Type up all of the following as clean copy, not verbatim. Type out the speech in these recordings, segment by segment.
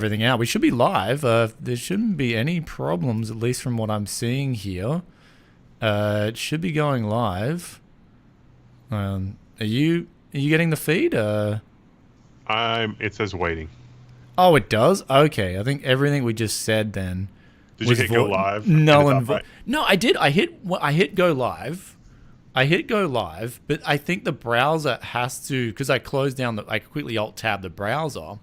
Everything out. We should be live. There shouldn't be any problems, at least from what I'm seeing here. It should be going live. Are you getting the feed? It says waiting. Oh, it does. Okay, I think everything we just said then. Did you hit go live? No, I did. I hit go live. But I think the browser has to, because I closed down I quickly alt tab the browser.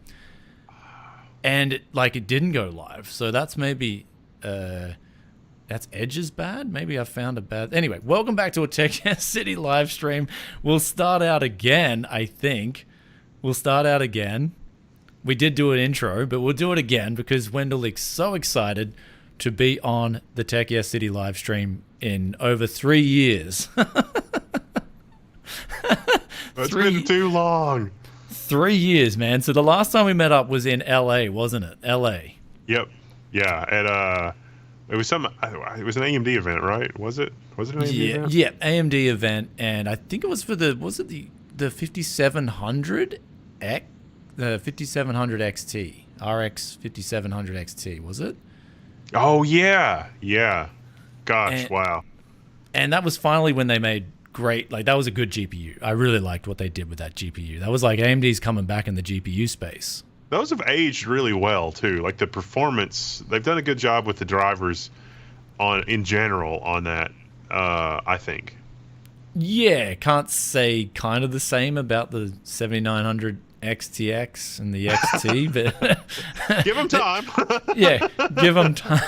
And it didn't go live, so that's maybe that's Edge's bad. Maybe I found a bad. Anyway, welcome back to a Tech City live stream. We'll start out again. I think we'll start out again. We did do an intro, but we'll do it again because Wendell is so excited to be on the Tech City live stream in over 3 years. It's been too long. 3 years, man. So the last time we met up was in LA, wasn't it? LA. Yep. Yeah. At it was an AMD event, right? Was it an AMD event? Yeah, AMD event, and I think it was for the 5700 X, the 5700 XT, RX 5700 XT, was it? Oh yeah. Gosh, wow. And that was finally when they made great, that was a good GPU. I really liked what they did with that GPU. That was AMD's coming back in the GPU space. Those have aged really well too. Like the performance, they've done a good job with the drivers in general on that, I think. Yeah, can't say kind of the same about the 7900 XTX and the XT, but give them time. Yeah, give them time.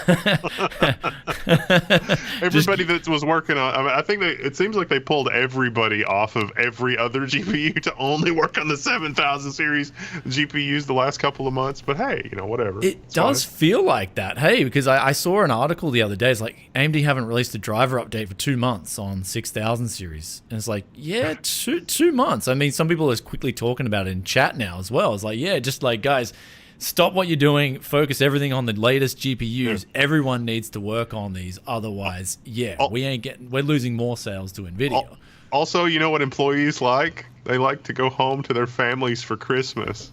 Everybody that was working on, I think it seems like they pulled everybody off of every other GPU to only work on the 7000 series GPUs the last couple of months. But hey, whatever. It does feel like that. Hey, because I saw an article the other day. It's like AMD haven't released a driver update for 2 months on 6000 series, and it's like, yeah, two months. I mean, some people are quickly talking about it in chat now as well. It's like, yeah, just guys, stop what you're doing, focus everything on the latest GPUs. Yeah. Everyone needs to work on these, otherwise, we're losing more sales to Nvidia. Also, you know what employees like? They like to go home to their families for Christmas.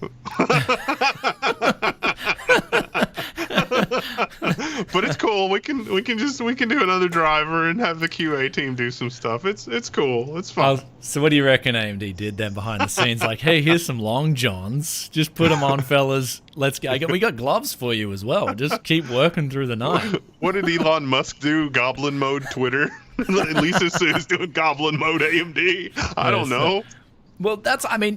But it's cool. We can do another driver and have the QA team do some stuff. It's cool. It's fun. So what do you reckon AMD did then behind the scenes? Hey, here's some long johns. Just put them on, fellas. Let's go. We got gloves for you as well. Just keep working through the night. What did Elon Musk do? Goblin mode Twitter. Lisa Sue's doing Goblin mode AMD. I don't know. Well,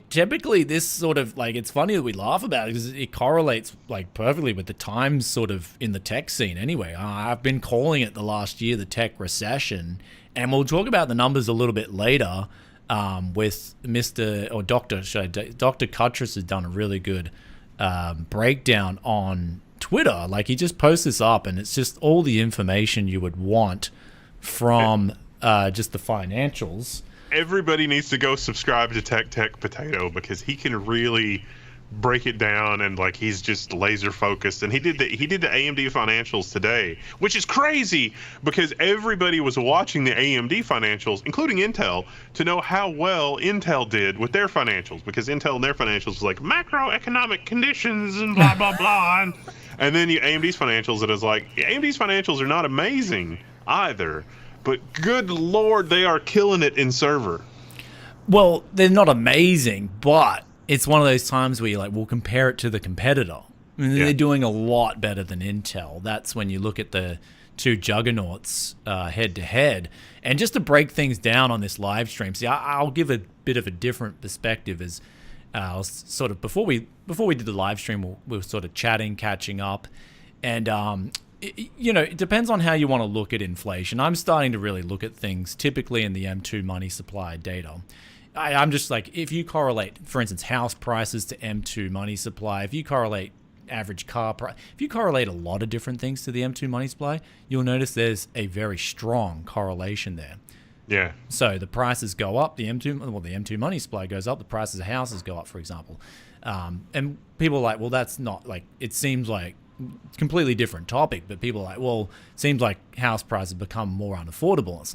typically this sort of, it's funny that we laugh about it because it correlates, perfectly with the times sort of in the tech scene anyway. I've been calling it the last year, the tech recession, and we'll talk about the numbers a little bit later with Dr. Cuttress has done a really good breakdown on Twitter. He just posts this up, and it's just all the information you would want from just the financials. Everybody needs to go subscribe to Tech Potato because he can really break it down, and he's just laser focused. And he did the AMD financials today, which is crazy because everybody was watching the AMD financials, including Intel, to know how well Intel did with their financials, because Intel and their financials was macroeconomic conditions and blah blah blah. And then AMD's financials, it is AMD's financials are not amazing either. But good Lord, they are killing it in server. Well, they're not amazing, but it's one of those times where we'll compare it to the competitor. They're doing a lot better than Intel. That's when you look at the two juggernauts head to head. And just to break things down on this live stream, see, I'll give a bit of a different perspective. As sort of before we did the live stream, we were sort of chatting, catching up, and it depends on how you want to look at inflation. I'm starting to really look at things typically in the M2 money supply data. I'm just if you correlate, for instance, house prices to M2 money supply, if you correlate average car price, if you correlate a lot of different things to the M2 money supply, you'll notice there's a very strong correlation there. Yeah. So the prices go up, the M2 money supply goes up, the prices of houses go up, for example. And people are well, that's not it seems completely different topic, but people are it seems like house prices become more unaffordable. It's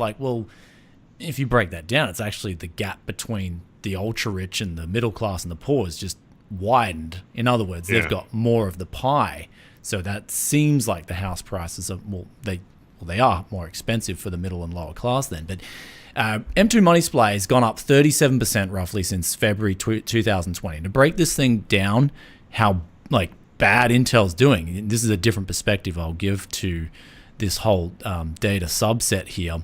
if you break that down, it's actually the gap between the ultra rich and the middle class and the poor is just widened. In other words, they've got more of the pie. So that seems like the house prices are they are more expensive for the middle and lower class then. But M2 money supply has gone up 37% roughly since February 2020. To break this thing down, how bad Intel's doing, this is a different perspective I'll give to this whole data subset here.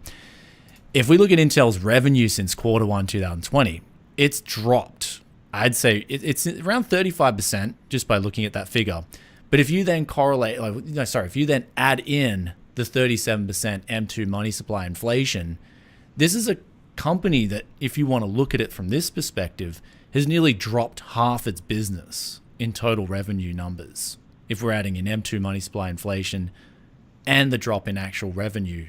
If we look at Intel's revenue since Q1 2020, it's dropped. I'd say it's around 35% just by looking at that figure. But if you then if you then add in the 37% M2 money supply inflation, this is a company that, if you want to look at it from this perspective, has nearly dropped half its business in total revenue numbers. If we're adding in M2 money supply inflation and the drop in actual revenue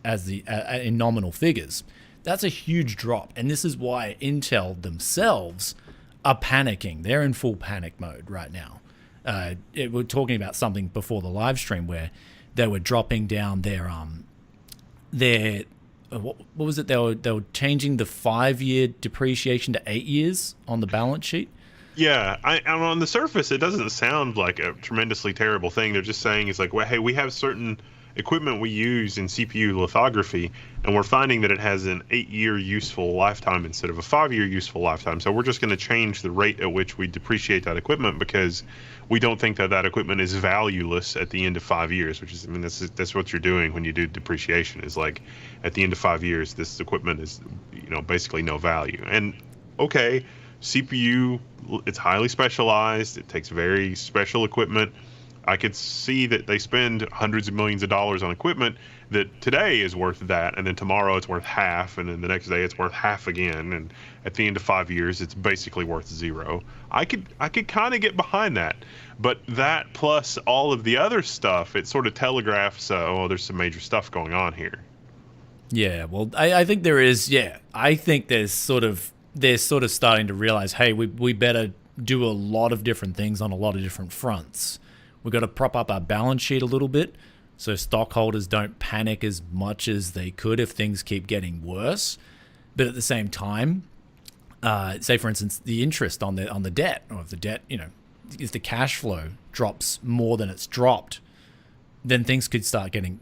as in nominal figures, that's a huge drop. And this is why Intel themselves are panicking. They're in full panic mode right now. We're talking about something before the live stream where they were dropping down their what was it? They were changing the 5-year depreciation to 8 years on the balance sheet. Yeah, on the surface, it doesn't sound like a tremendously terrible thing. They're just saying it's like, well, hey, we have certain equipment we use in CPU lithography, and we're finding that it has an 8-year useful lifetime instead of a 5-year useful lifetime. So we're just going to change the rate at which we depreciate that equipment because we don't think that valueless is valueless at the end of 5 years. Which is, I mean, that's what you're doing when you do depreciation. Is like at the end of 5 years, this equipment is, basically no value. And okay, CPU, it's highly specialized. It takes very special equipment. I could see that they spend hundreds of millions of dollars on equipment that today is worth that, and then tomorrow it's worth half, and then the next day it's worth half again, and at the end of 5 years it's basically worth zero. I could kind of get behind that, but that plus all of the other stuff, it sort of telegraphs, there's some major stuff going on here. Yeah, well, I think there is. Yeah, I think they're sort of starting to realize, hey, we better do a lot of different things on a lot of different fronts. We've got to prop up our balance sheet a little bit so stockholders don't panic as much as they could if things keep getting worse. But at the same time, say, for instance, the interest on the debt, or if the debt, if the cash flow drops more than it's dropped, then things could start getting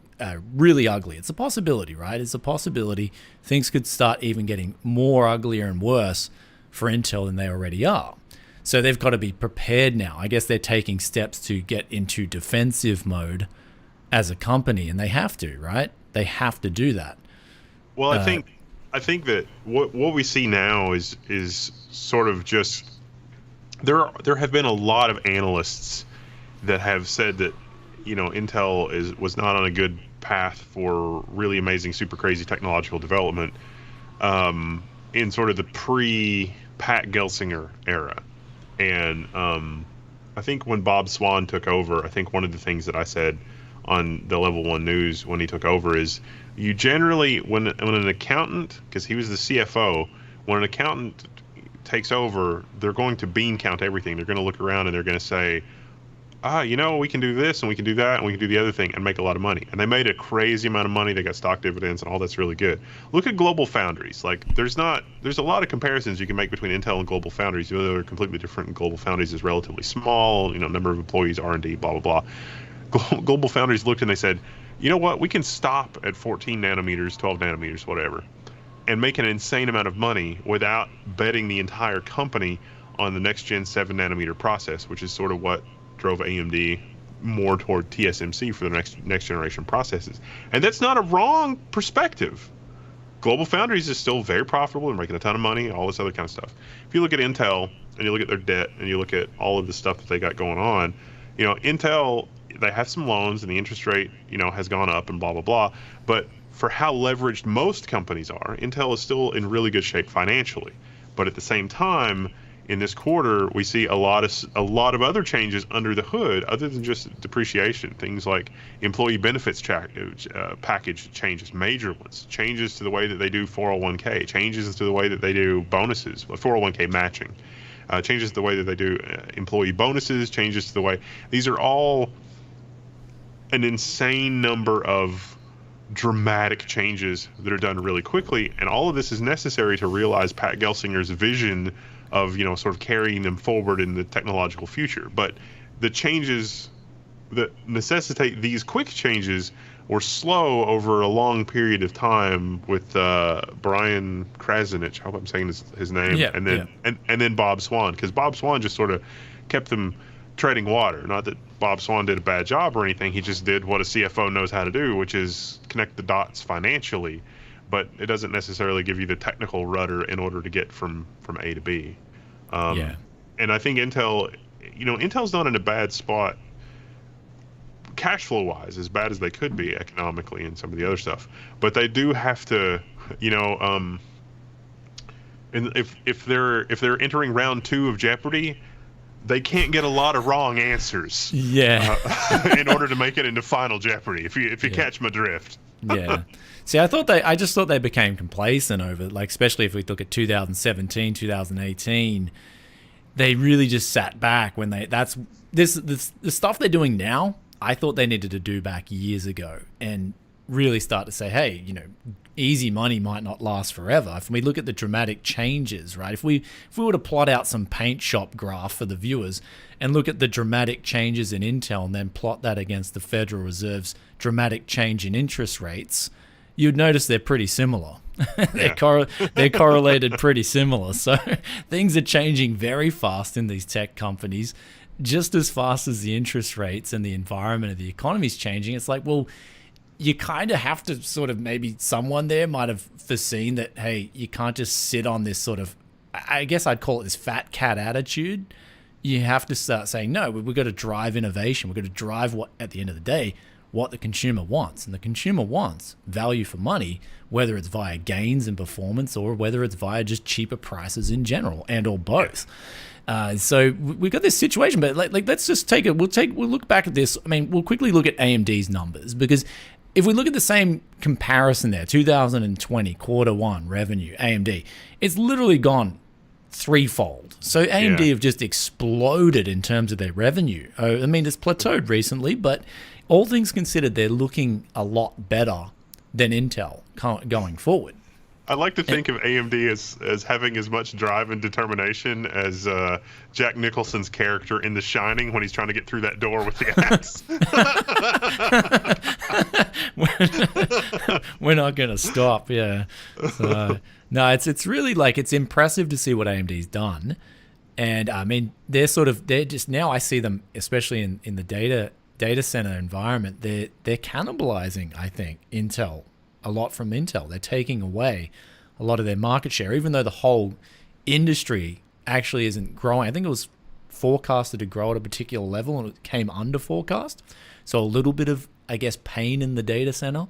really ugly. It's a possibility, right? It's a possibility. Things could start even getting more uglier and worse for Intel than they already are. So they've got to be prepared now. I guess they're taking steps to get into defensive mode as a company, and they have to, right? They have to do that. Well, I think that what we see now is sort of just there have been a lot of analysts that have said that Intel was not on a good path for really amazing, super crazy technological development in sort of the pre-Pat Gelsinger era. And I think when Bob Swan took over, I think one of the things that I said on the Level 1 News when he took over is you generally, when an accountant, because he was the CFO, when an accountant takes over, they're going to bean count everything. They're going to look around and they're going to say, we can do this and we can do that and we can do the other thing and make a lot of money. And they made a crazy amount of money. They got stock dividends and all that's really good. Look at Global Foundries. Like there's a lot of comparisons you can make between Intel and Global Foundries. They're completely different. Global Foundries is relatively small, number of employees, R&D, blah, blah, blah. Global Foundries looked and they said, you know what, we can stop at 14 nanometers, 12 nanometers, whatever, and make an insane amount of money without betting the entire company on the next gen 7 nanometer process, which is sort of what drove AMD more toward TSMC for the next generation processes. And that's not a wrong perspective. Global Foundries is still very profitable and making a ton of money, all this other kind of stuff. If you look at Intel and you look at their debt and you look at all of the stuff that they got going on, Intel, they have some loans and the interest rate, has gone up and blah, blah, blah. But for how leveraged most companies are, Intel is still in really good shape financially. But at the same time, in this quarter, we see a lot of other changes under the hood, other than just depreciation. Things like employee benefits package changes, major ones, changes to the way that they do 401k, changes to the way that they do bonuses, 401k matching, changes to the way that they do employee bonuses, changes to the way. These are all an insane number of dramatic changes that are done really quickly, and all of this is necessary to realize Pat Gelsinger's vision of sort of carrying them forward in the technological future. But the changes that necessitate these quick changes were slow over a long period of time with Brian Krasinich. I hope I'm saying his name. Yeah, and then and then Bob Swan, because Bob Swan just sort of kept them treading water. Not that Bob Swan did a bad job or anything. He just did what a CFO knows how to do, which is connect the dots financially. But it doesn't necessarily give you the technical rudder in order to get from A to B. And I think Intel's not in a bad spot cash flow wise, as bad as they could be economically and some of the other stuff. But they do have to, and if they're entering round 2 of Jeopardy, they can't get a lot of wrong answers. In order to make it into Final Jeopardy. If you catch my drift. See, I just thought they became complacent over, like, especially if we look at 2017, 2018, they really just sat back when the stuff they're doing now, I thought they needed to do back years ago and really start to say, hey, easy money might not last forever. If we look at the dramatic changes, right? If we were to plot out some paint shop graph for the viewers and look at the dramatic changes in Intel and then plot that against the Federal Reserve's dramatic change in interest rates, you'd notice they're pretty similar. They're correlated pretty similar. So things are changing very fast in these tech companies, just as fast as the interest rates and the environment of the economy is changing. It's like, well, you kind of have to sort of, maybe someone there might have foreseen that, hey, you can't just sit on this sort of, I guess I'd call it this fat cat attitude. You have to start saying, no, we've got to drive innovation. We've got to drive what, at the end of the day, what the consumer wants. And the consumer wants value for money, whether it's via gains in performance or whether it's via just cheaper prices in general, and or both. So we've got this situation, but let's just take it. We'll look back at this. I mean, we'll quickly look at AMD's numbers, because if we look at the same comparison there, 2020 Q1 revenue, AMD, it's literally gone threefold. So AMD have just exploded in terms of their revenue. I mean, it's plateaued recently, but all things considered, they're looking a lot better than Intel going forward. I like to think of AMD as having as much drive and determination as Jack Nicholson's character in The Shining when he's trying to get through that door with the axe. We're not going to stop, So, no, it's really like, it's impressive to see what AMD's done. And I mean, they're just, now I see them, especially in the data center environment, they're cannibalizing, I think, Intel. A lot from Intel. They're taking away a lot of their market share, even though the whole industry actually isn't growing. I think it was forecasted to grow at a particular level and it came under forecast. So a little bit of, I guess, pain in the data center,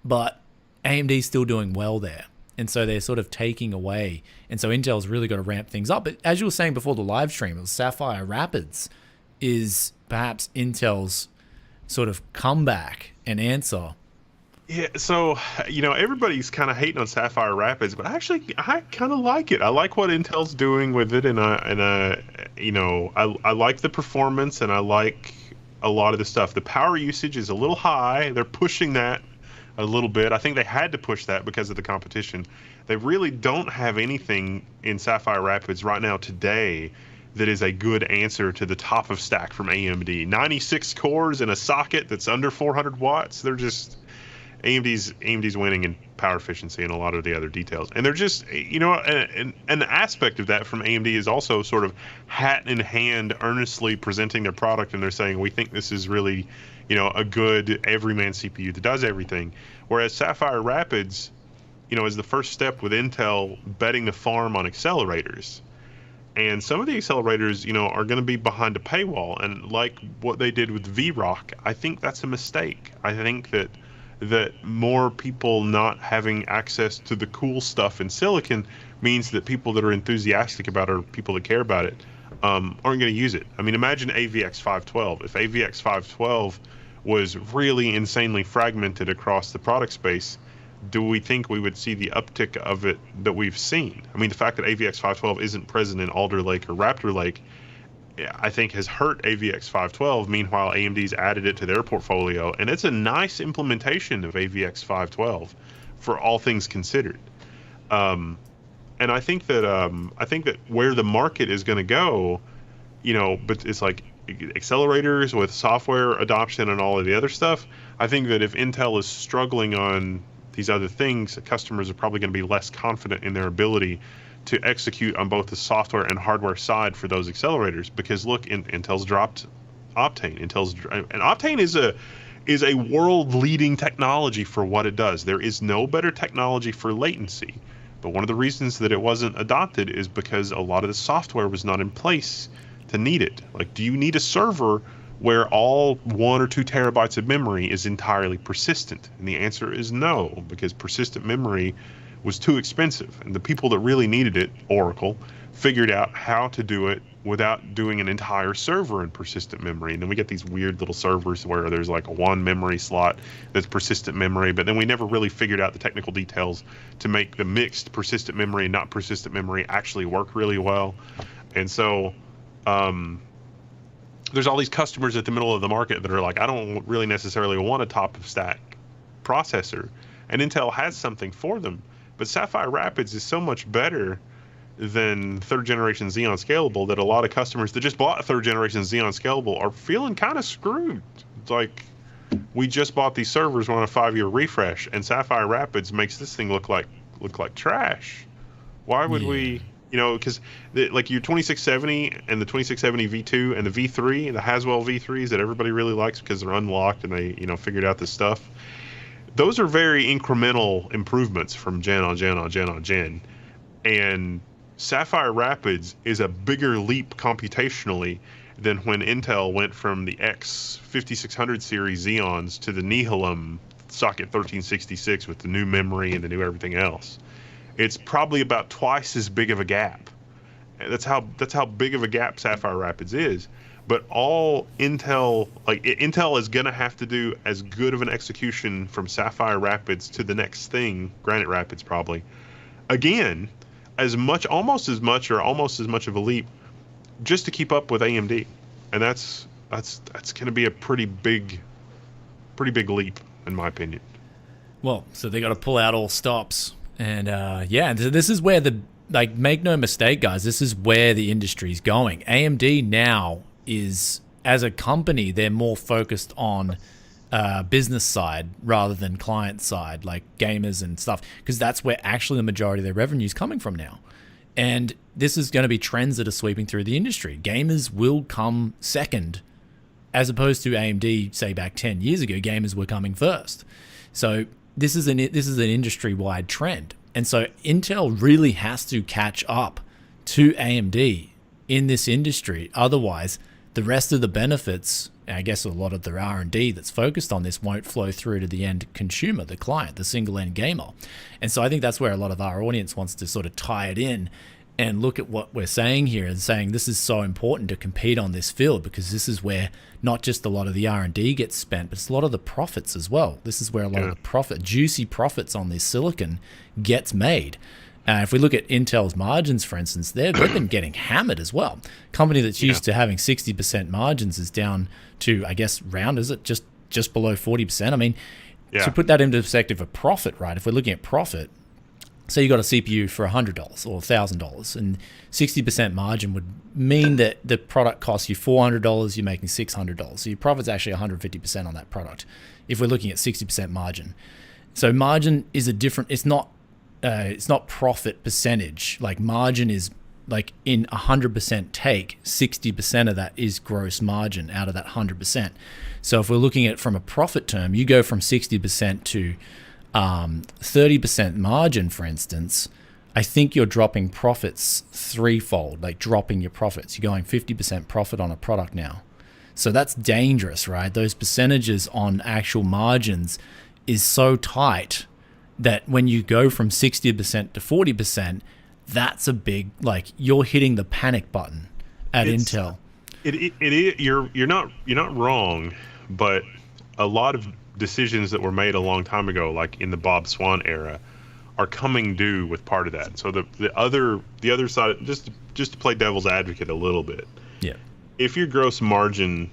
but AMD's still doing well there. And so they're sort of taking away. And so Intel's really got to ramp things up. But as you were saying before the live stream, it was Sapphire Rapids is perhaps Intel's sort of comeback and answer. Yeah, so, everybody's kind of hating on Sapphire Rapids, but actually, I kind of like it. I like what Intel's doing with it, and I like the performance, and I like a lot of the stuff. The power usage is a little high. They're pushing that a little bit. I think they had to push that because of the competition. They really don't have anything in Sapphire Rapids right now today that is a good answer to the top of stack from AMD. 96 cores in a socket that's under 400 watts. They're just... AMD's winning in power efficiency and a lot of the other details. And they're just, an aspect of that from AMD is also sort of hat in hand earnestly presenting their product, and they're saying, we think this is really, a good everyman CPU that does everything. Whereas Sapphire Rapids, is the first step with Intel betting the farm on accelerators. And some of the accelerators, are going to be behind a paywall. And like what they did with VRock, I think that's a mistake. I think that more people not having access to the cool stuff in silicon means that people that are enthusiastic about it, or people that care about it, aren't going to use it. I mean, imagine AVX 512. If AVX 512 was really insanely fragmented across the product space, do we think we would see the uptick of it that we've seen? I mean, the fact that AVX 512 isn't present in Alder Lake or Raptor Lake, I think has hurt AVX 512. Meanwhile, AMD's added it to their portfolio, and it's a nice implementation of AVX 512 for all things considered. And And I think that where the market is going to go, but it's like accelerators with software adoption and all of the other stuff. I think that if Intel is struggling on these other things, customers are probably going to be less confident in their ability to execute on both the software and hardware side for those accelerators. Because look, Intel's dropped Optane. And Optane is a world-leading technology for what it does. There is no better technology for latency. But one of the reasons that it wasn't adopted is because a lot of the software was not in place to need it. Like, do you need a server where all 1 or 2 terabytes of memory is entirely persistent? And the answer is no, because persistent memory was too expensive. And the people that really needed it, Oracle, figured out how to do it without doing an entire server in persistent memory. And then we get these weird little servers where there's like one memory slot that's persistent memory, but then we never really figured out the technical details to make the mixed persistent memory and not persistent memory actually work really well. And so there's all these customers at the middle of the market that are like, I don't really necessarily want a top of stack processor. And Intel has something for them. But Sapphire Rapids is so much better than third generation Xeon Scalable that a lot of customers that just bought third generation Xeon Scalable are feeling kind of screwed. It's like, we just bought these servers on a 5-year refresh, and Sapphire Rapids makes this thing look like trash. Why would we, because like your 2670 and the 2670 V2 and the V3, the Haswell V3s that everybody really likes because they're unlocked and they figured out this stuff. Those are very incremental improvements from gen on gen on gen on gen. And Sapphire Rapids is a bigger leap computationally than when Intel went from the X5600 series Xeons to the Nihilum socket 1366 with the new memory and the new everything else. It's probably about twice as big of a gap. That's how big of a gap Sapphire Rapids is. But all Intel, Intel is going to have to do as good of an execution from Sapphire Rapids to the next thing, Granite Rapids probably, again, almost as much of a leap just to keep up with AMD. And that's going to be a pretty big leap in my opinion. Well, so they got to pull out all stops. And this is where make no mistake, guys, this is where the industry is going. AMD now is, as a company, they're more focused on business side rather than client side, like gamers and stuff, because that's where actually the majority of their revenue is coming from now. And this is going to be trends that are sweeping through the industry. Gamers will come second, as opposed to AMD, say back 10 years ago, gamers were coming first. So this is an industry-wide trend. And so Intel really has to catch up to AMD in this industry. Otherwise, the rest of the benefits, and I guess a lot of their R&D that's focused on this, won't flow through to the end consumer, the client, the single end gamer. And so I think that's where a lot of our audience wants to sort of tie it in and look at what we're saying here and saying this is so important to compete on this field, because this is where not just a lot of the R&D gets spent, but it's a lot of the profits as well. This is where a lot of the juicy profits on this silicon gets made. If we look at Intel's margins, for instance, they've been getting hammered as well. Company that's used to having 60% margins is down to, I guess, just below 40%. I mean, to put that into perspective of profit, right? If we're looking at profit, say you got a CPU for $100 or $1,000, and 60% margin would mean that the product costs you $400, you're making $600. So your profit's actually 150% on that product if we're looking at 60% margin. So margin is it's not profit percentage. Like margin is like in 100% take, 60% of that is gross margin out of that 100%. So if we're looking at it from a profit term, you go from 60% to 30% margin, for instance. I think you're dropping profits threefold, like dropping your profits. You're going 50% profit on a product now. So that's dangerous, right? Those percentages on actual margins is so tight that when you go from 60% to 40%, that's a big, you're hitting the panic button at Intel. You're not wrong, but a lot of decisions that were made a long time ago, like in the Bob Swan era, are coming due with part of that. So the other side, just to play devil's advocate a little bit. Yeah. If your gross margin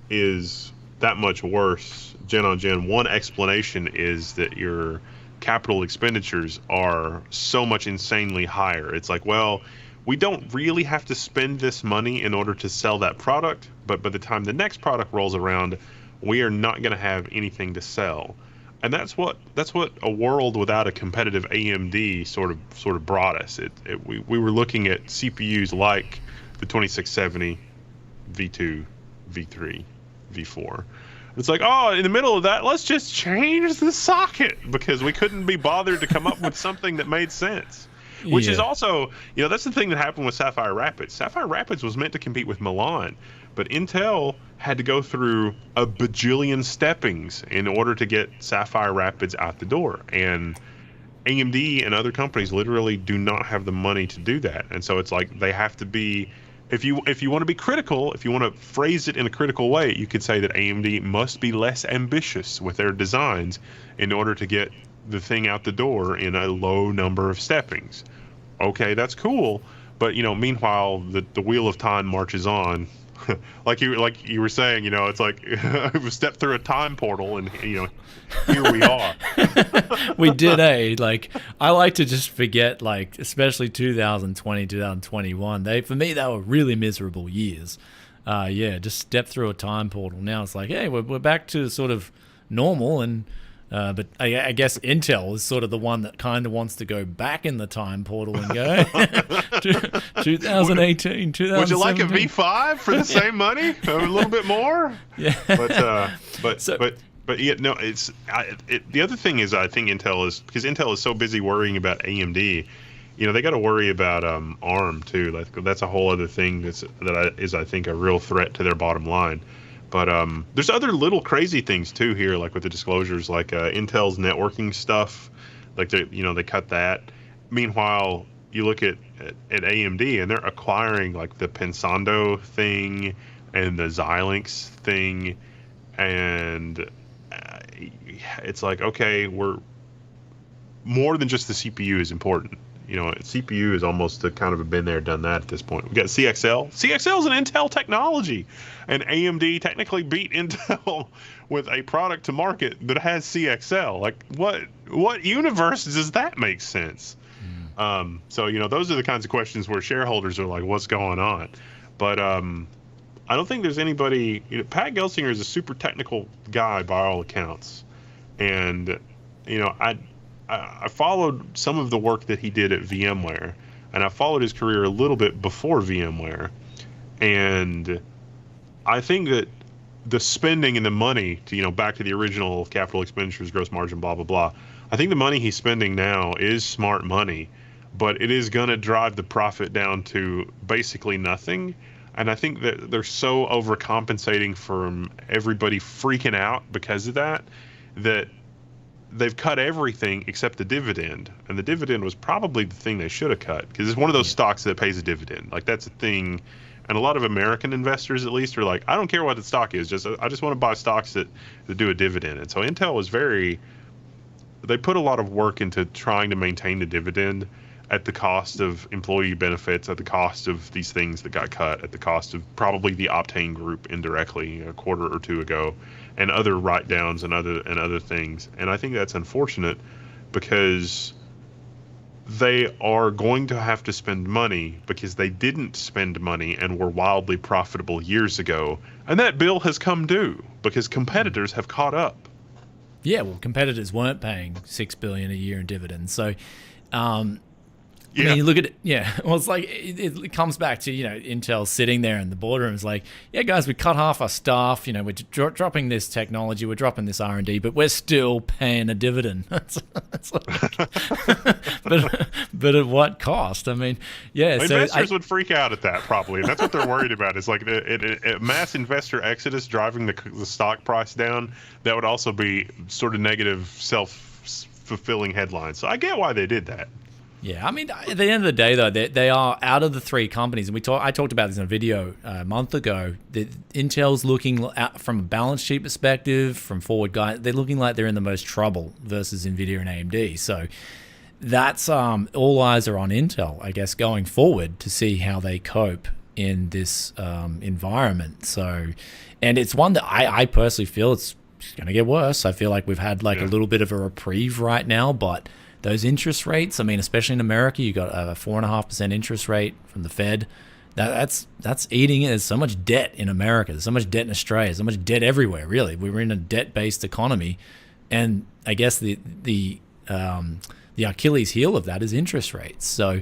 is that much worse gen on gen, one explanation is that your capital expenditures are so much insanely higher. It's like, well, we don't really have to spend this money in order to sell that product, but by the time the next product rolls around, we are not going to have anything to sell. And that's what a world without a competitive AMD sort of brought us. We were looking at CPUs like the 2670, V2, V3, V4. It's like, oh, in the middle of that, let's just change the socket because we couldn't be bothered to come up with something that made sense. Which is also, that's the thing that happened with Sapphire Rapids. Sapphire Rapids was meant to compete with Milan, but Intel had to go through a bajillion steppings in order to get Sapphire Rapids out the door. And AMD and other companies literally do not have the money to do that. And so it's like they have to be, if you want to be critical, if you want to phrase it in a critical way, you could say that AMD must be less ambitious with their designs in order to get the thing out the door in a low number of steppings. Okay, that's cool, but meanwhile the wheel of time marches on. like you were saying, it's like we stepped through a time portal and here we are. We did, like I like to just forget, like especially 2020, 2021. For me, they were really miserable years. Just stepped through a time portal. Now it's like, hey, we're back to sort of normal. And but I guess Intel is sort of the one that kind of wants to go back in the time portal and go 2018, 2017. Would you like a V5 for the same money? A little bit more? Yeah. But yeah, no, the other thing is, I think Intel is so busy worrying about AMD, they got to worry about ARM too. That's a whole other thing that is I think a real threat to their bottom line. But there's other little crazy things too here, like with the disclosures, like Intel's networking stuff, like they cut that. Meanwhile, you look at AMD and they're acquiring like the Pensando thing and the Xilinx thing, and it's like, okay, we're more than just the CPU is important. CPU is almost kind of a been there, done that at this point. We got CXL. CXL is an Intel technology, and AMD technically beat Intel with a product to market that has CXL. Like, what universe does that make sense? So those are the kinds of questions where shareholders are like, what's going on? But I don't think there's anybody. Pat Gelsinger is a super technical guy by all accounts, and I followed some of the work that he did at VMware, and I followed his career a little bit before VMware. And I think that the spending and the money to, back to the original capital expenditures, gross margin, blah, blah, blah. I think the money he's spending now is smart money, but it is going to drive the profit down to basically nothing. And I think that they're so overcompensating from everybody freaking out because of that they've cut everything except the dividend, and the dividend was probably the thing they should have cut, because it's one of those stocks that pays a dividend. Like, that's a thing, and a lot of American investors, at least, are like, I don't care what the stock is, I just want to buy stocks that do a dividend. And so Intel was they put a lot of work into trying to maintain the dividend at the cost of employee benefits, at the cost of these things that got cut, at the cost of probably the Optane group indirectly a quarter or two ago, and other write-downs and other things. And I think that's unfortunate because they are going to have to spend money because they didn't spend money and were wildly profitable years ago. And that bill has come due because competitors have caught up. Yeah, well, competitors weren't paying $6 billion a year in dividends. So, I mean, you look at it, well, it's like, it comes back to, Intel sitting there in the boardroom is like, yeah, guys, we cut half our staff, we're dropping this technology, we're dropping this R&D, but we're still paying a dividend. That's like, but at what cost? I mean, investors would freak out at that probably, and that's what they're worried about. Is like a mass investor exodus driving the stock price down. That would also be sort of negative, self-fulfilling headlines. So I get why they did that. Yeah, I mean, at the end of the day, though, they are out of the three companies, and I talked about this in a video a month ago, that Intel's looking at, from a balance sheet perspective, from forward guide, they're looking like they're in the most trouble versus NVIDIA and AMD. So that's all eyes are on Intel, I guess, going forward to see how they cope in this environment. So, and it's one that I personally feel it's it's going to get worse. I feel like we've had like a little bit of a reprieve right now, but those interest rates, I mean, especially in America, you got a 4.5% interest rate from the Fed. That's eating it. There's so much debt in America. There's so much debt in Australia. There's so much debt everywhere, really. We're in a debt-based economy. And I guess the Achilles heel of that is interest rates. So,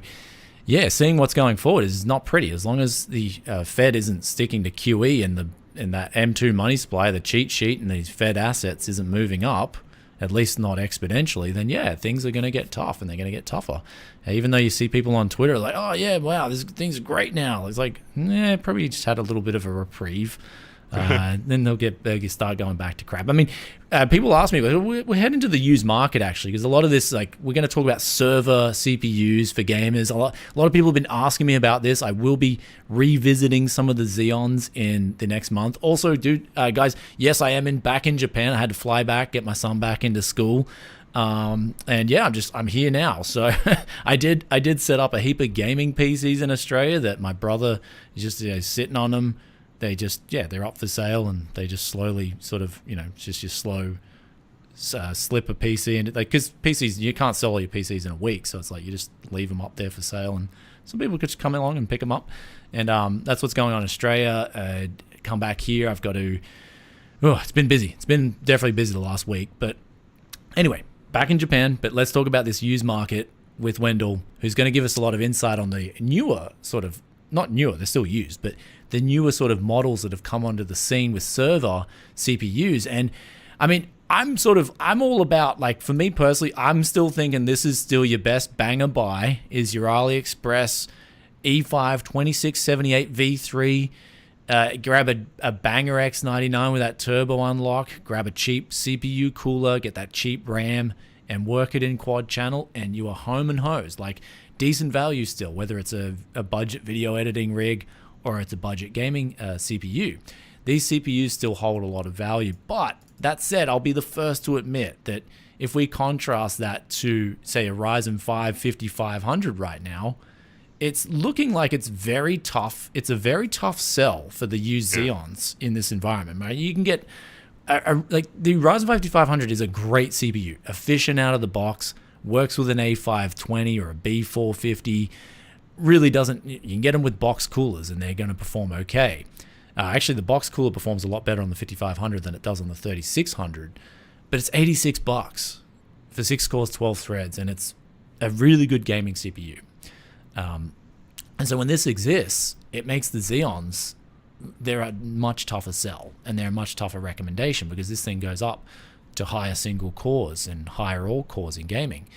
yeah, seeing what's going forward is not pretty. As long as the Fed isn't sticking to QE and that M2 money supply, the cheat sheet and these Fed assets isn't moving up, at least not exponentially, then yeah, things are going to get tough, and they're going to get tougher. Even though you see people on Twitter like, oh yeah, wow, things are great now. It's like, probably just had a little bit of a reprieve. Then they'll start going back to crap. I mean, people ask me, we're heading to the used market actually, because a lot of this, like, we're going to talk about server CPUs for gamers. A lot of people have been asking me about this. I will be revisiting some of the Xeons in the next month. Also, guys, yes, I am back in Japan. I had to fly back, get my son back into school. And yeah, I'm here now. So I did set up a heap of gaming PCs in Australia that my brother is just sitting on them. They're up for sale, and they just slowly sort of, just your slow slip a PC. And because PCs, you can't sell all your PCs in a week. So it's like you just leave them up there for sale, and some people could just come along and pick them up. And that's what's going on in Australia. Come back here. I've got to, it's been busy. It's been definitely busy the last week. But anyway, back in Japan. But let's talk about this used market with Wendell, who's going to give us a lot of insight on the newer sort of, not newer, they're still used, but the newer sort of models that have come onto the scene with server CPUs. And I mean, I'm all about, like, for me personally, I'm still thinking this is still your best banger buy is your AliExpress E5 2678 V3. Grab a banger X99 with that turbo unlock, grab a cheap CPU cooler, get that cheap RAM, and work it in quad channel, and you are home and hosed. Like, decent value still, whether it's a budget video editing rig or it's a budget gaming CPU. These CPUs still hold a lot of value. But that said, I'll be the first to admit that if we contrast that to, say, a Ryzen 5 5500 right now, it's looking like it's very tough. It's a very tough sell for the used Xeons in this environment, right? You can get, like, the Ryzen 5 5500 is a great CPU, efficient out of the box, works with an A520 or a B450, really doesn't, you can get them with box coolers and they're going to perform okay. Actually, the box cooler performs a lot better on the 5500 than it does on the 3600, but it's $86 for 6 cores, 12 threads, and it's a really good gaming CPU. And so when this exists, it makes the Xeons, they're a much tougher sell, and they're a much tougher recommendation, because this thing goes up to higher single cores and higher all cores in gaming.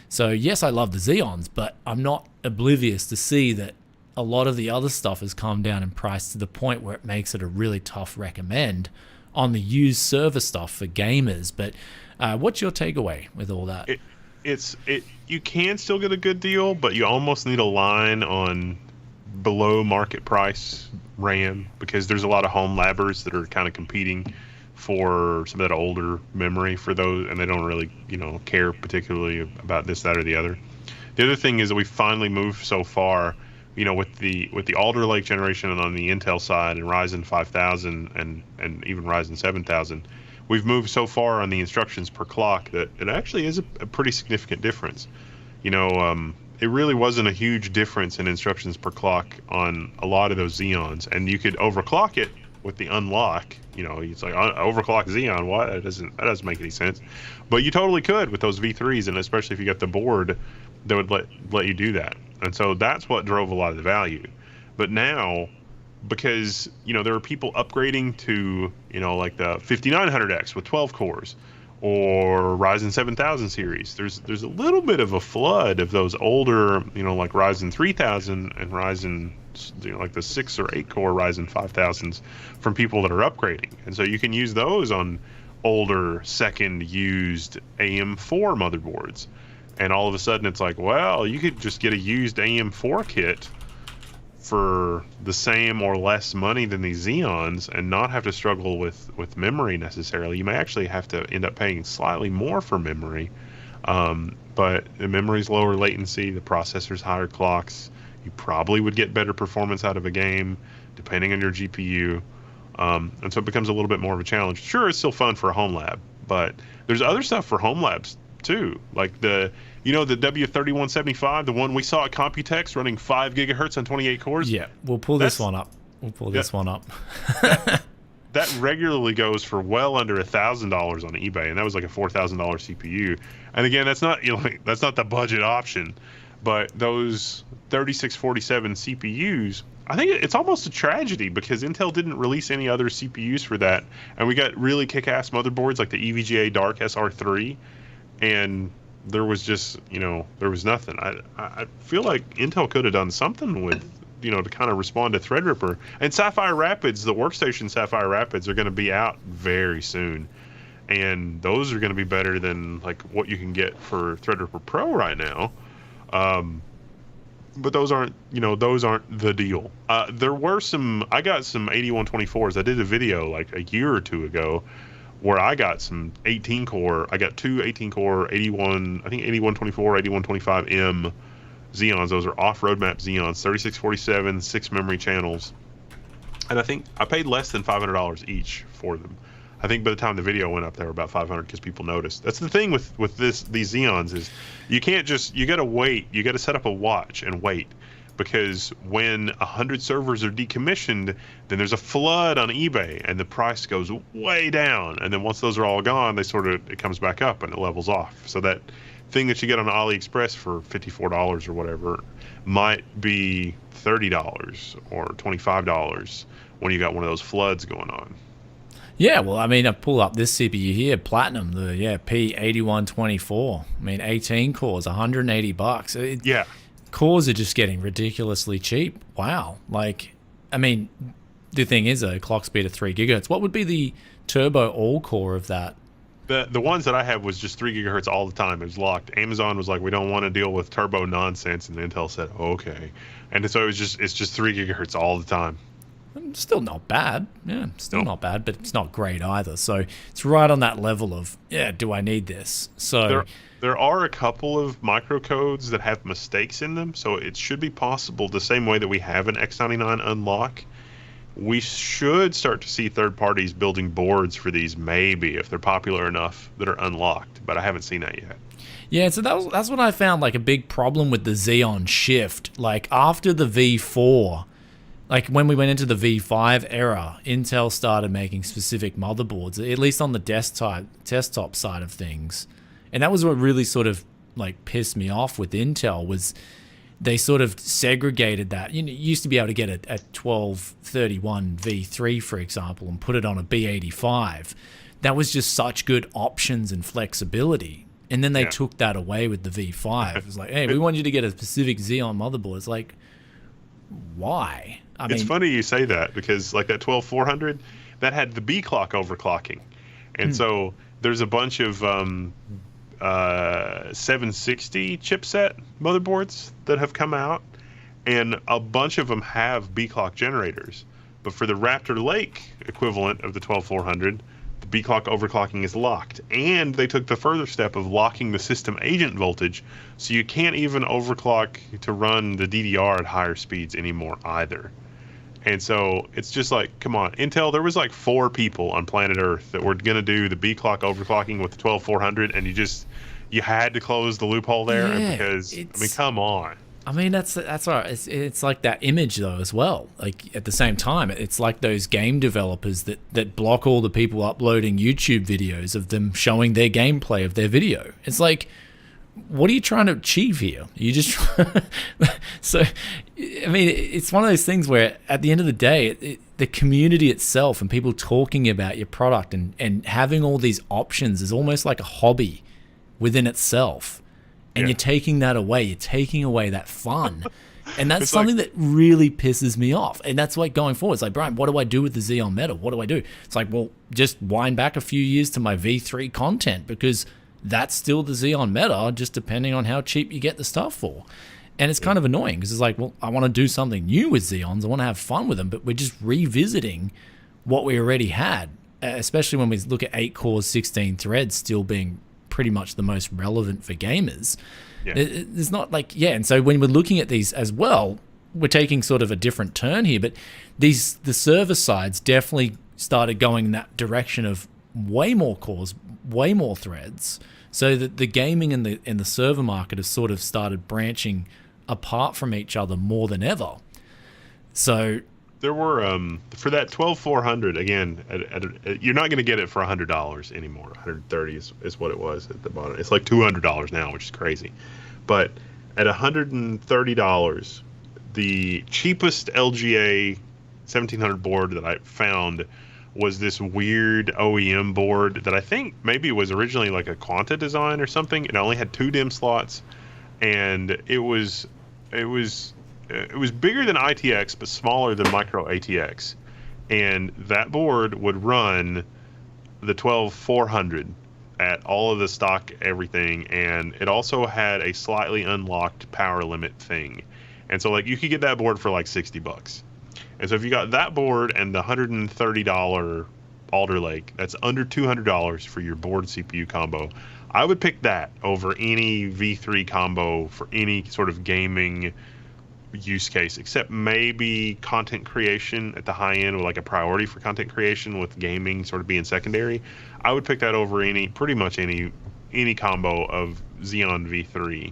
So yes, I love the Xeons, but I'm not oblivious to see that a lot of the other stuff has come down in price to the point where it makes it a really tough recommend on the used server stuff for gamers. But what's your takeaway with all that? You can still get a good deal, but you almost need a line on below market price RAM, because there's a lot of home labbers that are kind of competing for some of that older memory for those, and they don't really, care particularly about this, that, or the other. The other thing is that we finally moved so far, with the Alder Lake generation and on the Intel side and Ryzen 5000 and even Ryzen 7000, we've moved so far on the instructions per clock that it actually is a pretty significant difference. It really wasn't a huge difference in instructions per clock on a lot of those Xeons, and you could overclock it with the unlock. It's like overclock Xeon. What? That doesn't make any sense. But you totally could with those V3s, and especially if you got the board that would let you do that. And so that's what drove a lot of the value. But now, because there are people upgrading to like the 5900X with 12 cores, or Ryzen 7000 series, there's a little bit of a flood of those older, like Ryzen 3000 and Ryzen, like the 6 or 8 core Ryzen 5000s from people that are upgrading. And so you can use those on older second used AM4 motherboards. And all of a sudden it's like, well, you could just get a used AM4 kit for the same or less money than these Xeons and not have to struggle with memory necessarily. You may actually have to end up paying slightly more for memory, but the memory's lower latency, the processor's higher clocks. You probably would get better performance out of a game, depending on your GPU. And so it becomes a little bit more of a challenge. Sure, it's still fun for a home lab, but there's other stuff for home labs too, like the W3175, the one we saw at Computex running 5 gigahertz on 28 cores. Yeah, we'll pull this one up. This one up. That regularly goes for well under $1,000 on eBay, and that was like a $4,000 CPU. And again, that's not that's not the budget option, but those 3647 CPUs, I think it's almost a tragedy because Intel didn't release any other CPUs for that, and we got really kick-ass motherboards like the EVGA Dark SR3, and there was just there was nothing. I feel like Intel could have done something with to kind of respond to Threadripper. And Sapphire Rapids, the workstation Sapphire Rapids, are going to be out very soon, and those are going to be better than like what you can get for Threadripper Pro right now. But those aren't the deal. There were I got some 8124s. I did a video like a year or two ago where I got some 18 core. I got two 18 core 8124, 8125M Xeons. Those are off roadmap Xeons, 3647, 6 memory channels. And I think I paid less than $500 each for them. I think by the time the video went up, they were about 500 because people noticed. That's the thing with these Xeons is you can't you got to wait. You got to set up a watch and wait, because when 100 servers are decommissioned, then there's a flood on eBay and the price goes way down. And then once those are all gone, it comes back up and it levels off. So that thing that you get on AliExpress for $54 or whatever might be $30 or $25 when you got one of those floods going on. Yeah, well, I mean, I pull up this CPU here, Platinum, the P8124. I mean, 18 cores, $180. Yeah. Cores are just getting ridiculously cheap. Wow. Like, I mean, the thing is a clock speed of 3 gigahertz. What would be the turbo all core of that? The ones that I have was just 3 gigahertz all the time. It was locked. Amazon was like, we don't want to deal with turbo nonsense, and Intel said, okay. And so it's just 3 gigahertz all the time. Still not bad. Yeah, still not bad, but it's not great either. So it's right on that level of, do I need this? So there are a couple of microcodes that have mistakes in them, so it should be possible the same way that we have an X99 unlock. We should start to see third parties building boards for these, maybe, if they're popular enough, that are unlocked, but I haven't seen that yet. Yeah, so that's what I found like a big problem with the Xeon shift. Like after the V4, like when we went into the V5 era, Intel started making specific motherboards, at least on the desktop side of things. And that was what really sort of like pissed me off with Intel, was they sort of segregated that. You used to be able to get a 1231 V3, for example, and put it on a B85. That was just such good options and flexibility. And then they took that away with the V5. It was like, hey, we want you to get a specific Xeon motherboard. It's like, why? It's funny you say that, because like that 12400, that had the B clock overclocking. And so there's a bunch of 760 chipset motherboards that have come out, and a bunch of them have B clock generators. But for the Raptor Lake equivalent of the 12400, the B clock overclocking is locked. And they took the further step of locking the system agent voltage, so you can't even overclock to run the DDR at higher speeds anymore either. And so it's just like, come on, Intel, there was like 4 people on planet Earth that were going to do the B clock overclocking with the 12400, and you had to close the loophole there, because, I mean, come on. I mean, that's right. It's like that image though as well. Like at the same time, it's like those game developers that block all the people uploading YouTube videos of them showing their gameplay of their video. It's like, what are you trying to achieve here? You just so, I mean, it's one of those things where at the end of the day, the community itself and people talking about your product and having all these options is almost like a hobby within itself. And you're taking that away. You're taking away that fun. And that's something that really pisses me off. And that's like going forward. It's like, Brian, what do I do with the Xeon Meta? What do I do? It's like, well, just wind back a few years to my V3 content, because that's still the Xeon Meta, just depending on how cheap you get the stuff for. And it's kind of annoying, because it's like, well, I want to do something new with Xeons. I want to have fun with them, but we're just revisiting what we already had, especially when we look at 8 cores, 16 threads still being pretty much the most relevant for gamers. It's not like, and so when we're looking at these as well, we're taking sort of a different turn here, but the server side's definitely started going in that direction of way more cores, way more threads, so that the gaming and the server market has sort of started branching apart from each other more than ever. So there were for that 12400 again. You're not going to get it for $100 anymore. 130 is what it was at the bottom. It's like $200 now, which is crazy. But at $130, the cheapest LGA 1700 board that I found was this weird OEM board that I think maybe was originally like a Quanta design or something. It only had 2 DIMM slots, and it was bigger than ITX but smaller than micro ATX, and that board would run the 12400 at all of the stock everything, and it also had a slightly unlocked power limit thing, and so like you could get that board for like $60. And so if you got that board and the $130 Alder Lake, that's under $200 for your board CPU combo. I would pick that over any V3 combo for any sort of gaming use case, except maybe content creation at the high end, with like a priority for content creation with gaming sort of being secondary. I would pick that over pretty much any combo of Xeon V3,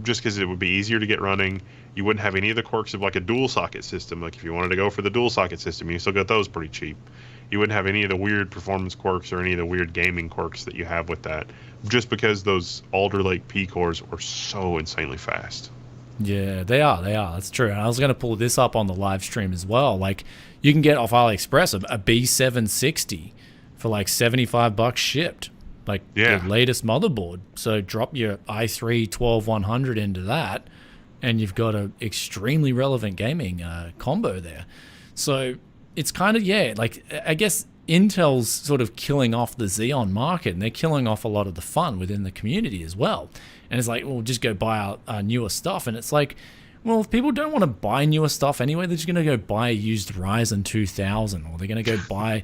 just because it would be easier to get running. You wouldn't have any of the quirks of like a dual socket system. Like if you wanted to go for the dual socket system, you still got those pretty cheap. You wouldn't have any of the weird performance quirks or any of the weird gaming quirks that you have with that, just because those Alder Lake P cores are so insanely fast. Yeah, they are. That's true. And I was going to pull this up on the live stream as well. Like, you can get off AliExpress a B760 for like $75 shipped. Like, the latest motherboard. So drop your i3 12100 into that, and you've got an extremely relevant gaming combo there. So it's kind of, like, I guess Intel's sort of killing off the Xeon market, and they're killing off a lot of the fun within the community as well. And it's like, well, just go buy our newer stuff. And it's like, well, if people don't want to buy newer stuff anyway, they're just going to go buy a used Ryzen 2000, or they're going to go buy.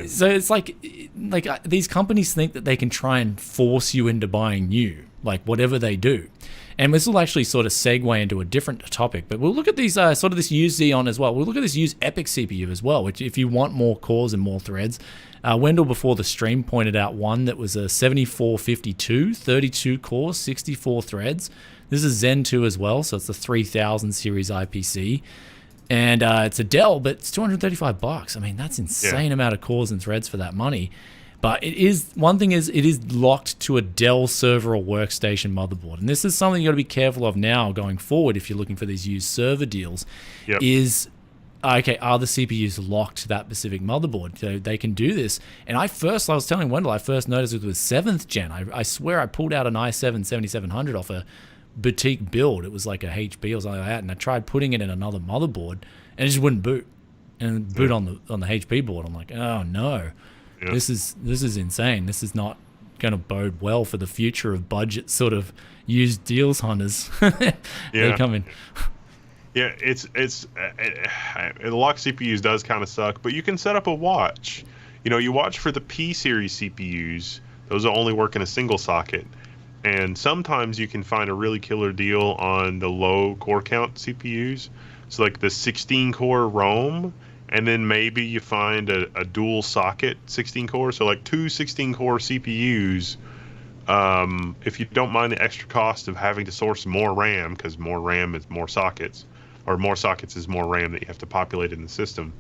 So it's like these companies think that they can try and force you into buying new, like whatever they do. And this will actually sort of segue into a different topic, but we'll look at these sort of this used Xeon as well. We'll look at this used EPYC CPU as well, which if you want more cores and more threads, Wendell before the stream pointed out one that was a 7452, 32 cores, 64 threads. This is Zen 2 as well, so it's the 3000 series IPC. And it's a Dell, but it's $235. I mean, that's insane amount of cores and threads for that money. But it is, one thing is, it is locked to a Dell server or workstation motherboard. And this is something you got to be careful of now going forward if you're looking for these used server deals. Is, okay, are the CPUs locked to that specific motherboard? So they can do this. And I was telling Wendell, I first noticed it was 7th gen. I swear I pulled out an i7 7700 off a boutique build. It was like a HP or something like that. And I tried putting it in another motherboard, and it just wouldn't boot. And boot on the HP board. I'm like, oh no. This is insane. This is not going to bode well for the future of budget sort of used deals hunters. They come in. Yeah, the lock CPUs does kind of suck, but you can set up a watch. You watch for the P series CPUs. Those will only work in a single socket, and sometimes you can find a really killer deal on the low core count CPUs. So like the 16 core Rome. And then maybe you find a dual socket 16 core, so like 2 16 core CPUs. If you don't mind the extra cost of having to source more RAM, because more RAM is more sockets, or more sockets is more RAM that you have to populate in the system,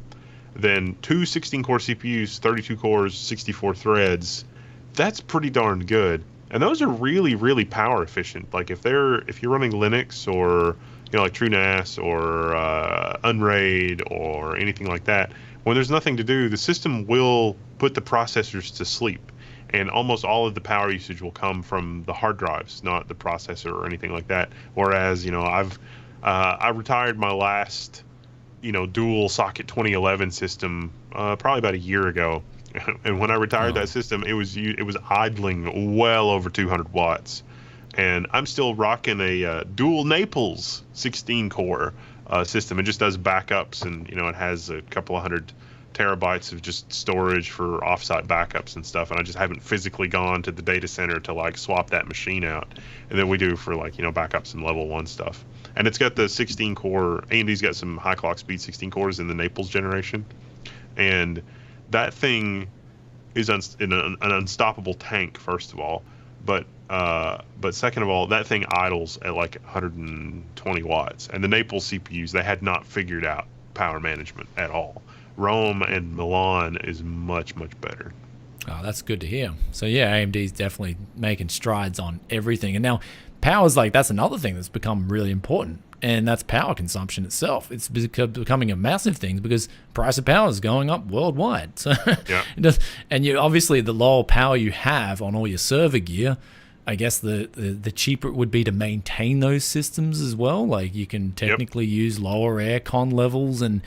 then 2 16 core CPUs, 32 cores, 64 threads, that's pretty darn good. And those are really, really power efficient. Like if you're running Linux or like Truenas or Unraid or anything like that, when there's nothing to do, the system will put the processors to sleep, and almost all of the power usage will come from the hard drives, not the processor or anything like that. Whereas I retired my last dual socket 2011 system probably about a year ago, and when I retired that system, it was idling well over 200 watts. And I'm still rocking a dual Naples 16 core system. It just does backups, and it has a couple of 100 terabytes of just storage for offsite backups and stuff. And I just haven't physically gone to the data center to like swap that machine out. And then we do for like backups and level 1 stuff. And it's got the 16 core. AMD's got some high clock speed 16 cores in the Naples generation. and that thing is an unstoppable tank, first of all, but second of all, that thing idles at like 120 watts, and the Naples CPUs, they had not figured out power management at all. Rome and Milan is much better. Oh, that's good to hear. So yeah, AMD's definitely making strides on everything. And now power's like, that's another thing that's become really important. And that's power consumption itself. It's becoming a massive thing because price of power is going up worldwide. So yeah. And you obviously, the lower power you have on all your server gear, I guess the cheaper it would be to maintain those systems as well. Like you can technically use lower aircon levels and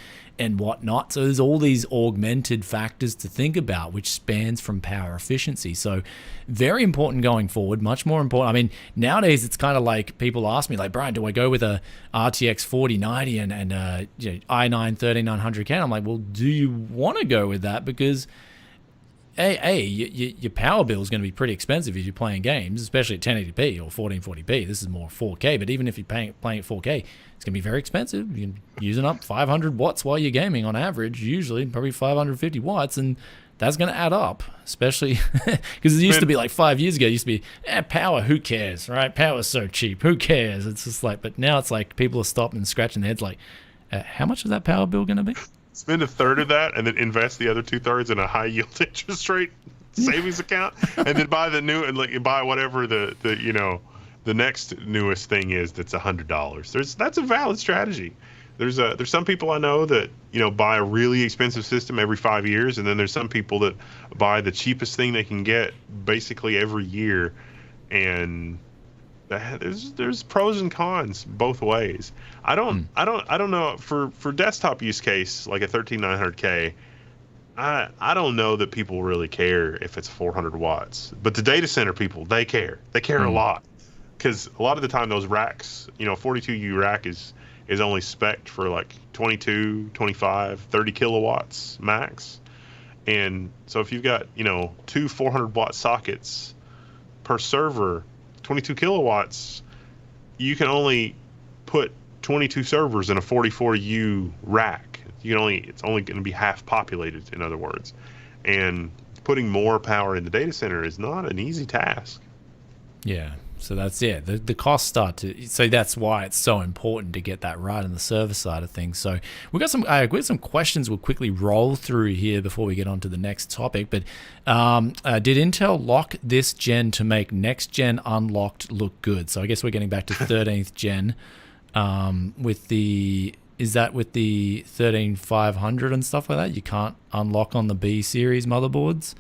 whatnot. So there's all these augmented factors to think about, which spans from power efficiency. So very important going forward, much more important. I mean, nowadays it's kind of like people ask me, like, Brian, do I go with a RTX 4090 and i9 13900K? And I'm like, well, do you want to go with that? Because your power bill is going to be pretty expensive if you're playing games, especially at 1080p or 1440p. This is more 4K, but even if you're playing at 4K, it's going to be very expensive. You're using up 500 watts while you're gaming on average, usually probably 550 watts, and that's going to add up, especially because it used to be like 5 years ago, it used to be, power, who cares, right? Power's so cheap, who cares? It's just like, but now it's like people are stopping and scratching their heads like, how much is that power bill going to be? Spend a third of that and then invest the other 2/3 in a high yield interest rate savings account, and then buy the new and buy whatever the next newest thing is that's $100. That's a valid strategy. There's some people I know that buy a really expensive system every 5 years, and then there's some people that buy the cheapest thing they can get basically every year, and there's pros and cons both ways. I don't know for desktop use case like a 13900K. I don't know that people really care if it's 400 watts, but the data center people, they care a lot, because a lot of the time those racks, 42U rack is only spec'd for like 22, 25, 30 kilowatts max, and so if you've got two 400 watt sockets per server, 22 kilowatts, you can only put 22 servers in a 44U rack. It's only going to be half populated, in other words. And putting more power in the data center is not an easy task. Yeah. So that's the costs start to. So that's why it's so important to get that right on the server side of things. So we got some questions we'll quickly roll through here before we get on to the next topic. But did Intel lock this gen to make next gen unlocked look good? So I guess we're getting back to 13th gen. Is that with the 13500 and stuff like that? You can't unlock on the B series motherboards.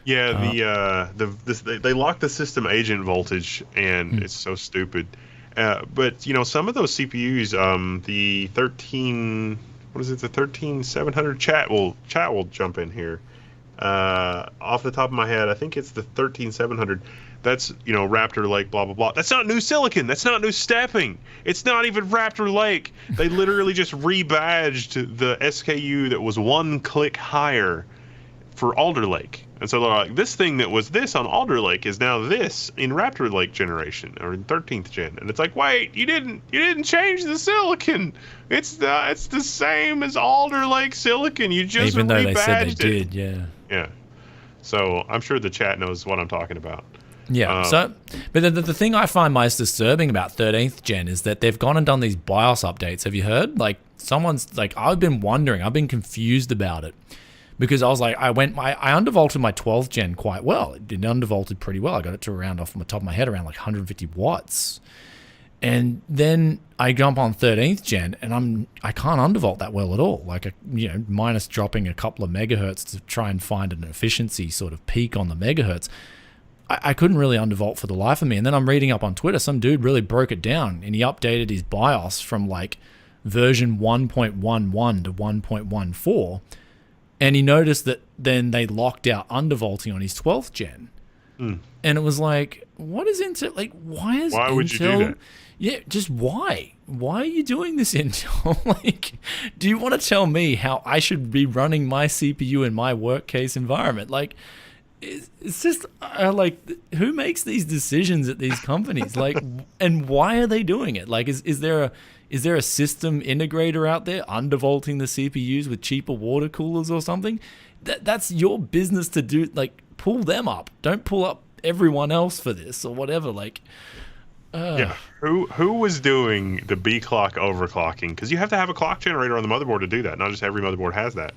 Yeah, they lock the system agent voltage, and it's so stupid. But some of those CPUs, the 13700 chat will jump in here. Off the top of my head, I think it's the 13700. That's Raptor Lake, blah blah blah. That's not new silicon. That's not new stepping. It's not even Raptor Lake. They literally just rebadged the SKU that was one click higher for Alder Lake. And so they're like, this thing that was this on Alder Lake is now this in Raptor Lake generation, or in 13th gen. And it's like, wait, you didn't change the silicon. It's the same as Alder Lake silicon. You just even though rebadged they said they it. did, yeah. Yeah. So I'm sure the chat knows what I'm talking about. Yeah. But the thing I find most disturbing about 13th gen is that they've gone and done these BIOS updates. Have you heard? Like someone's like, I've been confused about it. Because I was like, I undervolted my 12th gen quite well. It undervolted pretty well. I got it to around off the top of my head around like 150 watts. And then I jump on 13th gen and I can't undervolt that well at all. Like, minus dropping a couple of megahertz to try and find an efficiency sort of peak on the megahertz. I couldn't really undervolt for the life of me. And then I'm reading up on Twitter, some dude really broke it down and he updated his BIOS from like version 1.11 to 1.14. And he noticed that then they locked out undervolting on his 12th gen. And it was like, what is Intel? Like, why Intel? Would you do that? Yeah, just why? Why are you doing this, Intel? Like, do you want to tell me how I should be running my CPU in my work case environment? Like, it's just like, who makes these decisions at these companies? Like, and why are they doing it? Like, is there Is there a system integrator out there undervolting the CPUs with cheaper water coolers or something? That's your business to do. Like, pull them up. Don't pull up everyone else for this or whatever. Like, yeah. Who was doing the B clock overclocking? Because you have to have a clock generator on the motherboard to do that. Not just every motherboard has that.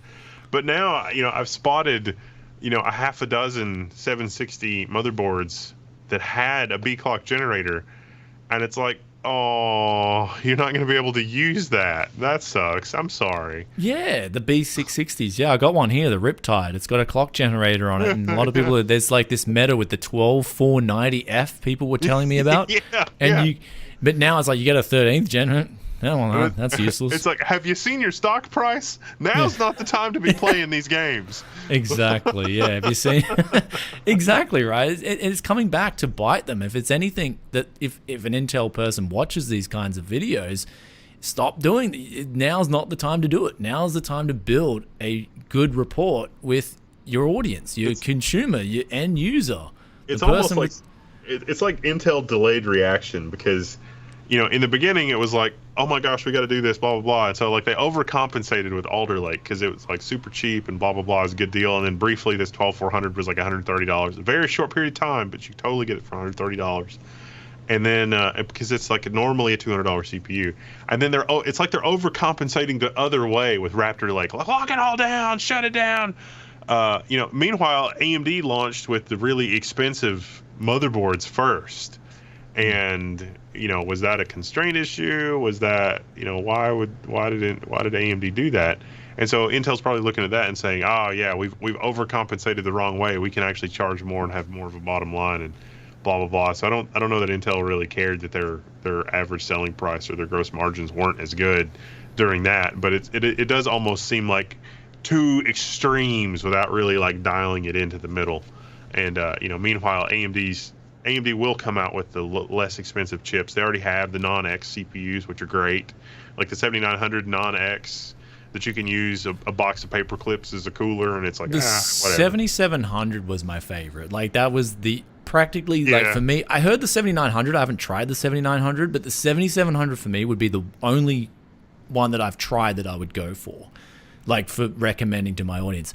But now, I've spotted, a half a dozen 760 motherboards that had a B clock generator, and it's like, oh, you're not going to be able to use that. That sucks. I'm sorry. Yeah, the B660s. Yeah, I got one here, the Riptide. It's got a clock generator on it, and a lot of people, there's like this Meta with the 12490F people were telling me about. But now it's like you get a 13th gen. No, that's useless. It's like, have you seen your stock price? Now's not the time to be playing these games. Exactly. Yeah. Have you seen? Exactly right. It's coming back to bite them. If it's anything that if an Intel person watches these kinds of videos, stop doing it. Now's not the time to do it. Now's the time to build a good report with your audience, your consumer, your end user. It's almost like it's like Intel delayed reaction, because in the beginning it was like, oh my gosh, we got to do this, blah blah blah, and so like they overcompensated with Alder Lake because it was like super cheap and blah blah blah, is a good deal, and then briefly this 12400 was like $130, a very short period of time, but you totally get it for $130, and then because it's like normally a $200 CPU, and then it's like they're overcompensating the other way with Raptor Lake, like lock it all down, shut it down. Meanwhile, AMD launched with the really expensive motherboards first. And was that a constraint issue? Was that why did AMD do that? And so Intel's probably looking at that and saying, oh yeah, we've overcompensated the wrong way. We can actually charge more and have more of a bottom line and blah blah blah. So I don't know that Intel really cared that their average selling price or their gross margins weren't as good during that. But it does almost seem like two extremes without really like dialing it into the middle. And meanwhile AMD will come out with the less expensive chips. They already have the non-X CPUs, which are great, like the 7900 non-X that you can use a box of paper clips as a cooler, and it's like, the whatever. 7700 was my favorite. Like that was the practically like for me. I heard the 7900. I haven't tried the 7900, but the 7700 for me would be the only one that I've tried that I would go for, like for recommending to my audience.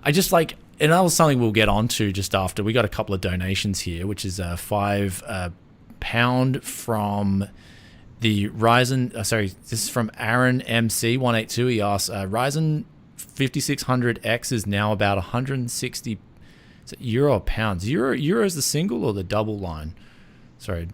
I just like. And that was something we'll get onto just after. We got a couple of donations here, which is £5 from the Ryzen. This is from Aaron MC182. He asks, Ryzen 5600X is now about 160 euro or pounds. Euro is the single or the double line? Sorry,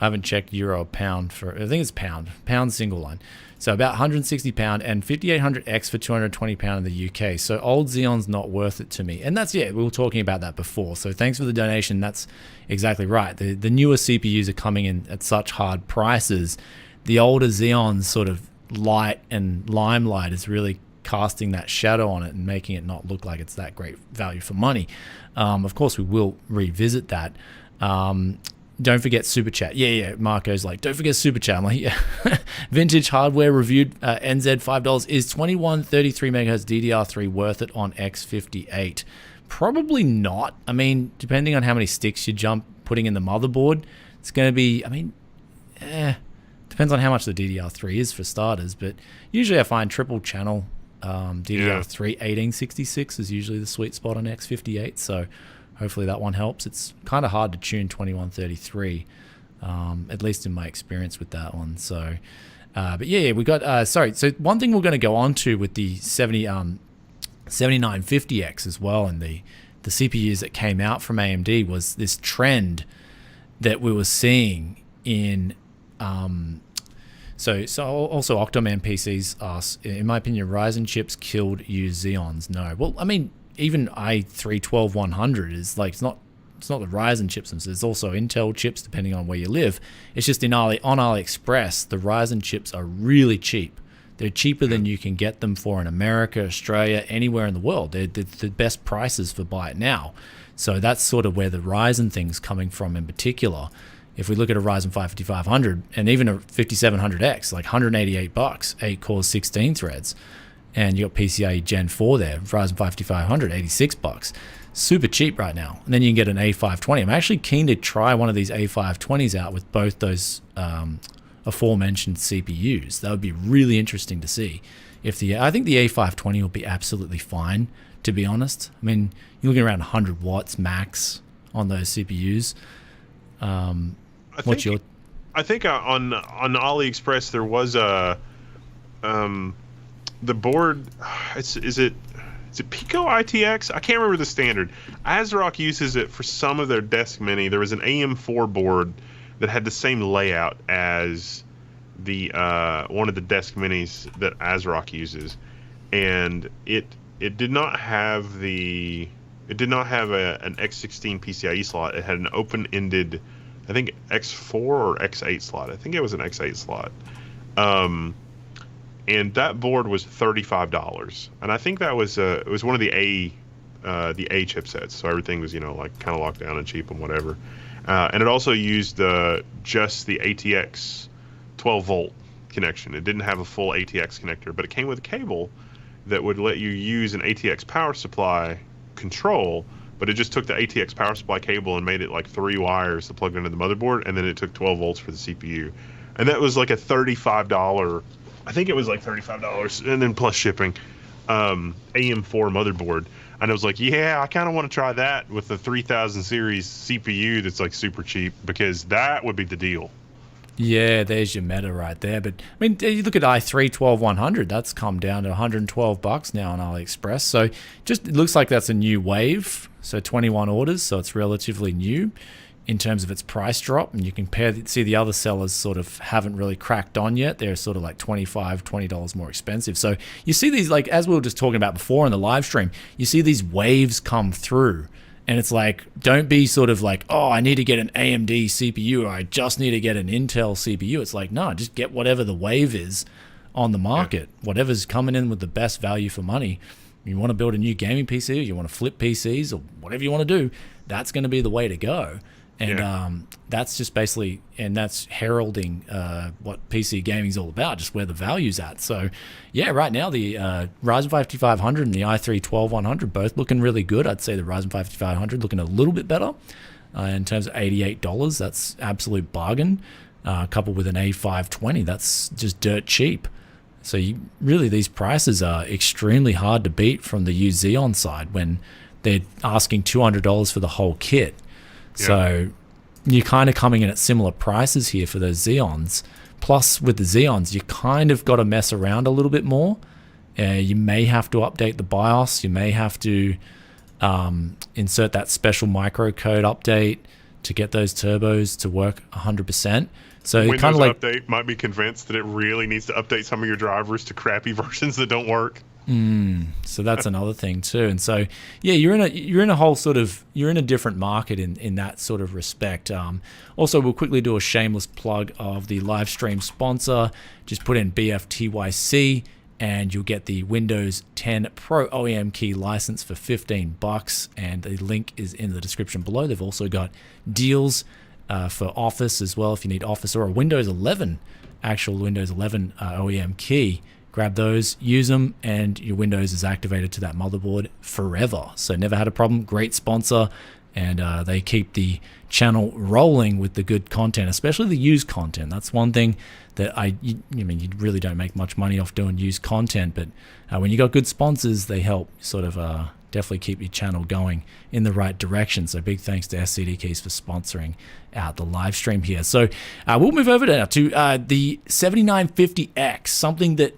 I haven't checked euro or pound for. I think it's pound single line. So about £160 and 5800X for £220 in the UK. So old Xeon's not worth it to me. And that's, we were talking about that before. So thanks for the donation. That's exactly right. The newer CPUs are coming in at such hard prices. The older Xeon's sort of light and limelight is really casting that shadow on it and making it not look like it's that great value for money. Of course, we will revisit that. Don't forget Super Chat. Yeah. Marco's like, don't forget Super Chat. I'm like, yeah. Vintage hardware reviewed NZ $5. Is 2133 megahertz DDR3 worth it on X58? Probably not. I mean, depending on how many sticks you jump putting in the motherboard, it's going to be, depends on how much the DDR3 is for starters. But usually I find triple channel DDR3 1866 is usually the sweet spot on X58. So hopefully that one helps. It's kind of hard to tune 2133, at least in my experience with that one. So, but we got, so one thing we're going to go on to with the 7950X as well, and the CPUs that came out from AMD was this trend that we were seeing in, so also Octoman PCs ask, in my opinion, Ryzen chips killed used Xeons. No. Well, I mean, even i3-12100 is like, it's not the Ryzen chips themselves. There's also Intel chips depending on where you live. It's just on AliExpress, the Ryzen chips are really cheap. They're cheaper than you can get them for in America, Australia, anywhere in the world. They're the best prices for buy it now. So that's sort of where the Ryzen thing's coming from in particular. If we look at a Ryzen 5 5500 and even a 5700X, like $188, 8 cores, 16 threads. And you got PCIe Gen 4 there, Ryzen 5 5500, $86. Super cheap right now. And then you can get an A520. I'm actually keen to try one of these A520s out with both those aforementioned CPUs. That would be really interesting to see. I think the A520 will be absolutely fine, to be honest. I mean, you're looking around 100 watts max on those CPUs. I think on AliExpress there was the board. Is it Pico ITX? I can't remember the standard. ASRock uses it for some of their Desk Mini. There was an AM4 board that had the same layout as the one of the Desk Minis that ASRock uses, and it did not have an X16 PCIe slot. It had an open-ended, I think, X4 or X8 slot. I think it was an X8 slot. And that board was $35, and I think that was it was one of the A chipsets, so everything was like kind of locked down and cheap and whatever. And it also used just the ATX 12 volt connection. It didn't have a full ATX connector, but it came with a cable that would let you use an ATX power supply control. But it just took the ATX power supply cable and made it like 3 wires to plug into the motherboard, and then it took 12 volts for the CPU, and that was like a $35. I think it was like $35, and then plus shipping, AM4 motherboard. And I was like, yeah, I kind of want to try that with the 3000 series CPU that's like super cheap, because that would be the deal. Yeah, there's your Meta right there. But I mean, you look at i3 12100, that's come down to $112 now on AliExpress. So it looks like that's a new wave. So 21 orders, so it's relatively new in terms of its price drop. And you see the other sellers sort of haven't really cracked on yet. They're sort of like $25, $20 more expensive. So you see these, like, as we were just talking about before in the live stream, you see these waves come through. And it's like, don't be sort of like, oh, I need to get an AMD CPU, or I just need to get an Intel CPU. It's like, no, just get whatever the wave is on the market, whatever's coming in with the best value for money. You want to build a new gaming PC, or you want to flip PCs, or whatever you want to do, that's going to be the way to go. And that's just basically, and that's heralding what PC gaming is all about, just where the value's at. So, yeah, right now the Ryzen 5 5500 and the i3 12100 both looking really good. I'd say the Ryzen 5 5500 looking a little bit better in terms of $88. That's absolute bargain. Coupled with an A520, that's just dirt cheap. So really, these prices are extremely hard to beat from the used Xeon side when they're asking $200 for the whole kit. So you're kind of coming in at similar prices here for those Xeons. Plus, with the Xeons, you kind of got to mess around a little bit more. You may have to update the BIOS. You may have to insert that special microcode update to get those turbos to work 100%. So Windows kind of like Update might be convinced that it really needs to update some of your drivers to crappy versions that don't work. So that's another thing too. And so, yeah, you're in a different market in that sort of respect. Also, we'll quickly do a shameless plug of the live stream sponsor. Just put in BFTYC and you'll get the Windows 10 Pro OEM key license for $15, and the link is in the description below. They've also got deals for Office as well if you need Office, or a Windows 11 OEM key. Grab those, use them, and your Windows is activated to that motherboard forever. So never had a problem. Great sponsor, and they keep the channel rolling with the good content, especially the used content. That's one thing that you really don't make much money off doing used content, but when you got good sponsors, they help sort of definitely keep your channel going in the right direction. So big thanks to SCD Keys for sponsoring out the live stream here. So we'll move over now to the 7950X, something that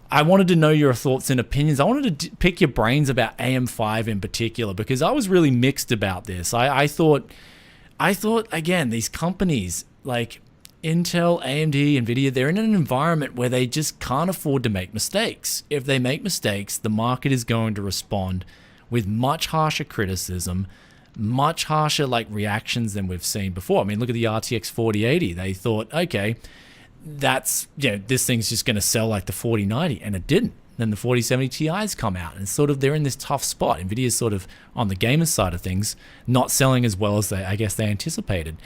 I wanted to know your thoughts and opinions. I wanted to pick your brains about AM5 in particular, because I was really mixed about this. I thought, again, these companies like Intel, AMD, NVIDIA, they're in an environment where they just can't afford to make mistakes. If they make mistakes, the market is going to respond with much harsher criticism, much harsher reactions than we've seen before. I mean, look at the RTX 4080. They thought, okay, this thing's just going to sell like the 4090, and it didn't. Then the 4070 Ti's come out, and they're in this tough spot. NVIDIA's sort of on the gamer side of things, not selling as well as they anticipated.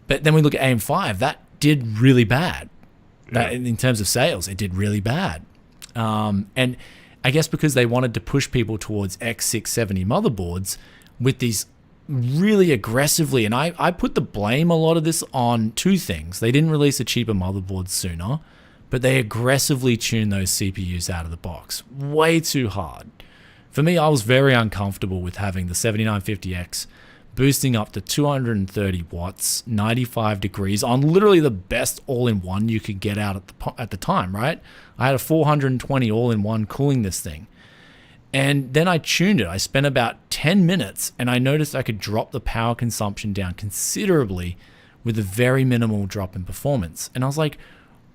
But then we look at AM5, that did really bad. That, in terms of sales, it did really bad. And I guess because they wanted to push people towards X670 motherboards with these really aggressively, and I put the blame a lot of this on two things. They didn't release a cheaper motherboard sooner, but they aggressively tuned those CPUs out of the box way too hard. For me, I was very uncomfortable with having the 7950X boosting up to 230 watts, 95 degrees on literally the best all-in-one you could get out at the time, right? I had a 420 all-in-one cooling this thing. And then I tuned it. I spent about 10 minutes and I noticed I could drop the power consumption down considerably with a very minimal drop in performance. And I was like,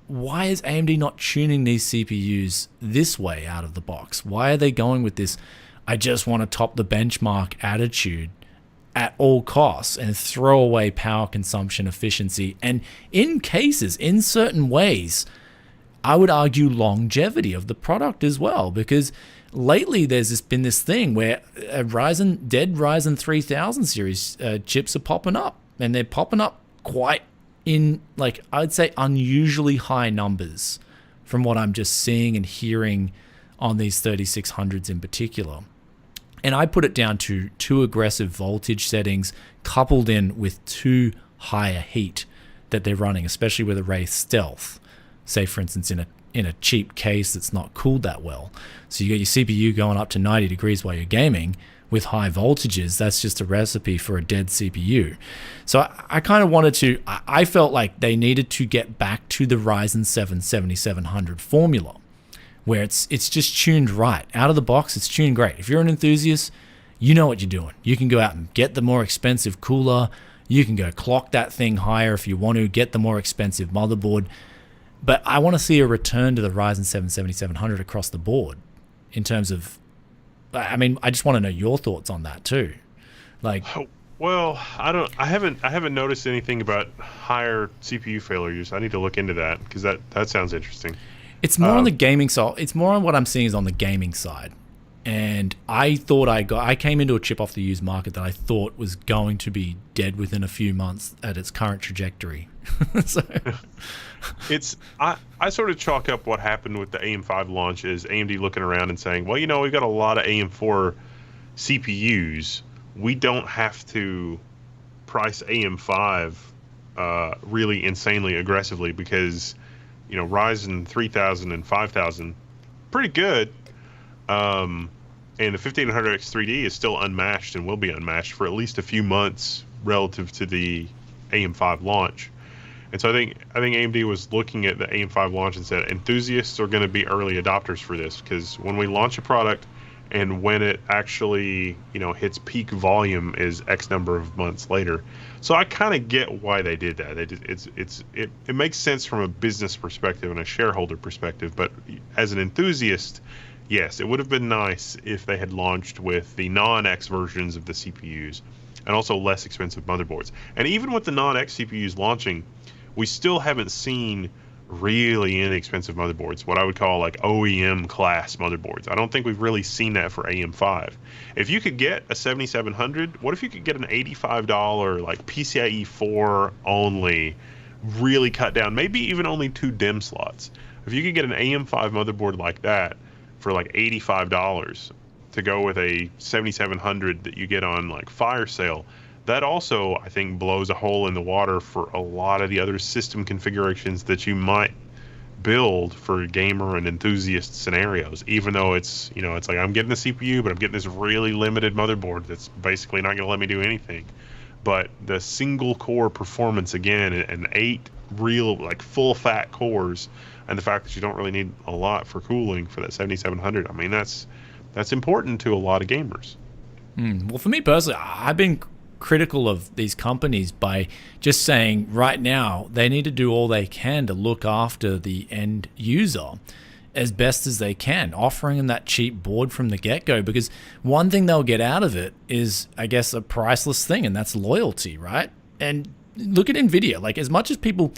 why is AMD not tuning these CPUs this way out of the box? Why are they going with this, I just want to top the benchmark attitude at all costs and throw away power consumption efficiency? And in certain ways, I would argue longevity of the product as well, because lately there's been this thing where Ryzen 3000 series chips are popping up, and they're popping up quite in, like, I'd say unusually high numbers from what I'm just seeing and hearing on these 3600s in particular. And I put it down to too aggressive voltage settings coupled in with too higher heat that they're running, especially with a Wraith Stealth. Say, for instance, in a cheap case that's not cooled that well. So you get your CPU going up to 90 degrees while you're gaming with high voltages. That's just a recipe for a dead CPU. So I kind of wanted to, I felt like they needed to get back to the Ryzen 7 7700 formula, where it's just tuned right. Out of the box, it's tuned great. If you're an enthusiast, you know what you're doing. You can go out and get the more expensive cooler. You can go clock that thing higher if you want to, get the more expensive motherboard. But I want to see a return to the Ryzen 7 7700 across the board in terms of, I mean, I just want to know your thoughts on that too. Like, well, I haven't noticed anything about higher CPU failures. I need to look into that because that sounds interesting. It's more on the gaming side. It's more on what I'm seeing is on the gaming side. And I thought I came into a chip off the used market that I thought was going to be dead within a few months at its current trajectory. So I sort of chalk up what happened with the AM5 launch as AMD looking around and saying, well, we've got a lot of AM4 CPUs. We don't have to price AM5 really insanely aggressively because Ryzen 3000 and 5000 pretty good. And the 1500X3D is still unmatched and will be unmatched for at least a few months relative to the AM5 launch. And so I think AMD was looking at the AM5 launch and said enthusiasts are going to be early adopters for this, because when we launch a product and when it actually hits peak volume is X number of months later. So I kind of get why they did that. It makes sense from a business perspective and a shareholder perspective, but as an enthusiast, yes, it would have been nice if they had launched with the non-X versions of the CPUs and also less expensive motherboards. And even with the non-X CPUs launching, we still haven't seen really inexpensive motherboards, what I would call like OEM class motherboards. I don't think we've really seen that for AM5. If you could get a 7700, what if you could get an $85 like PCIe 4 only, really cut down, maybe even only 2 DIMM slots? If you could get an AM5 motherboard like that for like $85 to go with a 7700 that you get on like fire sale, that also, I think, blows a hole in the water for a lot of the other system configurations that you might build for gamer and enthusiast scenarios. Even though it's like I'm getting the CPU, but I'm getting this really limited motherboard that's basically not going to let me do anything. But the single core performance again, and 8 real like full fat cores, and the fact that you don't really need a lot for cooling for that 7700, I mean that's important to a lot of gamers. Well, for me personally, I've been critical of these companies by just saying right now they need to do all they can to look after the end user as best as they can, offering them that cheap board from the get-go, because one thing they'll get out of it is, I guess, a priceless thing, and that's loyalty, right? And look at NVIDIA. Like, as much as people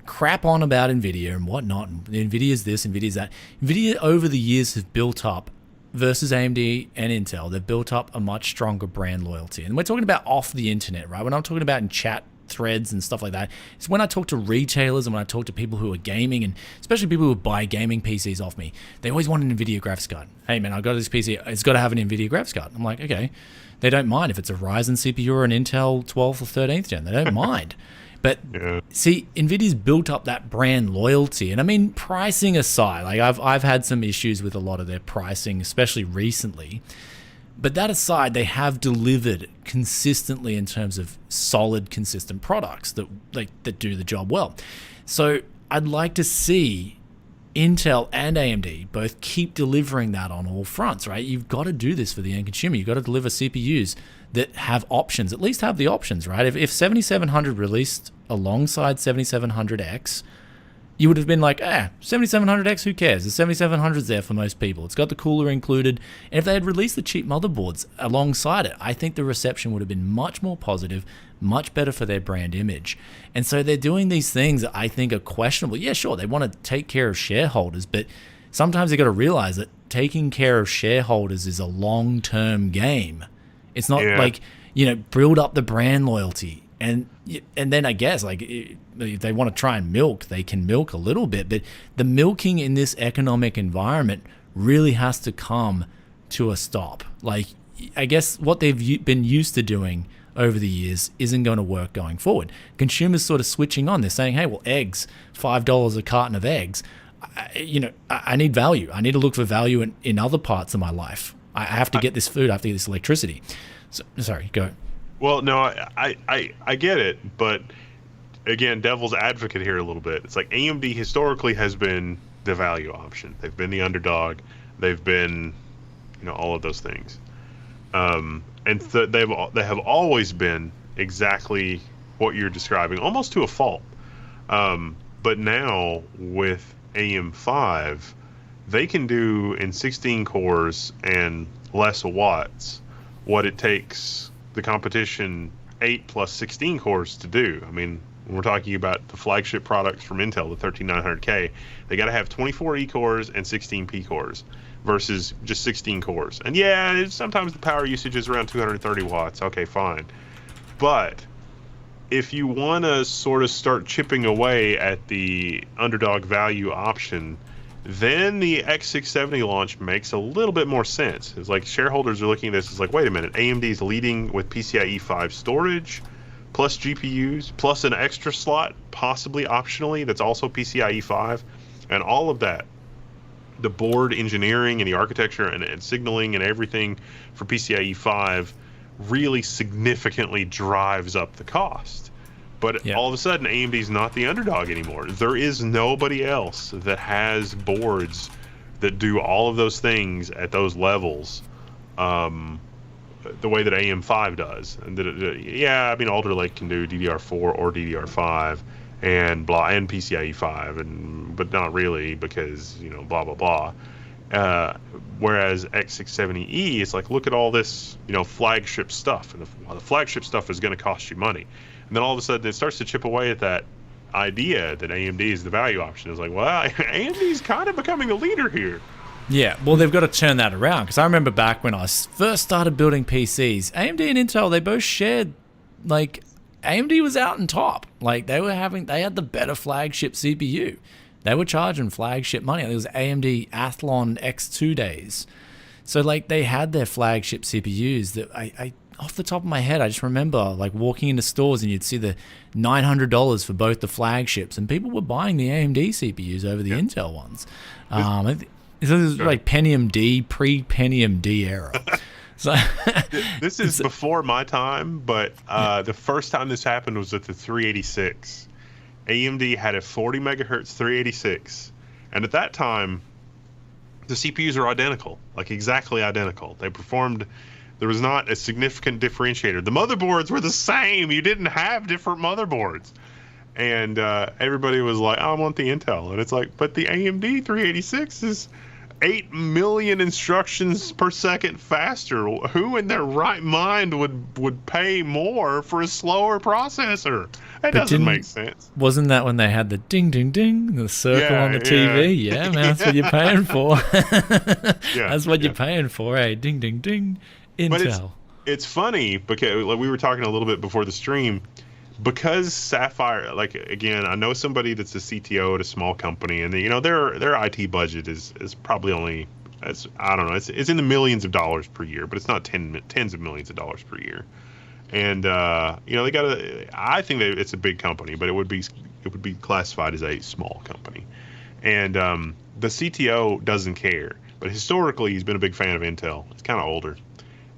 crap on about NVIDIA and whatnot, NVIDIA's this, NVIDIA's that, NVIDIA over the years have built up, versus AMD and Intel, they've built up a much stronger brand loyalty. And we're talking about off the internet, right? We're not talking about in chat threads and stuff like that. It's when I talk to retailers and when I talk to people who are gaming, and especially people who buy gaming PCs off me, they always want an NVIDIA graphics card. Hey man, I got this PC, it's got to have an NVIDIA graphics card. I'm like, okay. They don't mind if it's a Ryzen CPU or an Intel 12th or 13th gen. They don't mind. But see, NVIDIA's built up that brand loyalty. And I mean, pricing aside, like I've had some issues with a lot of their pricing, especially recently. But that aside, they have delivered consistently in terms of solid, consistent products that do the job well. So I'd like to see Intel and AMD both keep delivering that on all fronts, right? You've got to do this for the end consumer. You've got to deliver CPUs that have options, at least have the options, right? If 7700 released alongside 7700X, you would have been like, 7700X, who cares? The 7700's there for most people. It's got the cooler included. And if they had released the cheap motherboards alongside it, I think the reception would have been much more positive, much better for their brand image. And so they're doing these things that I think are questionable. Yeah, sure, they want to take care of shareholders, but sometimes they've got to realize that taking care of shareholders is a long-term game. It's not like, build up the brand loyalty. And then I guess, like, if they want to try and milk, they can milk a little bit. But the milking in this economic environment really has to come to a stop. Like, I guess what they've been used to doing over the years isn't going to work going forward. Consumers sort of switching on. They're saying, hey, well, eggs, $5 a carton of eggs. I need value. I need to look for value in other parts of my life. I have to get this food. I have to get this electricity. So, sorry, go. Well, no, I get it, but again, devil's advocate here a little bit. It's like AMD historically has been the value option. They've been the underdog. They've been, all of those things. And they have always been exactly what you're describing, almost to a fault. But now with AM5, they can do in 16 cores and less watts what it takes the competition 8 plus 16 cores to do. I mean, when we're talking about the flagship products from Intel, the 13900K, they got to have 24 E cores and 16 P cores versus just 16 cores. And sometimes the power usage is around 230 watts. Okay, fine. But if you want to sort of start chipping away at the underdog value option, then the X670 launch makes a little bit more sense. It's like shareholders are looking at this as like, wait a minute, AMD's leading with PCIe 5 storage, plus GPUs, plus an extra slot, possibly optionally, that's also PCIe 5, and all of that. The board engineering and the architecture and signaling and everything for PCIe 5 really significantly drives up the cost. But all of a sudden, AMD's not the underdog anymore. There is nobody else that has boards that do all of those things at those levels the way that AM5 does. And Alder Lake can do DDR4 or DDR5 and PCIe 5, but not really because, blah, blah, blah. Whereas X670E, it's like, look at all this, flagship stuff. And the flagship stuff is going to cost you money. And then all of a sudden, it starts to chip away at that idea that AMD is the value option. It's like, well, AMD's kind of becoming the leader here. Yeah, well, they've got to turn that around. Because I remember back when I first started building PCs, AMD and Intel, they both shared, like, AMD was out on top. Like, they had the better flagship CPU. They were charging flagship money. It was AMD Athlon X2 days. So, like, they had their flagship CPUs that I off the top of my head, I just remember like walking into stores and you'd see the $900 for both the flagships, and people were buying the AMD CPUs over the Intel ones. This is like Pentium D, pre-Pentium D era. So this is before my time, but the first time this happened was at the 386. AMD had a 40 megahertz 386, and at that time, the CPUs were identical, like exactly identical. They performed. There was not a significant differentiator. The motherboards were the same. You didn't have different motherboards. And everybody was like, I want the Intel. And it's like, but the AMD 386 is 8 million instructions per second faster. Who in their right mind would pay more for a slower processor? That doesn't make sense. Wasn't that when they had the ding, ding, ding, the circle on the TV? Yeah, man, that's what you're paying for. That's what you're paying for, eh? Ding, ding, ding. Intel. But it's funny because like we were talking a little bit before the stream. because Sapphire, like, again, I know somebody that's a CTO at a small company, and their IT budget is probably only, as I don't know, it's in the millions of dollars per year, but it's not tens of millions of dollars per year. And they got I think it's a big company, but it would be classified as a small company. And the CTO doesn't care, but historically he's been a big fan of Intel. He's kind of older.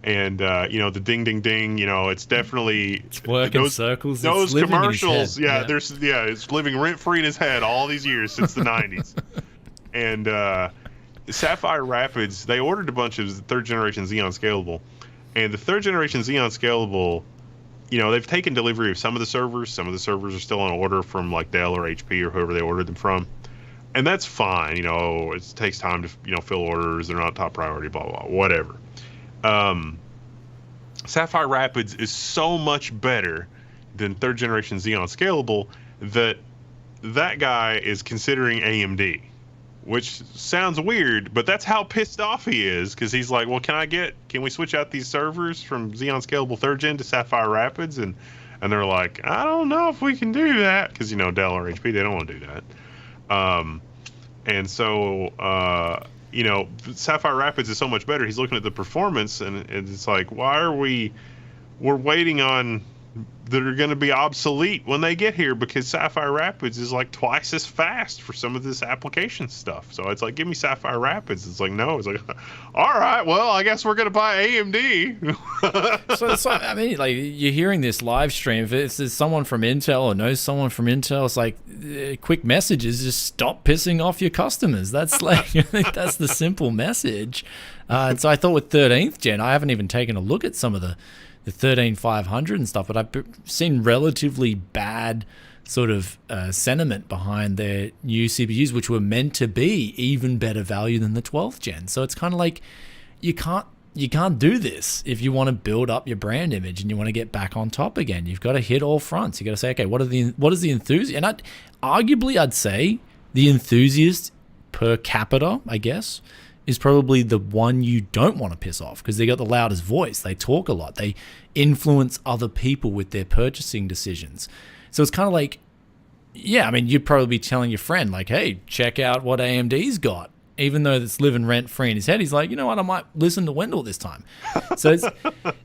And the ding ding ding, it's definitely it's working circles. Those it's commercials, it's living rent free in his head all these years since the 90s. And Sapphire Rapids, they ordered a bunch of third generation Xeon Scalable, and the third generation Xeon Scalable, they've taken delivery of some of the servers. Some of the servers are still on order from like Dell or HP or whoever they ordered them from, and that's fine. It takes time to fill orders. They're not top priority. Blah blah blah. Whatever. Sapphire Rapids is so much better than third generation Xeon Scalable that guy is considering AMD, which sounds weird, but that's how pissed off he is, because he's like, well, can we switch out these servers from Xeon Scalable third gen to Sapphire Rapids? And they're like, I don't know if we can do that, because Dell or HP, they don't want to do that. And so Sapphire Rapids is so much better. He's looking at the performance, and it's like, we're waiting on that are going to be obsolete when they get here, because Sapphire Rapids is like twice as fast for some of this application stuff. So it's like, give me Sapphire Rapids. It's like, no. It's like, all right, well, I guess we're going to buy AMD. so I mean, like, you're hearing this live stream. If it's someone from Intel or knows someone from Intel, it's like, quick message is just stop pissing off your customers. That's like, that's the simple message. And so I thought with 13th gen, I haven't even taken a look at some of the 13500 and stuff, but I've seen relatively bad sort of sentiment behind their new CPUs, which were meant to be even better value than the 12th gen. So it's kind of like you can't do this if you want to build up your brand image and you want to get back on top again. You've got to hit all fronts. You got to say, okay, what is the enthusiast? And I'd say the enthusiast per capita, I guess, is probably the one you don't want to piss off, because they got the loudest voice. They talk a lot. They influence other people with their purchasing decisions. So it's kind of like, yeah, I mean, you'd probably be telling your friend, like, hey, check out what AMD's got. Even though it's living rent-free in his head, he's like, you know what, I might listen to Wendell this time. So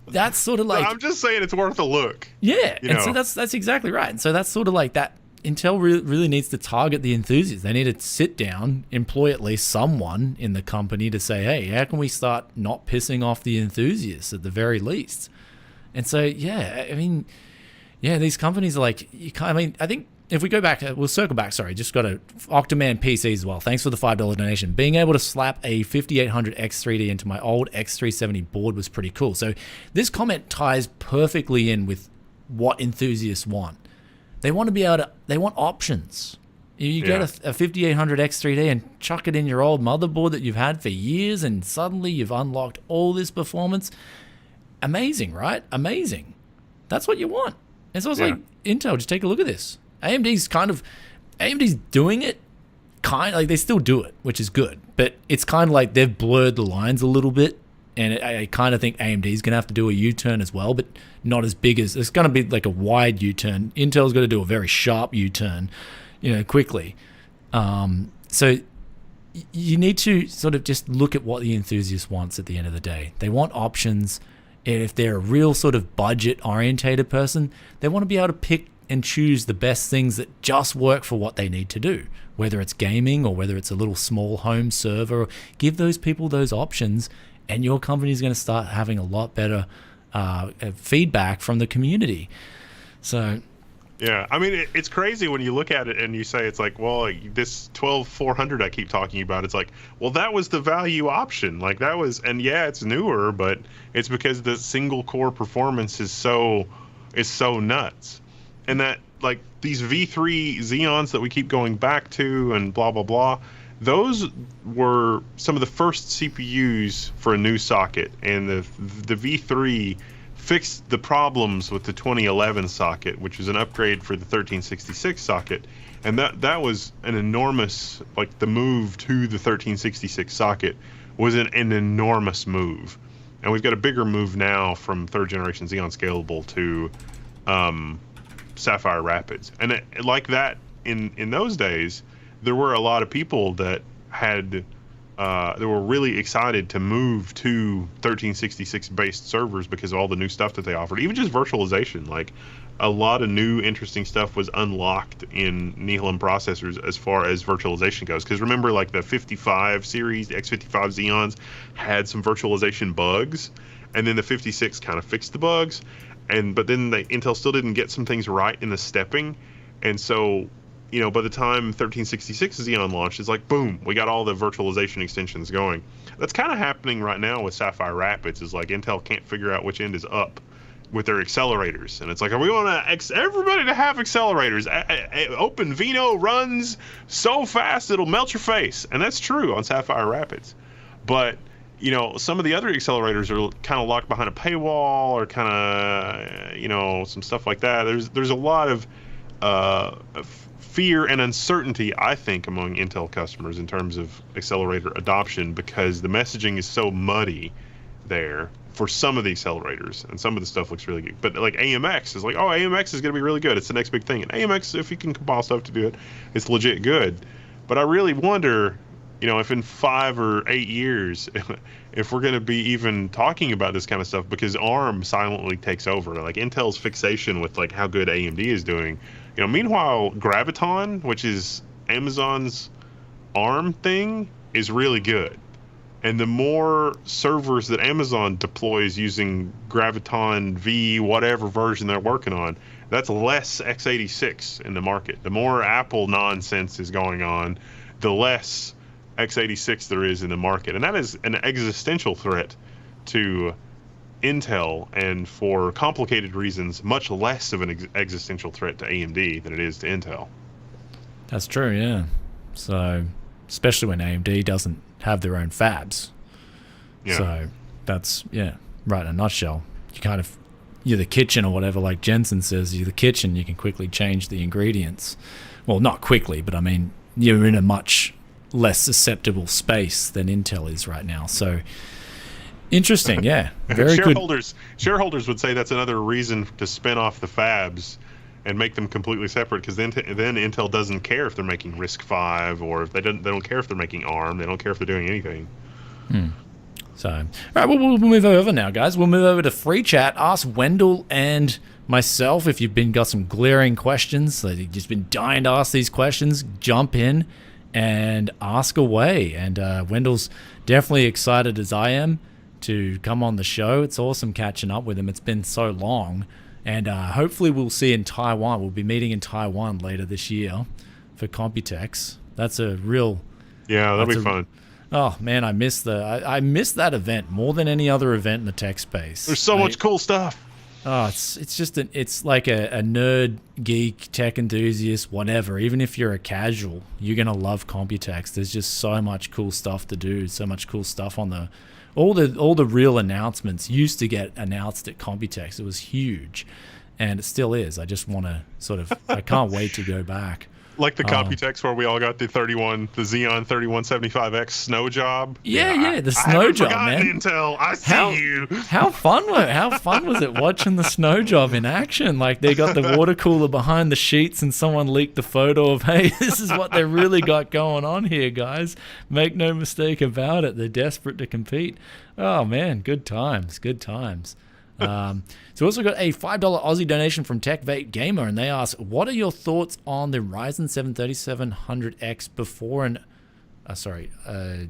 that's sort of like... I'm just saying it's worth a look. Yeah, so that's exactly right. And so that's sort of like that. Intel really needs to target the enthusiasts. They need to sit down, employ at least someone in the company to say, hey, how can we start not pissing off the enthusiasts at the very least? And so, yeah, I mean, yeah, these companies are like, I think if we go back, we'll circle back, sorry, just got a Octoman PC as well. Thanks for the $5 donation. Being able to slap a 5800 X3D into my old X370 board was pretty cool. So this comment ties perfectly in with what enthusiasts want. They want to be able to, they want options. You get a 5800 X3D and chuck it in your old motherboard that you've had for years, and suddenly you've unlocked all this performance. Amazing, right? Amazing. That's what you want. And so it's like, Intel, just take a look at this. AMD's doing it, kind of like, they still do it, which is good. But it's kind of like they've blurred the lines a little bit. And I kind of think AMD's going to have to do a U-turn as well, but not as big as... It's going to be like a wide U-turn. Intel's got to do a very sharp U-turn, quickly. So you need to sort of just look at what the enthusiast wants at the end of the day. They want options. And if they're a real sort of budget-orientated person, they want to be able to pick and choose the best things that just work for what they need to do, whether it's gaming or whether it's a little small home server. Give those people those options, and your company is going to start having a lot better feedback from the community. So, yeah, I mean, it's crazy when you look at it and you say, it's like, well, this 12400 I keep talking about, it's like, well, that was the value option. Like, that was, and yeah, it's newer, but it's because the single core performance is so nuts. And that, like, these V3 Xeons that we keep going back to and blah, blah, blah, those were some of the first CPUs for a new socket, and the V3 fixed the problems with the 2011 socket, which was an upgrade for the 1366 socket, and that was an enormous, like, the move to the 1366 socket was an enormous move, and we've got a bigger move now from third generation Xeon Scalable to Sapphire Rapids, and like that in those days, there were a lot of people that had they were really excited to move to 1366 based servers because of all the new stuff that they offered. Even just virtualization, like a lot of new interesting stuff was unlocked in Nehalem processors as far as virtualization goes. Because remember, like the 55 series, the X55 Xeons had some virtualization bugs, and then the 56 kind of fixed the bugs, but then Intel still didn't get some things right in the stepping, and so by the time 1366 Xeon launched, it's like boom, we got all the virtualization extensions going. That's kind of happening right now with Sapphire Rapids. Is like Intel can't figure out which end is up with their accelerators, and it's like, we want everybody to have accelerators. OpenVINO runs so fast it'll melt your face, and that's true on Sapphire Rapids. But some of the other accelerators are kind of locked behind a paywall, or kind of some stuff like that. There's a lot of fear and uncertainty, I think, among Intel customers in terms of accelerator adoption, because the messaging is so muddy there for some of the accelerators, and some of the stuff looks really good. But like AMX is like, oh, AMX is going to be really good. It's the next big thing. And AMX, if you can compile stuff to do it, it's legit good. But I really wonder, if in 5 or 8 years, if we're going to be even talking about this kind of stuff, because ARM silently takes over. Like Intel's fixation with like how good AMD is doing. Meanwhile, Graviton, which is Amazon's ARM thing, is really good. And the more servers that Amazon deploys using Graviton V, whatever version they're working on, that's less x86 in the market. The more Apple nonsense is going on, the less x86 there is in the market. And that is an existential threat to Intel, and for complicated reasons, much less of an existential threat to AMD than it is to Intel. That's true, yeah. So, especially when AMD doesn't have their own fabs. Yeah. So that's, right in a nutshell. You're the kitchen or whatever, like Jensen says, you're the kitchen, you can quickly change the ingredients. Well, not quickly, but I mean, you're in a much less susceptible space than Intel is right now. So interesting, yeah. Very shareholders, good. Shareholders would say that's another reason to spin off the fabs and make them completely separate, because then Intel doesn't care if they're making RISC-V, or if they don't care if they're making ARM. They don't care if they're doing anything. So, all right, we'll move over now, guys. We'll move over to free chat. Ask Wendell and myself if you've got some glaring questions, that you've just been dying to ask these questions. Jump in and ask away. And Wendell's definitely excited, as I am, to come on the show. It's awesome catching up with him. It's been so long. And hopefully we'll see in Taiwan. We'll be meeting in Taiwan later this year for Computex. That's a real... Yeah, that'll be fun. Oh, man, I miss that event more than any other event in the tech space. There's so much cool stuff. Oh, it's just it's like a nerd, geek, tech enthusiast, whatever. Even if you're a casual, you're going to love Computex. There's just so much cool stuff to do, so much cool stuff on the... All the real announcements used to get announced at Computex. It was huge, and it still is. I just want to I can't wait to go back. Like the Computex where we all got the Xeon 3175X snow job. Yeah, the snow job, man. Intel, I see you. How fun was it watching the snow job in action? Like, they got the water cooler behind the sheets, and someone leaked the photo of, hey, this is what they really got going on here, guys. Make no mistake about it. They're desperate to compete. Oh man, good times. So we also got a $5 Aussie donation from Tech Vape Gamer, and they ask, what are your thoughts on the Ryzen 7 3700X before and... I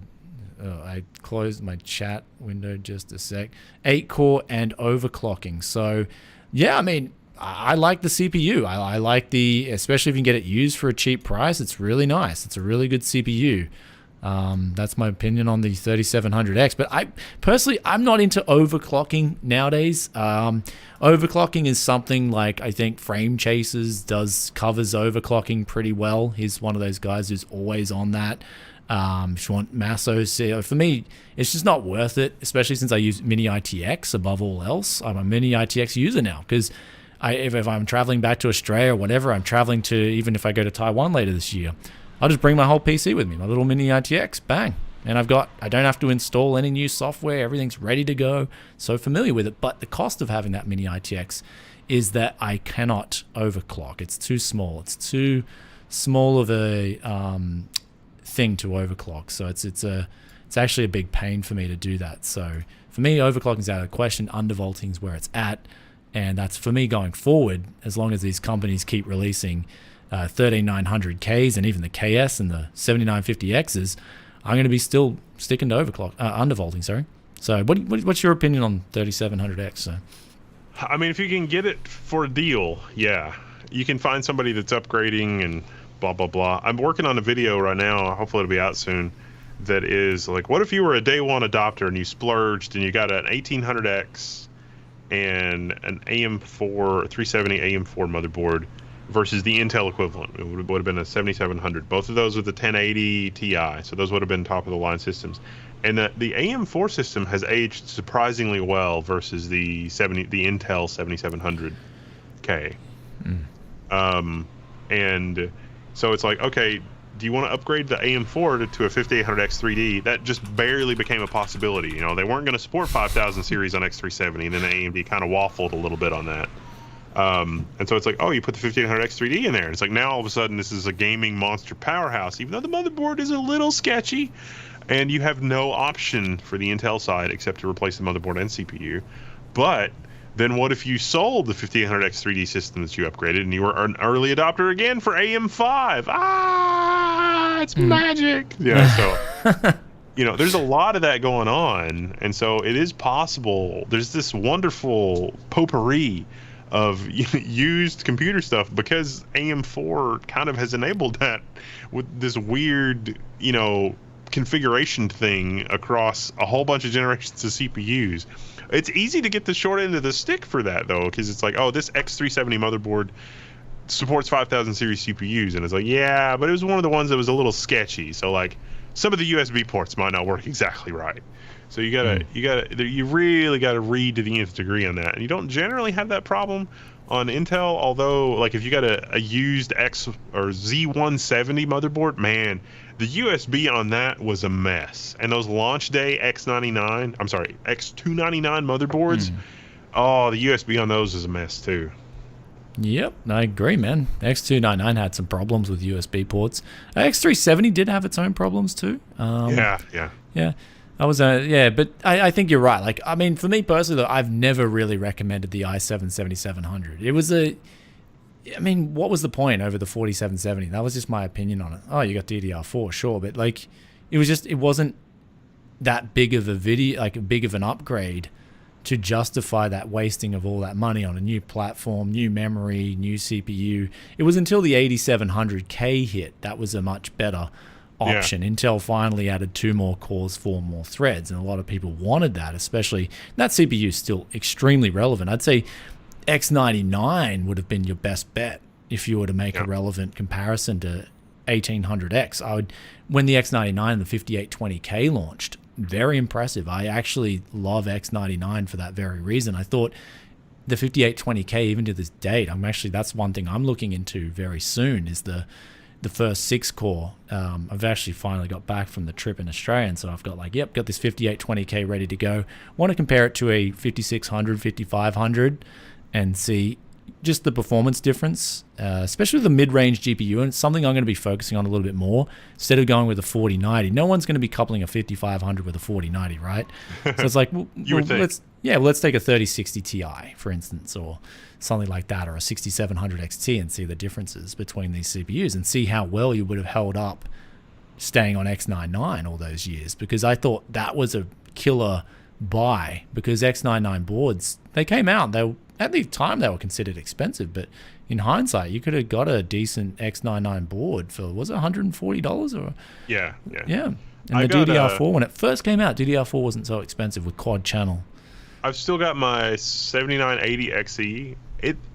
closed my chat window just a sec. 8-core and overclocking. So, yeah, I mean, I like the CPU. I like especially if you can get it used for a cheap price, it's really nice. It's a really good CPU. That's my opinion on the 3700X. But I'm not into overclocking nowadays. Overclocking is something like, I think Frame Chasers covers overclocking pretty well. He's one of those guys who's always on that. If you want mass OC, for me, it's just not worth it, especially since I use Mini ITX above all else. I'm a Mini ITX user now, because if I'm traveling back to Australia or whatever, I'm traveling to, even if I go to Taiwan later this year, I'll just bring my whole PC with me, my little Mini ITX, bang. And I don't have to install any new software. Everything's ready to go. So familiar with it. But the cost of having that Mini ITX is that I cannot overclock. It's too small. It's too small of a thing to overclock. So it's actually a big pain for me to do that. So for me, overclocking is out of the question. Undervolting is where it's at, and that's for me going forward. As long as these companies keep releasing 13900Ks and even the KS and the 7950Xs, I'm going to be still sticking to undervolting. Sorry. So what's your opinion on 3700X? So, I mean, if you can get it for a deal, yeah, you can find somebody that's upgrading and blah blah blah. I'm working on a video right now. Hopefully it'll be out soon. That is like, what if you were a day one adopter and you splurged and you got an 1800X and an AM4 370 AM4 motherboard versus the Intel equivalent? It would have been a 7700. Both of those with the 1080 Ti, so those would have been top of the line systems. And the AM4 system has aged surprisingly well versus the Intel 7700K. And so it's like, okay, do you want to upgrade the AM4 to a 5800X 3D? That just barely became a possibility. You know, they weren't going to support 5000 series on X370, and then AMD kind of waffled a little bit on that. And so it's like, oh, you put the 5800X 3D in there. It's like now all of a sudden this is a gaming monster powerhouse, even though the motherboard is a little sketchy, and you have no option for the Intel side except to replace the motherboard and CPU. But then what if you sold the 5800X 3D system that you upgraded and you were an early adopter again for AM5? It's magic. Yeah, so you know, there's a lot of that going on, and so it is possible. There's this wonderful potpourri of used computer stuff because AM4 kind of has enabled that with this weird, you know, configuration thing across a whole bunch of generations of CPUs. It's easy to get the short end of the stick for that, though, because it's like, oh, this X370 motherboard supports 5000 series CPUs, and it's like, yeah, but it was one of the ones that was a little sketchy. So like, some of the USB ports might not work exactly right. So you really gotta read to the nth degree on that, and you don't generally have that problem on Intel. Although, like, if you got a used X or Z170 motherboard, man, the USB on that was a mess. And those launch day X299 motherboards, oh, the USB on those is a mess too. Yep, I agree, man. X299 had some problems with USB ports. X370 did have its own problems too. Yeah. I was but I think you're right. Like, I mean, for me personally, though, I've never really recommended the i7-7700. It was what was the point over the 4770? That was just my opinion on it. Oh, you got DDR4, sure, but like, it wasn't that big of big of an upgrade to justify that wasting of all that money on a new platform, new memory, new CPU. It was until the 8700K hit that was a much better option. Yeah. Intel finally added 2 more cores, 4 more threads, and a lot of people wanted that, especially that CPU is still extremely relevant. I'd say X99 would have been your best bet if you were to make a relevant comparison to 1800X. When the X99 and the 5820K launched, very impressive. I actually love X99 for that very reason. I thought the 5820K, even to this date, that's one thing I'm looking into very soon, is the first 6-core. I've actually finally got back from the trip in Australia, and so I've got got this 5820K ready to go. Want to compare it to a 5600, 5500 and see just the performance difference, especially with the mid-range GPU, and it's something I'm going to be focusing on a little bit more instead of going with a 4090. No one's going to be coupling a 5500 with a 4090, right? So it's like, let's take a 3060 Ti, for instance, or something like that, or a 6700 XT, and see the differences between these CPUs and see how well you would have held up staying on X99 all those years, because I thought that was a killer buy, because X99 boards, they came out, at the time they were considered expensive, but in hindsight you could have got a decent X99 board for, was it $140 or? Yeah. And the DDR4, when it first came out, DDR4 wasn't so expensive with quad channel. I've still got my 7980 XE.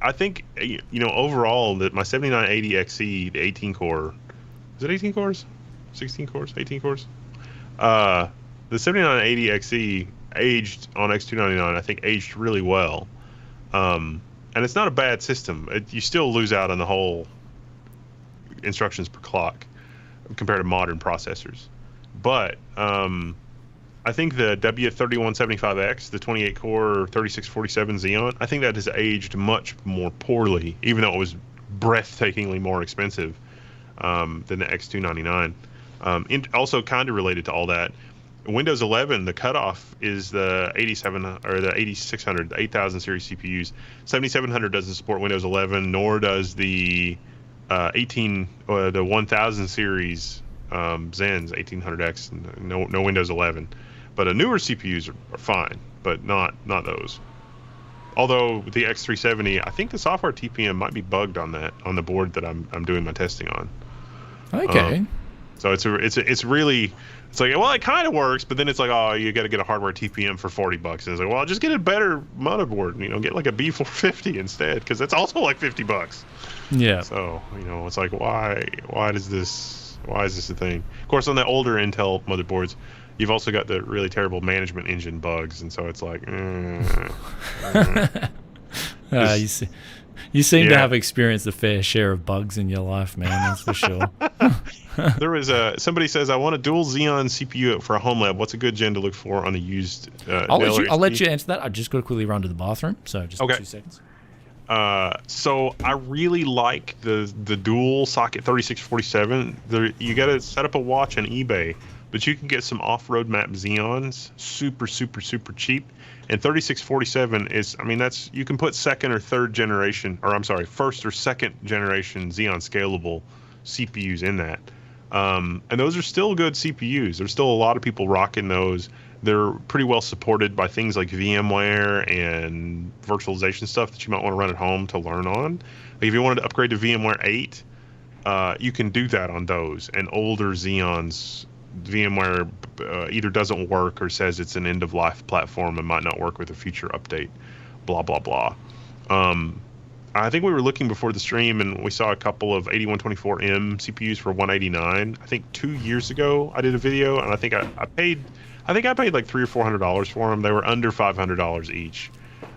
I think, overall, that my 7980 XE, the 18 core, is it 18 cores? 16 cores? 18 cores? The 7980 XE aged on X299, I think aged really well. And it's not a bad system. You still lose out on the whole instructions per clock compared to modern processors. But I think the W3175X, the 28 core 3647 Xeon, I think that has aged much more poorly, even though it was breathtakingly more expensive than the X299. Also, kind of related to all that, Windows 11, the cutoff is the 87 or the 8600, the 8000 series CPUs. 7700 doesn't support Windows 11, nor does the the 1000 series Zen's 1800X. No Windows 11, but newer CPUs are fine, but not those. Although the X370, I think the software TPM might be bugged on the board that I'm doing my testing on. Okay. So it's like, well, it kind of works, but then it's like, oh, you got to get a hardware TPM for $40, and it's like, well, just get a better motherboard, get like a B450 instead, because that's also like $50. Yeah. So it's like, why is this a thing? Of course, on the older Intel motherboards, you've also got the really terrible management engine bugs, and so it's like, you seem to have experienced a fair share of bugs in your life, man. That's for sure. There was somebody says, I want a dual Xeon CPU for a home lab. What's a good gen to look for on the used? I'll let you answer that. I just got to quickly run to the bathroom, so just 2 seconds. So I really like the dual socket 3647. You got to set up a watch on eBay, but you can get some off-road map Xeons super cheap. And 3647 is, you can put first or second generation Xeon scalable CPUs in that. And those are still good CPUs. There's still a lot of people rocking those. They're pretty well supported by things like VMware and virtualization stuff that you might want to run at home to learn on. Like if you wanted to upgrade to VMware 8, you can do that on those. And older Xeons, VMware either doesn't work or says it's an end-of-life platform and might not work with a future update, blah, blah, blah. I think we were looking before the stream and we saw a couple of 8124M CPUs for $189. I think 2 years ago I did a video, and I think I paid like $300 or $400 for them. They were under $500 each.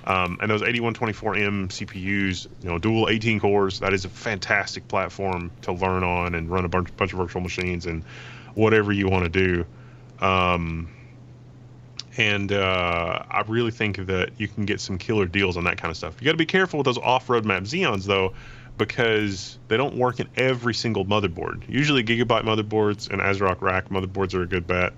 And those 8124M CPUs, dual 18 cores, that is a fantastic platform to learn on and run a bunch of virtual machines and whatever you want to do. And I really think that you can get some killer deals on that kind of stuff. You got to be careful with those off-road map Xeons, though, because they don't work in every single motherboard. Usually Gigabyte motherboards and ASRock rack motherboards are a good bet.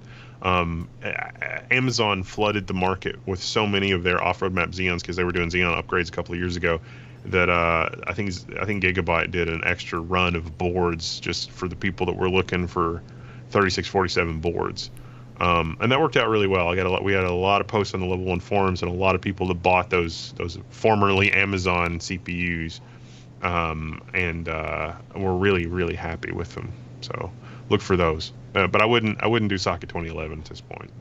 Amazon flooded the market with so many of their off-road map Xeons because they were doing Xeon upgrades a couple of years ago that I think Gigabyte did an extra run of boards just for the people that were looking for 3647 boards. And that worked out really well. We had a lot of posts on the Level 1 forums and a lot of people that bought those formerly Amazon CPUs, and we're really, really happy with them. So look for those. But I wouldn't do socket 2011 at this point.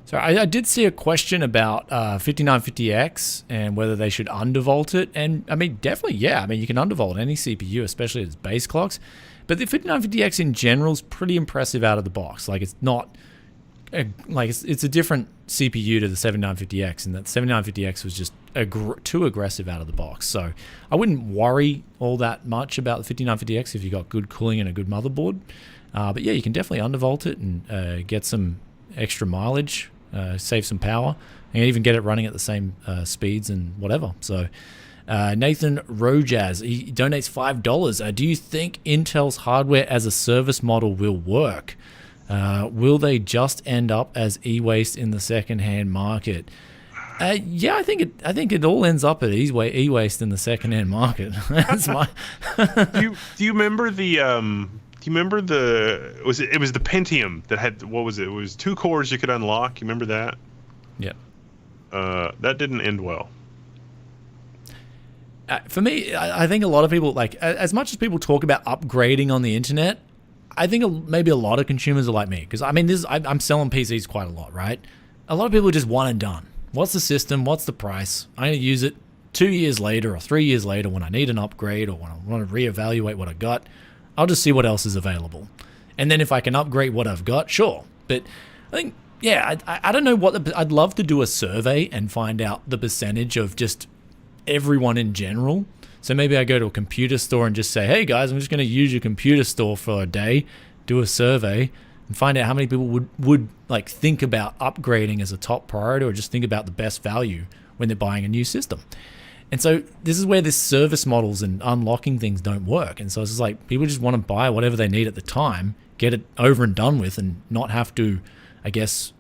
So I did see a question about 5950X and whether they should undervolt it. And definitely, yeah. You can undervolt any CPU, especially its base clocks. But the 5950X in general is pretty impressive out of the box. Like, it's not it's a different CPU to the 7950X, and that 7950X was just too aggressive out of the box. So I wouldn't worry all that much about the 5950X if you got good cooling and a good motherboard. But yeah, you can definitely undervolt it and get some extra mileage, save some power, and even get it running at the same speeds and whatever. So Nathan Rojaz, he donates $5. Do you think Intel's hardware as a service model will work? Will they just end up as e-waste in the second-hand market? Yeah, I think it all ends up at e-waste in the second-hand market. That's my. Do you remember the? Do you remember it was the Pentium that had, what was it? It was 2 cores you could unlock. You remember that? Yeah. That didn't end well. For me, I think a lot of people, as much as people talk about upgrading on the internet, I think maybe a lot of consumers are like me, because I'm selling PCs quite a lot, right? A lot of people are just one and done. What's the system? What's the price? I'm going to use it 2 years later or 3 years later when I need an upgrade or when I want to reevaluate what I got. I'll just see what else is available. And then if I can upgrade what I've got, sure. But I think, yeah, I don't know I'd love to do a survey and find out the percentage of just everyone in general. So maybe I go to a computer store and just say, hey guys, I'm just going to use your computer store for a day, do a survey, and find out how many people would like think about upgrading as a top priority or just think about the best value when they're buying a new system. And so this is where this service models and unlocking things don't work. And so it's just like people just want to buy whatever they need at the time, get it over and done with, and not have to, I guess,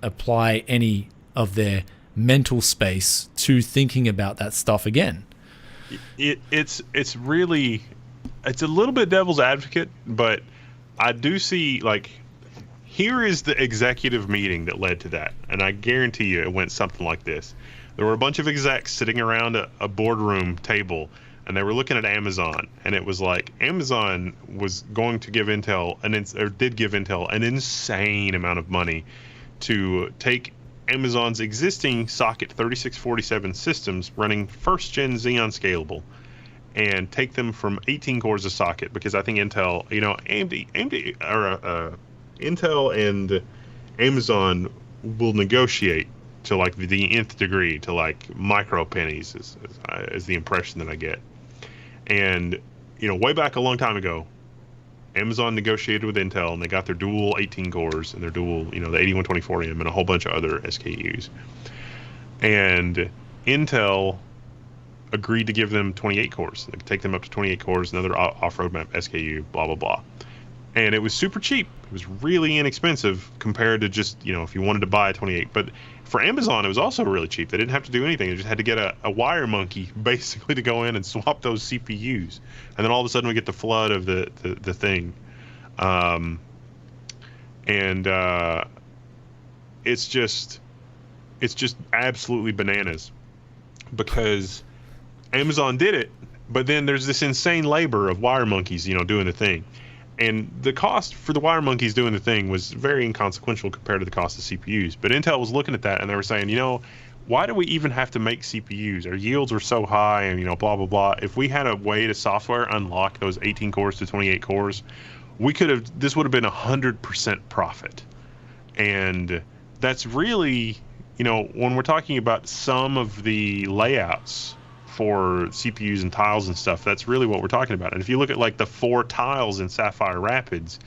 apply any of their mental space to thinking about that stuff again. It's really, it's a little bit devil's advocate, but I do see, like, here is the executive meeting that led to that. And I guarantee you it went something like this. There were a bunch of execs sitting around a boardroom table, and they were looking at Amazon, and it was like Amazon was going to give Intel, did give Intel an insane amount of money to take Amazon's existing socket 3647 systems running first-gen Xeon Scalable and take them from 18 cores a socket, because I think Intel, Intel and Amazon will negotiate to like the nth degree, to like micro pennies is the impression that I get. And way back a long time ago, Amazon negotiated with Intel, and they got their dual 18 cores and their dual, the 8124M and a whole bunch of other SKUs. And Intel agreed to give them 28 cores. They could take them up to 28 cores, another off-road map SKU, blah, blah, blah. And it was super cheap. It was really inexpensive compared to just, if you wanted to buy a 28. But for Amazon, it was also really cheap. They didn't have to do anything. They just had to get a wire monkey, basically, to go in and swap those CPUs. And then all of a sudden, we get the flood of the thing. It's just absolutely bananas, because Amazon did it, but then there's this insane labor of wire monkeys, doing the thing. And the cost for the wire monkeys doing the thing was very inconsequential compared to the cost of CPUs. But Intel was looking at that, and they were saying, why do we even have to make CPUs? Our yields are so high, and blah, blah, blah. If we had a way to software unlock those 18 cores to 28 cores, this would have been 100% profit. And that's really, when we're talking about some of the layouts for CPUs and tiles and stuff, that's really what we're talking about. And if you look at like the 4 tiles in Sapphire Rapids,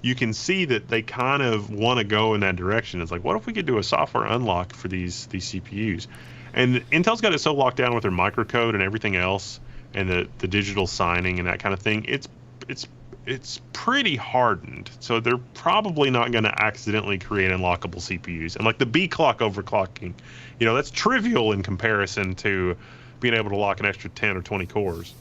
you can see that they kind of want to go in that direction. It's like, what if we could do a software unlock for these CPUs? And Intel's got it so locked down with their microcode and everything else, and the digital signing and that kind of thing. It's pretty hardened, so they're probably not going to accidentally create unlockable CPUs. And like the B clock overclocking, that's trivial in comparison to being able to lock an extra 10 or 20 cores.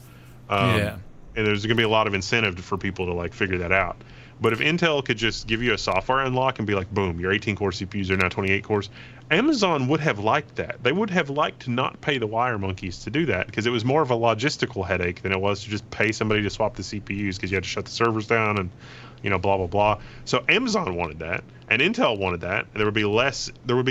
And there's going to be a lot of incentive for people to like figure that out. But if Intel could just give you a software unlock and be like, boom, your 18 core CPUs are now 28 cores, Amazon would have liked that. They would have liked to not pay the wire monkeys to do that, because it was more of a logistical headache than it was to just pay somebody to swap the CPUs, because you had to shut the servers down and blah, blah, blah. So Amazon wanted that, and Intel wanted that. And there would be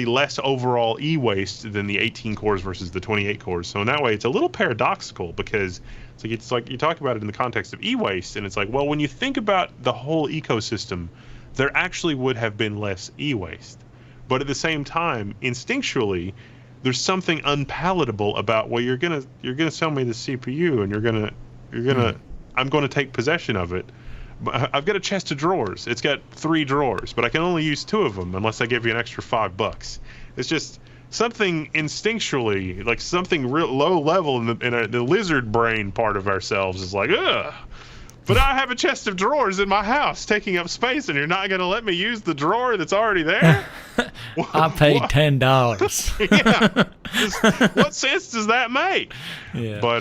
less overall e-waste than the 18 cores versus the 28 cores. So in that way, it's a little paradoxical, because it's like you talk about it in the context of e-waste, and it's like, well, when you think about the whole ecosystem, there actually would have been less e-waste. But at the same time, instinctually, there's something unpalatable about, well, you're gonna sell me the CPU, and I'm gonna take possession of it. I've got a chest of drawers. It's got 3 drawers, but I can only use 2 of them unless I give you an extra $5. It's just something instinctually, like something real low level in the lizard brain part of ourselves is like, ugh. But I have a chest of drawers in my house taking up space, and you're not going to let me use the drawer that's already there? I paid $10. Yeah. What sense does that make? Yeah. But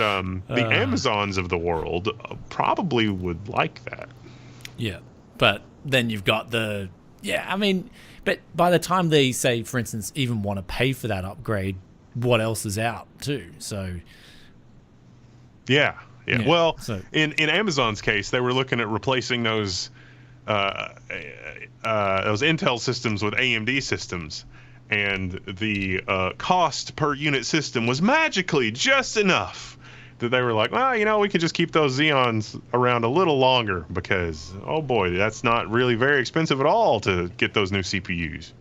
the Amazons of the world probably would like that. Yeah. But then you've got but by the time they say, for instance, even want to pay for that upgrade, what else is out too? So. Yeah. Well, in Amazon's case, they were looking at replacing those Intel systems with AMD systems, and the cost per unit system was magically just enough that they were like, well, we could just keep those Xeons around a little longer, because, oh boy, that's not really very expensive at all to get those new CPUs.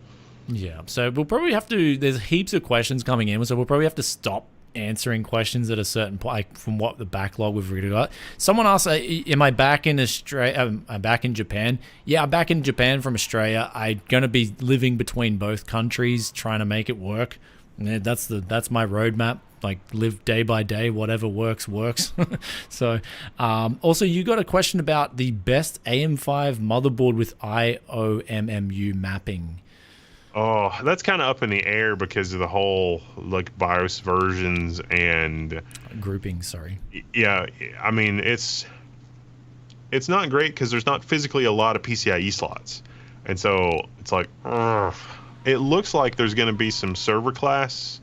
Yeah, so we'll probably have to, there's heaps of questions coming in, so we'll probably have to stop answering questions at a certain point, like from what the backlog we've already got. Someone asked, am I back in Australia? I'm back in Japan. Yeah, I'm back in Japan from Australia. I'm going to be living between both countries, trying to make it work. Yeah, that's my roadmap. Like, live day by day, whatever works. So, also, you got a question about the best AM5 motherboard with IOMMU mapping. Oh, that's kind of up in the air because of the whole like BIOS versions and grouping. Sorry. Yeah, I mean it's not great because there's not physically a lot of PCIe slots, and so it's like, ugh. It looks like there's going to be some server class,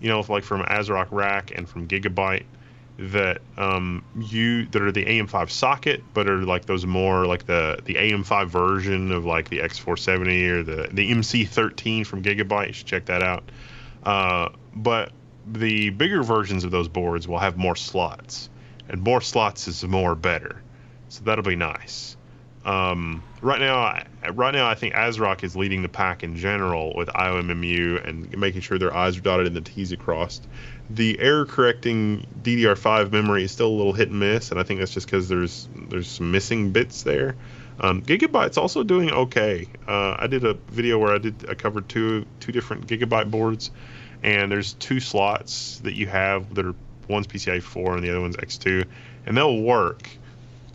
like from ASRock Rack and from Gigabyte that that are the AM5 socket, but are like those more like the AM5 version of like the X470 or the MC13 from Gigabyte. You should check that out. But the bigger versions of those boards will have more slots, and more slots is more better. So that'll be nice. Right now, I think ASRock is leading the pack in general with IOMMU and making sure their I's are dotted and the T's are crossed. The error-correcting DDR5 memory is still a little hit and miss, and I think that's just because there's some missing bits there. Gigabyte's also doing okay. I did a video where I covered two different Gigabyte boards, and there's 2 slots that you have that are one's PCIe 4 and the other one's X2, and they'll work.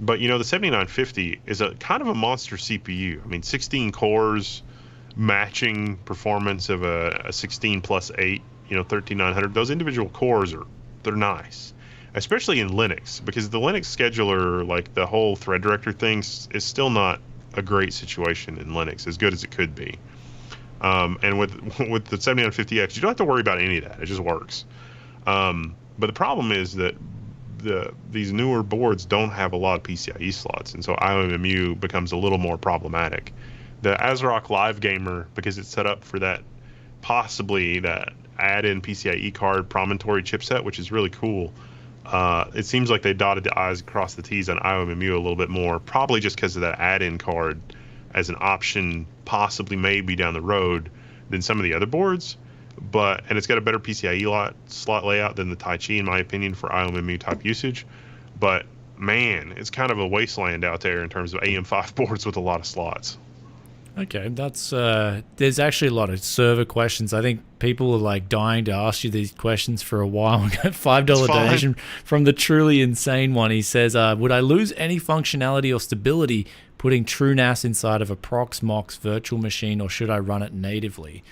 But the 7950 is a kind of a monster CPU. I mean, 16 cores, matching performance of a 16 plus 8, 13900. Those individual cores they're nice, especially in Linux, because the Linux scheduler, like the whole thread director thing, is still not a great situation in Linux, as good as it could be. And with the 7950X, you don't have to worry about any of that. It just works. But the problem is that these newer boards don't have a lot of PCIe slots, and so IOMMU becomes a little more problematic. The ASRock Live Gamer, because it's set up for that, possibly that add-in PCIe card promontory chipset, which is really cool. It seems like they dotted the I's across the T's on IOMMU a little bit more, probably just because of that add-in card as an option, possibly maybe down the road, than some of the other boards. And it's got a better PCIe slot layout than the Taichi, in my opinion, for IOMMU type usage. But man, it's kind of a wasteland out there in terms of AM5 boards with a lot of slots. Okay, that's there's actually a lot of server questions. I think people are like dying to ask you these questions for a while. We got $5 donation from the truly insane one. He says, would I lose any functionality or stability putting Truenas inside of a Proxmox virtual machine, or should I run it natively?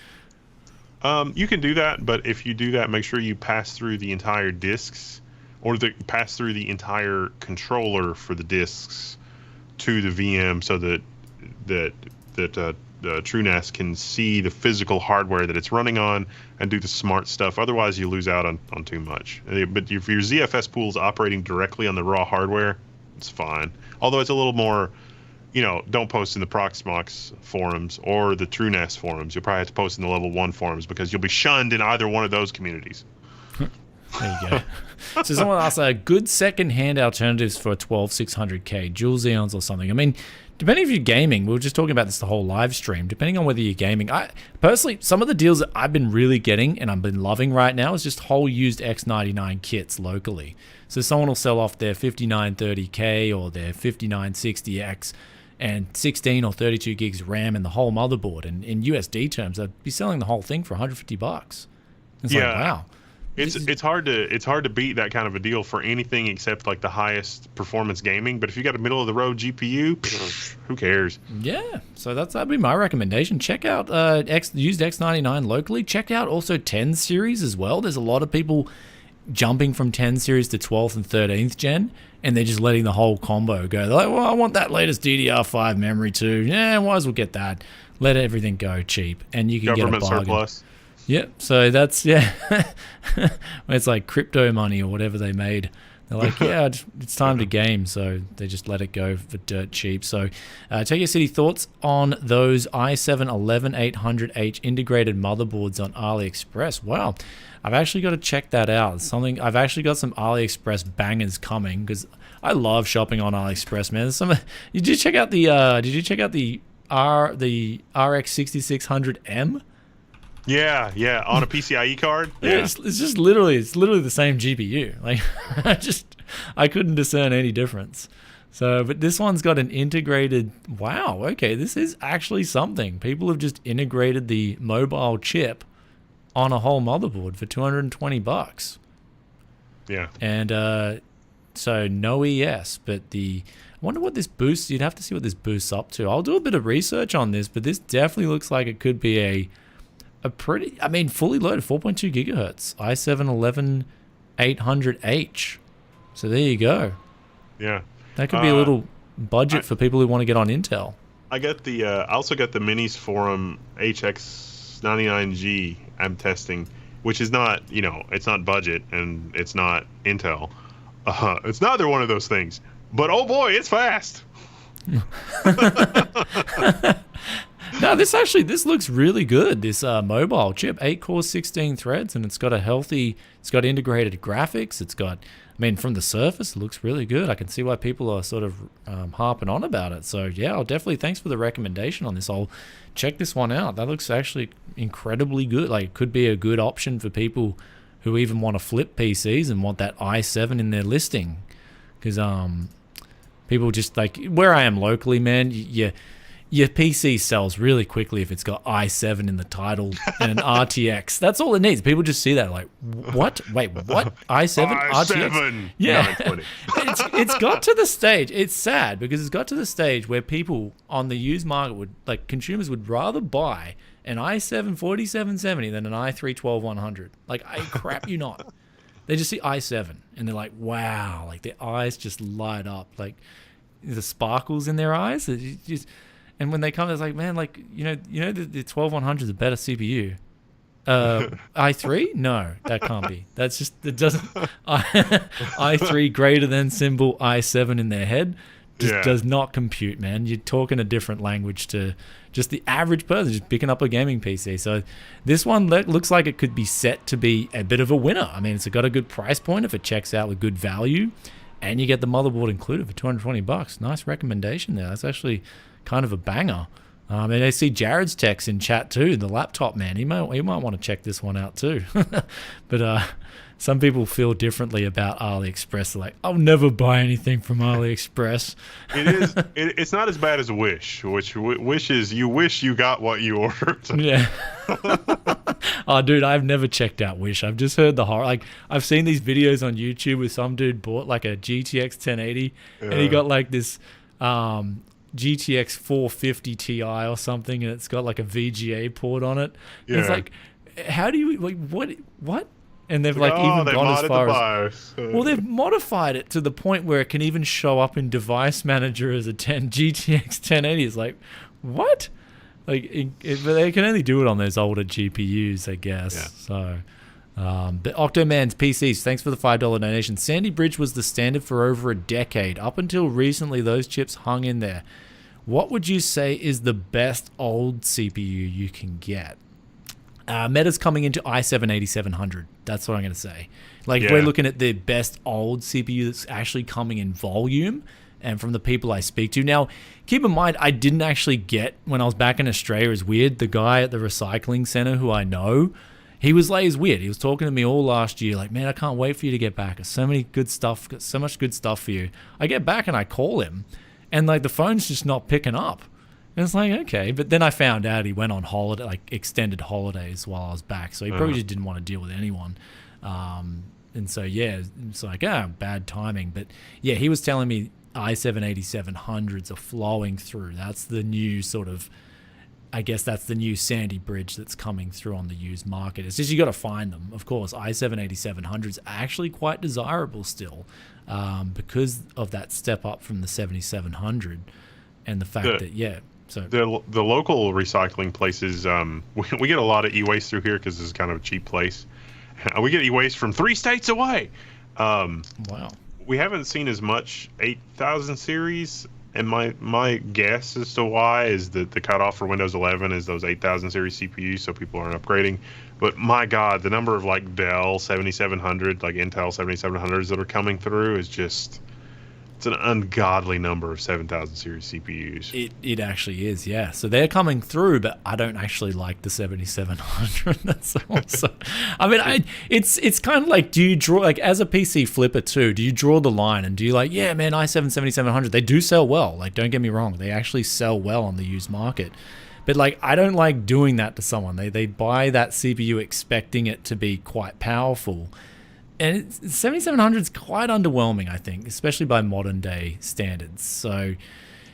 You can do that, but if you do that, make sure you pass through the entire disks, or pass through the entire controller for the disks to the VM, so that the Truenas can see the physical hardware that it's running on and do the smart stuff. Otherwise, you lose out on too much. But if your ZFS pool is operating directly on the raw hardware, it's fine. Although it's a little more, don't post in the Proxmox forums or the Truenas forums. You'll probably have to post in the level 1 forums because you'll be shunned in either one of those communities. There you go. So someone asked, good second-hand alternatives for 12600K, dual Xeons or something. I mean, depending if you're gaming, we were just talking about this the whole live stream, depending on whether you're gaming. Personally, some of the deals that I've been really getting and I've been loving right now is just whole used X99 kits locally. So someone will sell off their 5930K or their 5960X and 16 or 32 gigs RAM and the whole motherboard. And in USD terms, they'd be selling the whole thing for $150. It's like, wow. It's hard to beat that kind of a deal for anything except like the highest performance gaming. But if you got a middle of the road GPU, who cares? Yeah, so that'd be my recommendation. Check out used X99 locally. Check out also 10 series as well. There's a lot of people jumping from 10 series to 12th and 13th gen, and they're just letting the whole combo go. They're like, well, I want that latest DDR5 memory too. Yeah, might as well get that. Let everything go cheap, and you can Government get a bargain. Surplus. Yep, so that's, it's like crypto money or whatever they made. They're like, yeah, it's time to game, so they just let it go for dirt cheap. So take your city thoughts on those i7-11800H integrated motherboards on AliExpress. Wow, I've actually got to check that out. I've actually got some AliExpress bangers coming because I love shopping on AliExpress, man. Did you check out the RX 6600M? Yeah, on a PCIe card. Yeah, it's just literally the same GPU. Like, I couldn't discern any difference. So, but this one's got an integrated. Wow, okay, this is actually something. People have just integrated the mobile chip on a whole motherboard for $220. Yeah, and so no ES, but I wonder what this boosts. You'd have to see what this boosts up to. I'll do a bit of research on this, but this definitely looks like it could be a pretty, I mean, fully loaded 4.2 gigahertz i7 11800H. So there you go. Yeah, that could be a little budget for people who want to get on Intel. I also got the Minis Forum HX99G. I'm testing, which is not, it's not budget and it's not Intel. It's neither one of those things. But oh boy, it's fast. No, this looks really good. This mobile chip, 8 cores, 16 threads, and it's got integrated graphics. It's got, I mean, from the surface, it looks really good. I can see why people are sort of harping on about it. So yeah, I'll definitely, thanks for the recommendation on this. I'll check this one out. That looks actually incredibly good. Like, it could be a good option for people who even want to flip PCs and want that i7 in their listing. Because people just, like, where I am locally, man, your PC sells really quickly if it's got i7 in the title and an RTX. That's all it needs. People just see that like, what? Wait, what? i7? RTX? Yeah. No, it's got to the stage. It's sad because it's got to the stage where people on the used market consumers would rather buy an i7 4770 than an i3 12100. Like, I crap you not. They just see i7 and they're like, wow, like their eyes just light up, like the sparkles in their eyes. And when they come, it's like, man, like, the 12100 is a better CPU. i3? No, that can't be. That's just, it doesn't. i3 greater than symbol i7 in their head just does not compute, man. You're talking a different language to just the average person just picking up a gaming PC. So this one looks like it could be set to be a bit of a winner. I mean, it's got a good price point if it checks out with good value, and you get the motherboard included for $220. Nice recommendation there. That's actually kind of a banger. And I see Jared's text in chat too, the laptop man. He might want to check this one out too. But some people feel differently about AliExpress. They're like, I'll never buy anything from AliExpress. It's not as bad as Wish, which Wish is you wish you got what you ordered. Yeah. Oh, dude, I've never checked out Wish. I've just heard the horror. Like, I've seen these videos on YouTube where some dude bought like a GTX 1080 and he got like this GTX 450 Ti or something, and it's got like a VGA port on it. Yeah. It's like, how do you, like, what? And they've like even gone as far as, well, they've modified it to the point where it can even show up in Device Manager as a GTX 1080. It's like, what? Like, but they can only do it on those older GPUs, I guess. Yeah. So, but Octoman's PCs, thanks for the $5 donation. Sandy Bridge was the standard for over a decade. Up until recently, those chips hung in there. What would you say is the best old CPU you can get? Meta's coming into i7 8700. That's what I'm going to say. Like, we're looking at the best old CPU that's actually coming in volume, and from the people I speak to. Now, keep in mind, I didn't actually get, when I was back in Australia, it's weird, the guy at the recycling center who I know, he was like, it's weird. He was talking to me all last year, like, man, I can't wait for you to get back. There's so many good stuff, got so much good stuff for you. I get back and I call him, and like the phone's just not picking up. And it's like, okay. But then I found out he went on holiday, like extended holidays while I was back. So he probably just didn't want to deal with anyone. And so, yeah, it's like, bad timing. But yeah, he was telling me i7 8700s are flowing through. That's the new sort of, I guess that's the new Sandy Bridge that's coming through on the used market. It's just you got to find them. Of course, i7 8700s are actually quite desirable still because of that step up from the 7700 and the fact that, so the local recycling places, we get a lot of e-waste through here because this is kind of a cheap place. We get e-waste from 3 states away. Wow. We haven't seen as much 8000 series, and my guess as to why is that the cutoff for Windows 11 is those 8000 series CPUs, so people aren't upgrading. But my God, the number of like Dell 7700, like Intel 7700s that are coming through is just It's an ungodly number of 7000 series CPUs. It actually is, yeah. So they're coming through, but I don't actually like the 7700. That's also, I mean, it's kind of like, do you draw, like as a PC flipper too, do you draw the line and do you like, yeah, man, i7 7700, they do sell well. Like, don't get me wrong, they actually sell well on the used market. But like, I don't like doing that to someone. They buy that CPU expecting it to be quite powerful. And 7700 is quite underwhelming, I think, especially by modern day standards. So,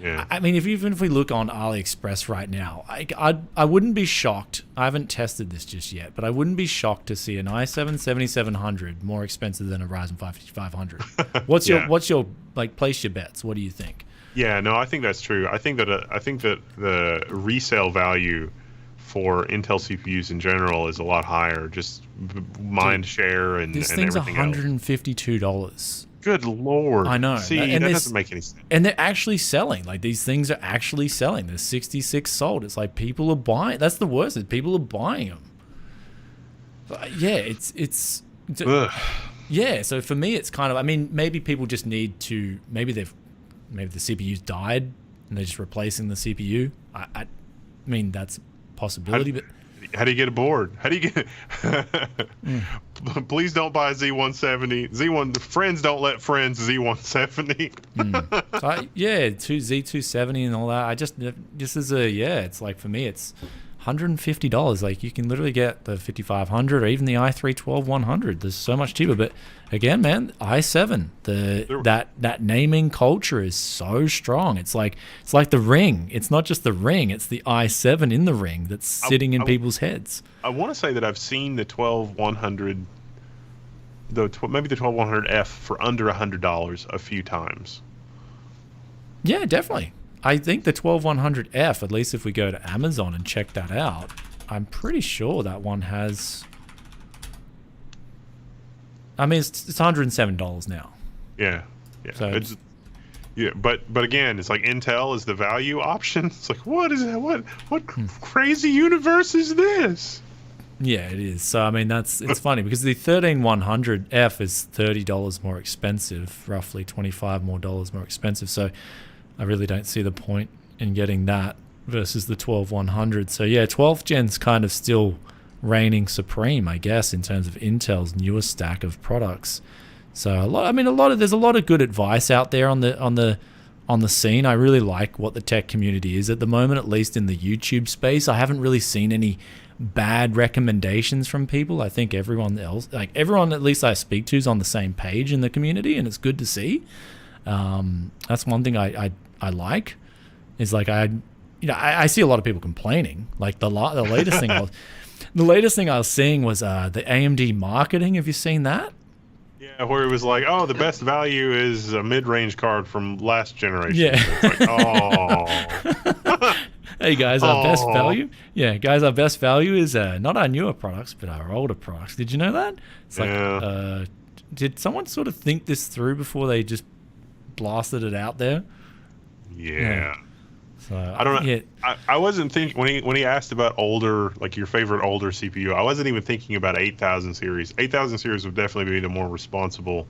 yeah. I mean, even if we look on AliExpress right now, I wouldn't be shocked. I haven't tested this just yet, but I wouldn't be shocked to see an i7 7700 more expensive than a Ryzen 5 5500. What's your like, place your bets? What do you think? Yeah, no, I think that's true. I think that the resale value for Intel CPUs in general is a lot higher, just mind share and this and thing's everything $152. else. Good Lord. I know. See, that doesn't make any sense. And they're actually selling. Like, these things are actually selling. There's 66 sold. It's like people are buying. That's the worst. Is people are buying them. But yeah, it's yeah. So for me, it's kind of, I mean, maybe people just need to, maybe the CPU's died and they're just replacing the CPU. I mean, that's possibility, but how do you get aboard? How do you get Please don't buy a Z170. Friends don't let friends Z170. Z270 and all that. I just as a, it's like, for me, it's $150. Like, you can literally get the 5500 or even the i3 12100. There's so much cheaper. But again, man, i7, that naming culture is so strong. It's like the Ring. It's not just the Ring, it's the i7 in the Ring that's sitting in people's heads. I want to say that I've seen the 12100, maybe the 12100F for under $100 a few times. Yeah, definitely. I think the 12100F, at least if we go to Amazon and check that out, I'm pretty sure that one has, I mean, it's $107 now. Yeah. So but again, it's like Intel is the value option. It's like, what is that? What crazy universe is this? Yeah, it is. So I mean, it's funny because the 13100F is $30 more expensive, roughly $25 more expensive. So I really don't see the point in getting that versus the 12100. So yeah, 12th gen's kind of still reigning supreme, I guess, in terms of Intel's newest stack of products. So there's a lot of good advice out there on the scene. I really like what the tech community is at the moment, at least in the YouTube space. I haven't really seen any bad recommendations from people. I think everyone at least I speak to, is on the same page in the community, and it's good to see. That's one thing I like, is like, I see a lot of people complaining. Like the latest thing the latest thing I was seeing was the AMD marketing. Have you seen that? Yeah, where it was like, oh, the best value is a mid-range card from last generation. Yeah. It's like, oh. Hey guys, our best value. Yeah, guys, our best value is not our newer products, but our older products. Did you know that? It's like, did someone sort of think this through before they just blasted it out there? Yeah. So I don't know. Yeah. I wasn't thinking when he asked about older, like your favorite older CPU. I wasn't even thinking about 8000 series. 8000 series would definitely be the more responsible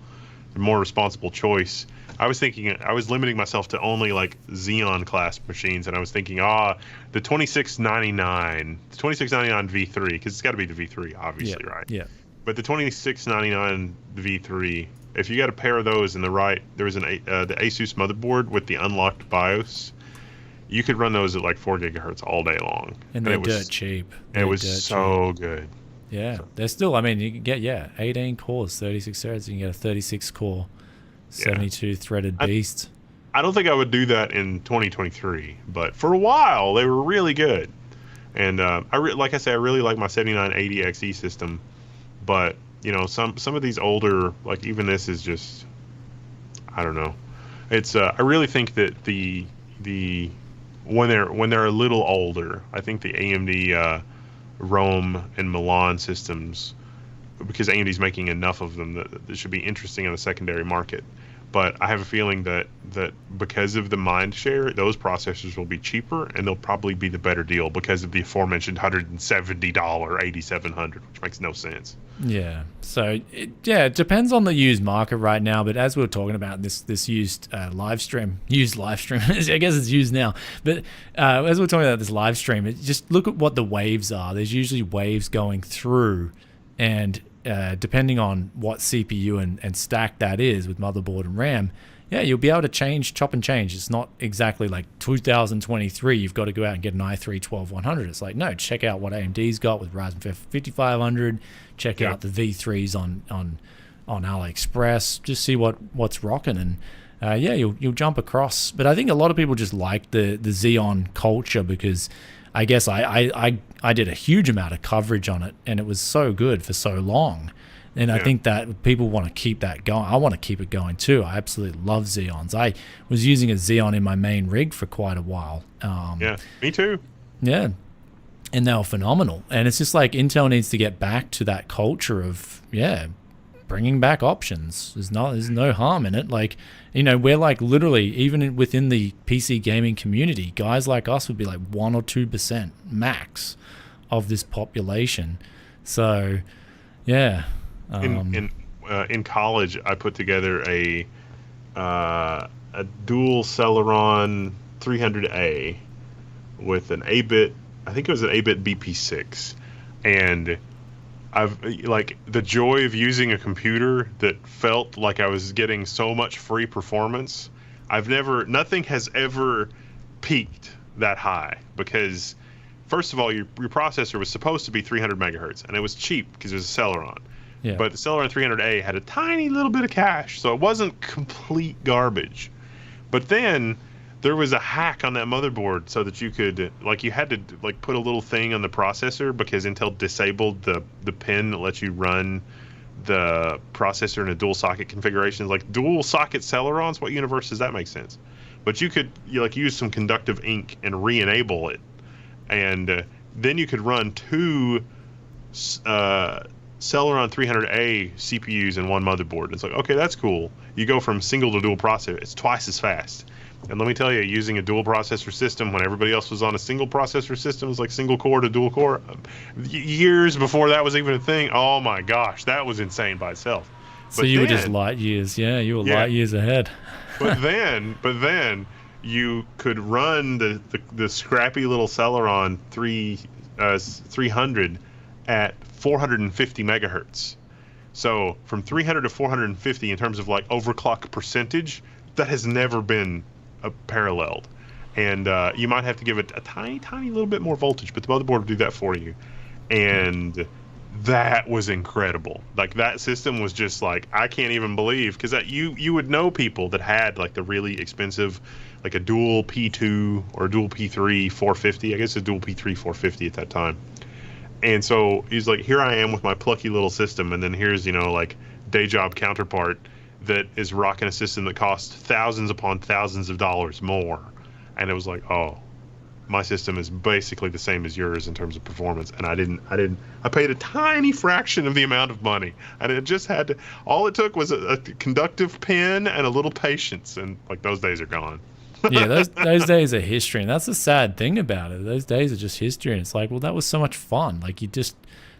choice. I was limiting myself to only like Xeon class machines, and I was thinking, the 2699 V3, because it's got to be the V3, obviously, right? Yeah. But the 2699 V3, if you got a pair of those in there was the Asus motherboard with the unlocked BIOS. You could run those at like 4 gigahertz all day long. And they're dirt cheap. It was so good. Yeah. They're still, I mean, you can get, 18 cores, 36 threads. You can get a 36 core, 72 threaded beast. I don't think I would do that in 2023, but for a while, they were really good. And like I say, I really like my 7980 XE system. But, some of these older, like even this is just, I don't know. It's, I really think that the when they're a little older, I think the AMD Rome and Milan systems, because AMD's making enough of them that should be interesting in the secondary market. But I have a feeling that because of the mind share, those processors will be cheaper, and they'll probably be the better deal because of the aforementioned $170 8700, which makes no sense. Yeah. So it depends on the used market right now. But as we were talking about this used live stream, I guess it's used now. But as we're talking about this live stream, just look at what the waves are. There's usually waves going through, and depending on what CPU and stack that is with motherboard and RAM, yeah, you'll be able to chop and change. It's not exactly like 2023, you've got to go out and get an i3-12100. It's like, no, check out what AMD's got with Ryzen 5500. Check out the V3s on AliExpress. Just see what's rocking, and you'll jump across. But I think a lot of people just like the Xeon culture because I guess I did a huge amount of coverage on it, and it was so good for so long. And I think that people want to keep that going. I want to keep it going too. I absolutely love Xeons. I was using a Xeon in my main rig for quite a while. Me too. Yeah. And they were phenomenal. And it's just like Intel needs to get back to that culture of, bringing back options. There's no harm in it. Like, we're like literally, even within the PC gaming community, guys like us would be like 1 or 2% max of this population. So, yeah. In college, I put together a dual Celeron 300A with an 8-bit. I think it was an 8-bit BP6, and I've like the joy of using a computer that felt like I was getting so much free performance. Nothing has ever peaked that high because, first of all, your processor was supposed to be 300 megahertz, and it was cheap because it was a Celeron. Yeah. But the Celeron 300A had a tiny little bit of cache, so it wasn't complete garbage. But then there was a hack on that motherboard so that you could, you had to put a little thing on the processor because Intel disabled the pin that lets you run the processor in a dual socket configuration. Like dual socket Celerons, what universe does that make sense? But you could use some conductive ink and re-enable it, and then you could run two Celeron 300A CPUs in one motherboard. It's like, okay, that's cool. You go from single to dual processor. It's twice as fast. And let me tell you, using a dual processor system when everybody else was on a single processor system, was like single core to dual core, years before that was even a thing. Oh my gosh, that was insane by itself. So you were just light years, you were light years ahead. but then you could run the scrappy little Celeron 300 at 450 megahertz. So from 300 to 450 in terms of overclock percentage, that has never been paralleled. And you might have to give it a tiny little bit more voltage, but the motherboard will do that for you. And that was incredible. That system was just I can't even believe, because you would know people that had the really expensive, a dual P2 or a dual P3 450. I guess a dual P3 450 at that time. And so he's like, here I am with my plucky little system, and then here's day job counterpart that is rocking a system that costs thousands upon thousands of dollars more. And it was like, oh, my system is basically the same as yours in terms of performance. And I paid a tiny fraction of the amount of money. And it just had to, all it took was a conductive pen and a little patience. And those days are gone. Yeah, those days are history. And that's the sad thing about it. Those days are just history. And it's like, well, that was so much fun.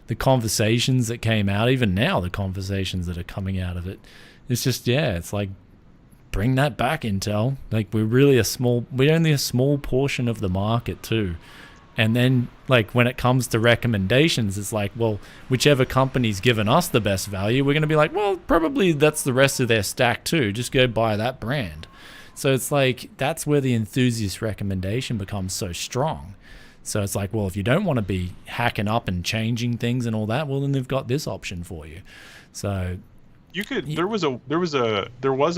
The conversations that came out, even now, the conversations that are coming out of it, it's just, it's like, bring that back, Intel. We're only a small portion of the market too. And then when it comes to recommendations, it's like, well, whichever company's given us the best value, we're going to be like, well, probably that's the rest of their stack too. Just go buy that brand. So it's that's where the enthusiast recommendation becomes so strong. So it's like, well, if you don't want to be hacking up and changing things and all that, well, then they've got this option for you. So you could. There was a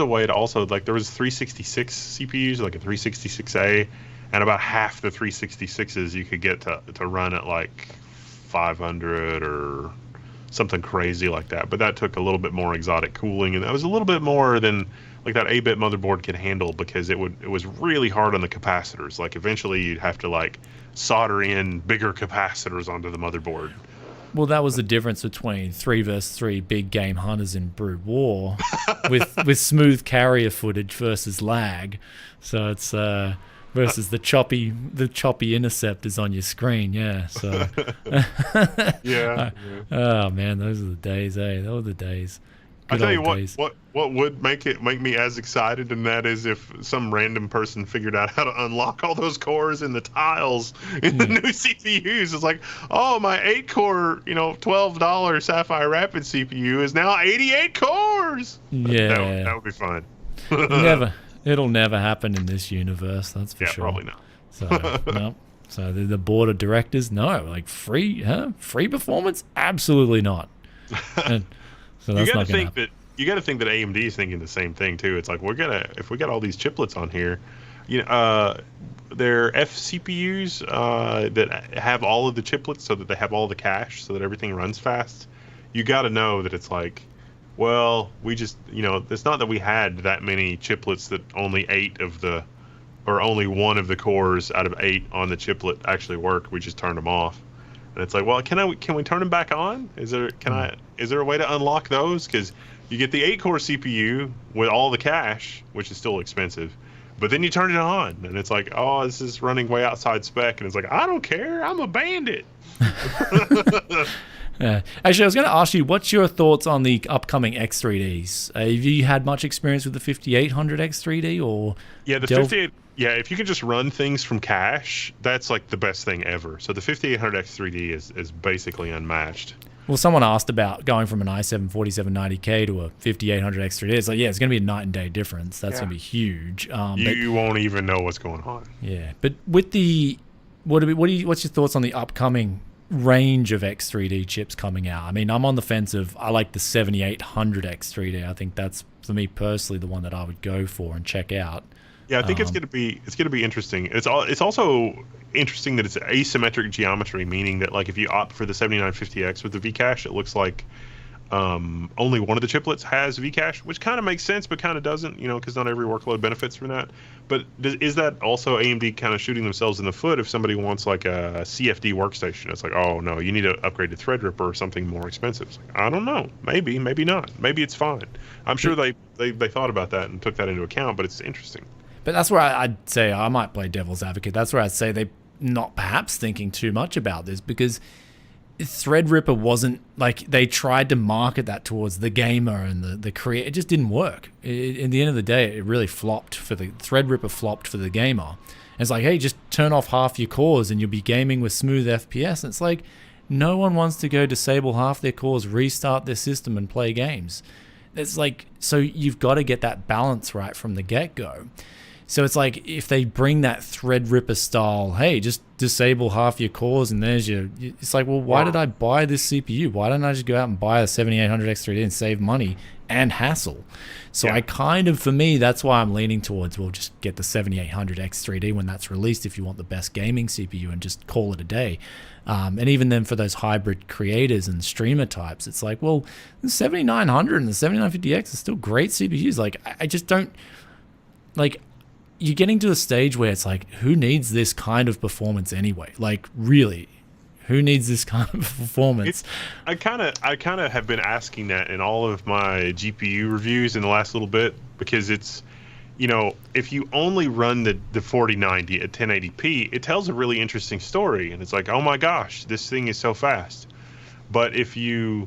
way to also there was 366 CPUs, a 366A, and about half the 366s you could get to run at 500 or something crazy like that. But that took a little bit more exotic cooling, and that was a little bit more than that 8-bit motherboard could handle, because it was really hard on the capacitors. Eventually you'd have to solder in bigger capacitors onto the motherboard. Well, that was the difference between 3 versus 3 big game hunters in Brood War, with smooth carrier footage versus lag. So it's versus the choppy interceptors on your screen. Yeah. So Yeah. oh man, those are the days, eh? Those are the days. I tell you what would make me as excited, and that is if some random person figured out how to unlock all those cores in the tiles in the new CPUs. It's like, oh, my 8-core, $12 Sapphire Rapids CPU is now 88 cores. Yeah, that would be fun. It'll never happen in this universe. That's for sure. Probably not. So no. So the board of directors, no, like free performance, absolutely not. And so that's not going to happen. You got to think that AMD is thinking the same thing too. It's like if we got all these chiplets on here, they're F CPUs that have all of the chiplets, so that they have all the cache, so that everything runs fast. You got to know that it's like, well, we just it's not that we had that many chiplets that only only one of the cores out of 8 on the chiplet actually worked. We just turned them off. And it's like, well, can we turn them back on? Is there a way to unlock those? Because you get the 8-core CPU with all the cache, which is still expensive, but then you turn it on, and it's like, oh, this is running way outside spec, and it's like, I don't care, I'm a bandit. Actually, I was going to ask you, what's your thoughts on the upcoming X3Ds? Have you had much experience with the 5800 X3D or? Yeah, the 58. Yeah, if you can just run things from cache, that's like the best thing ever. So the 5800 X3D is basically unmatched. Well, someone asked about going from an i7 4790K to a 5800 X3D. It's like, yeah, it's going to be a night and day difference. That's going to be huge. You won't even know what's going on. Yeah, but with the what's your thoughts on the upcoming range of X3D chips coming out? I mean, I'm on the fence of, I like the 7800 X3D. I think that's, for me personally, the one that I would go for and check out. Yeah, I think it's gonna be interesting. It's also interesting that it's asymmetric geometry, meaning that like if you opt for the 7950X with the Vcache, it looks like only one of the chiplets has Vcache, which kind of makes sense, but kind of doesn't, because not every workload benefits from that. But is that also AMD kind of shooting themselves in the foot if somebody wants like a CFD workstation? It's like, oh no, you need to upgrade to Threadripper or something more expensive. It's like, I don't know, maybe not, maybe it's fine. I'm sure they thought about that and took that into account, but it's interesting. But that's where I'd say, I might play devil's advocate. That's where I'd say they're not perhaps thinking too much about this, because Threadripper wasn't, like, they tried to market that towards the gamer and the creator. It just didn't work. In the end of the day, it really flopped for the Threadripper flopped for the gamer. And it's like, hey, just turn off half your cores and you'll be gaming with smooth FPS. And it's like, no one wants to go disable half their cores, restart their system and play games. It's like, so you've got to get that balance right from the get-go. So it's like, if they bring that Threadripper style, hey, just disable half your cores and there's your... It's like, well, why did I buy this CPU? Why don't I just go out and buy a 7800 X3D and save money and hassle? So I kind of, for me, that's why I'm leaning towards, well, just get the 7800 X3D when that's released if you want the best gaming CPU and just call it a day. And even then for those hybrid creators and streamer types, it's like, well, the 7900 and the 7950X are still great CPUs. Like, I just don't... Like... You're getting to a stage where it's like, who needs this kind of performance anyway? Like, really, who needs this kind of performance? I kind of have been asking that in all of my GPU reviews in the last little bit, because it's, if you only run the 4090 at 1080p, it tells a really interesting story, and it's like, oh my gosh, this thing is so fast. But if you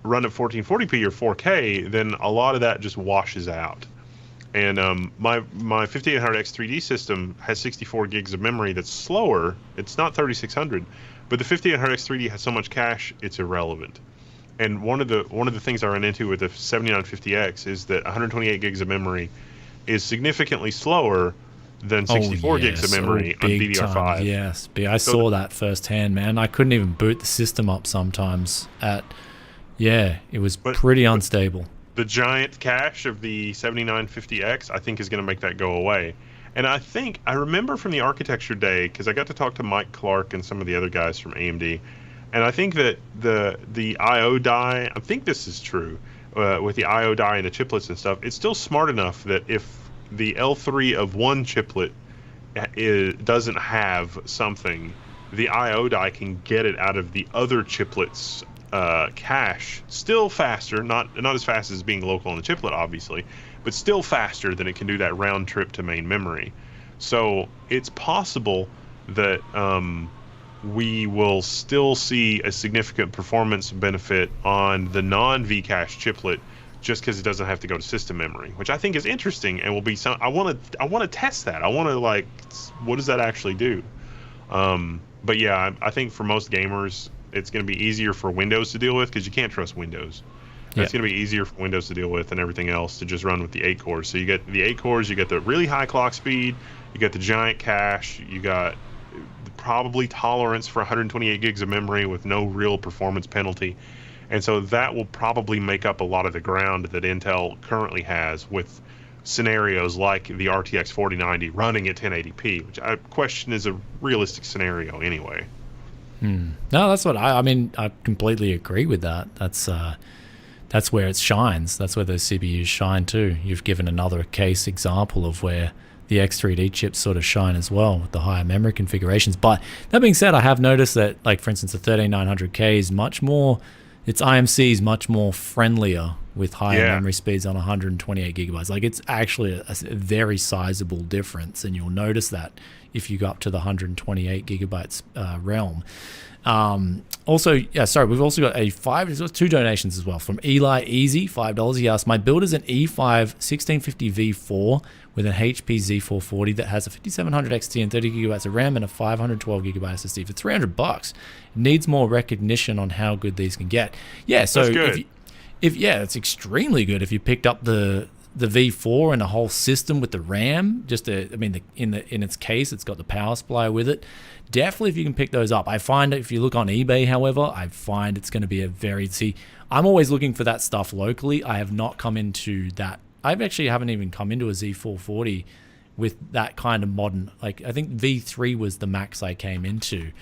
run at 1440p or 4K, then a lot of that just washes out. And my 5800 X3D system has 64 gigs of memory that's slower. It's not 3600, but the 5800 X3D has so much cache, it's irrelevant. And one of the things I run into with the 7950X is that 128 gigs of memory is significantly slower than 64 gigs of memory on DDR5. Time. Yes, I saw that firsthand, man. I couldn't even boot the system up sometimes. It was pretty unstable. The giant cache of the 7950X, I think, is going to make that go away. And I remember from the architecture day, because I got to talk to Mike Clark and some of the other guys from AMD, and I think that the I/O die, I think this is true, with the I/O die and the chiplets and stuff, it's still smart enough that if the L3 of one chiplet doesn't have something, the I/O die can get it out of the other chiplets cache still faster, not as fast as being local on the chiplet, obviously, but still faster than it can do that round trip to main memory. So it's possible that we will still see a significant performance benefit on the non-Vcache chiplet just because it doesn't have to go to system memory, which I think is interesting and will be some. I want to test that. I want to, like, what does that actually do? But yeah, I think for most gamers, it's going to be easier for Windows to deal with because you can't trust Windows. Yeah. It's going to be easier for Windows to deal with than everything else to just run with the 8 cores. So you get the 8 cores, you get the really high clock speed, you get the giant cache, you got probably tolerance for 128 gigs of memory with no real performance penalty. And so that will probably make up a lot of the ground that Intel currently has with scenarios like the RTX 4090 running at 1080p, which I question is a realistic scenario anyway. No, that's what I mean. I completely agree with that. That's where it shines. That's where those CPUs shine too. You've given another case example of where the X3D chips sort of shine as well with the higher memory configurations. But that being said, I have noticed that, like, for instance, the 13900K is much more, its IMC is much more friendlier with higher memory speeds on 128 gigabytes. Like, it's actually a very sizable difference, and you'll notice that if you go up to the 128 gigabytes realm. Also, we've also got there's 2 donations as well from Eli Easy, $5. He asked, my build is an E5 1650V4 with an HP Z440 that has a 5700 XT and 30 gigabytes of RAM and a 512 gigabyte SSD for $300. It needs more recognition on how good these can get. Yeah, so that's good. It's extremely good if you picked up the V4 and the whole system with the RAM. In its case, it's got the power supply with it. Definitely, if you can pick those up. I find if you look on eBay, however, I find it's going to be I'm always looking for that stuff locally. I have not come into that. I haven't even come into a Z440 with that kind of modern. Like, I think V3 was the max I came into,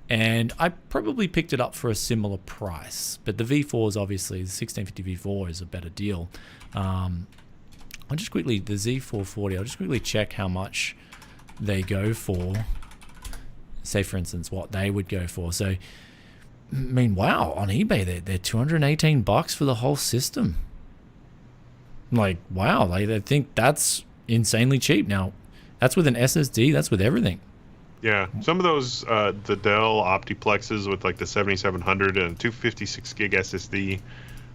and I probably picked it up for a similar price. But the V4 is obviously, the 1650 V4 is a better deal. The Z440, I'll just quickly check how much they go for. Say, for instance, what they would go for. So, I mean, wow, on eBay, they're $218 for the whole system. Like, wow, I think that's insanely cheap. Now, that's with an SSD, that's with everything. Yeah, some of those, the Dell Optiplexes with like the 7700 and 256 gig SSD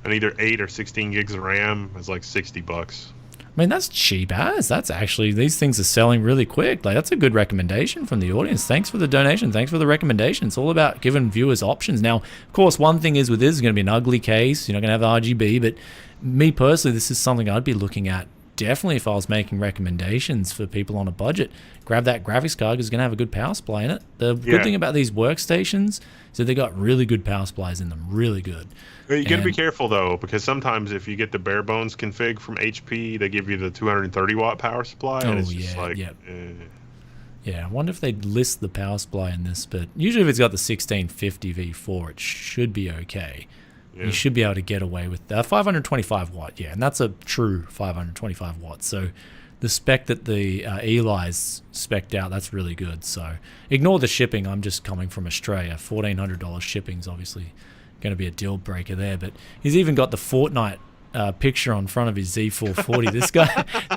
and either 8 or 16 gigs of RAM is like $60. I mean, that's cheap as. That's actually, these things are selling really quick. Like, that's a good recommendation from the audience. Thanks for the donation. Thanks for the recommendation. It's all about giving viewers options. Now, of course, one thing is with this is going to be an ugly case. You're not going to have RGB, but me personally, this is something I'd be looking at definitely if I was making recommendations for people on a budget. Grab that graphics card because it's going to have a good power supply in it. The good thing about these workstations is that they got really good power supplies in them. Really good. You got to be careful, though, because sometimes if you get the bare bones config from HP, they give you the 230 watt power supply. And it's just like, Yeah, I wonder if they'd list the power supply in this, but usually if it's got the 1650 V4, it should be okay. Yeah. You should be able to get away with that. 525 watt, and that's a true 525 watts. So the spec that the Eli's spec'd out, that's really good. So ignore the shipping. I'm just coming from Australia. $1,400 shipping is obviously going to be a deal breaker there. But he's even got the Fortnite picture on front of his Z440.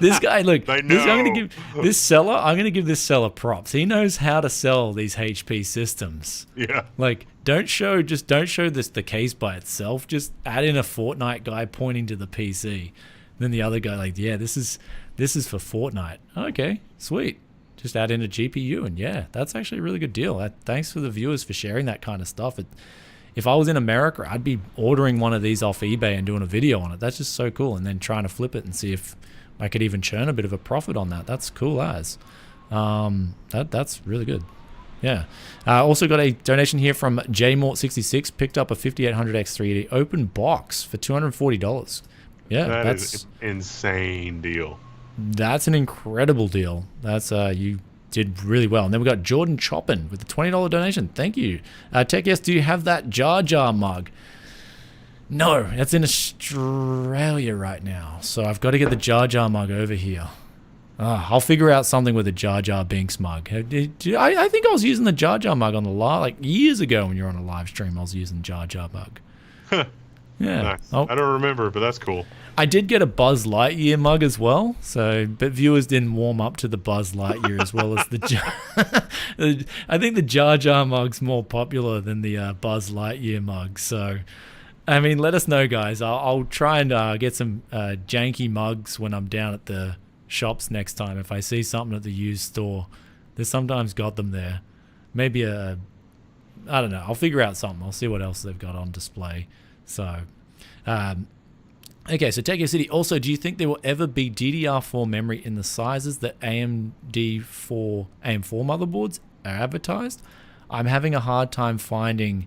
This guy, look, I'm going to give this seller props. He knows how to sell these HP systems. Yeah. Like, don't show the case by itself. Just add in a Fortnite guy pointing to the PC. Then the other guy, like, this is for Fortnite. Okay, sweet. Just add in a GPU, and that's actually a really good deal. Thanks for the viewers for sharing that kind of stuff. If I was in America, I'd be ordering one of these off eBay and doing a video on it. That's just so cool. And then trying to flip it and see if I could even churn a bit of a profit on that. That's cool as. That's really good. Yeah. Also got a donation here from JMort66. Picked up a 5800X3D open box for $240. Yeah, that's an insane deal. That's an incredible deal. That's you did really well. And then we got Jordan Choppin with a $20 donation. Thank you. Tech Yes, do you have that Jar Jar mug? No, it's in Australia right now. So I've got to get the Jar Jar mug over here. I'll figure out something with a Jar Jar Binks mug. I think I was using the Jar Jar mug on the like years ago when you were on a live stream. I was using Jar Jar mug. Yeah, nice. I don't remember, but that's cool. I did get a Buzz Lightyear mug as well. But viewers didn't warm up to the Buzz Lightyear as well as the Jar. I think the Jar Jar mug's more popular than the Buzz Lightyear mug. So, I mean, let us know, guys. I'll try and get some janky mugs when I'm down at the shops next time. If I see something at the used store, they sometimes got them there. Maybe I don't know. I'll figure out something. I'll see what else they've got on display. So, okay. So Tokyo City. Also, do you think there will ever be DDR4 memory in the sizes that AM4 motherboards are advertised? I'm having a hard time finding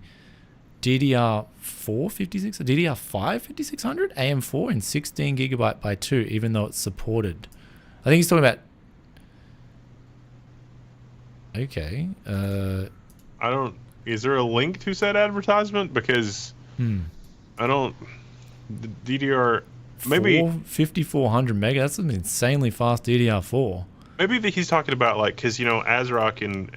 DDR4 56 or DDR5 5600 AM4 in 16 gigabyte by 2, even though it's supported. I think he's talking about. Okay. I don't. Is there a link to said advertisement? Because I don't. The DDR maybe 5400 mega. That's an insanely fast DDR4. Maybe he's talking about like because ASRock and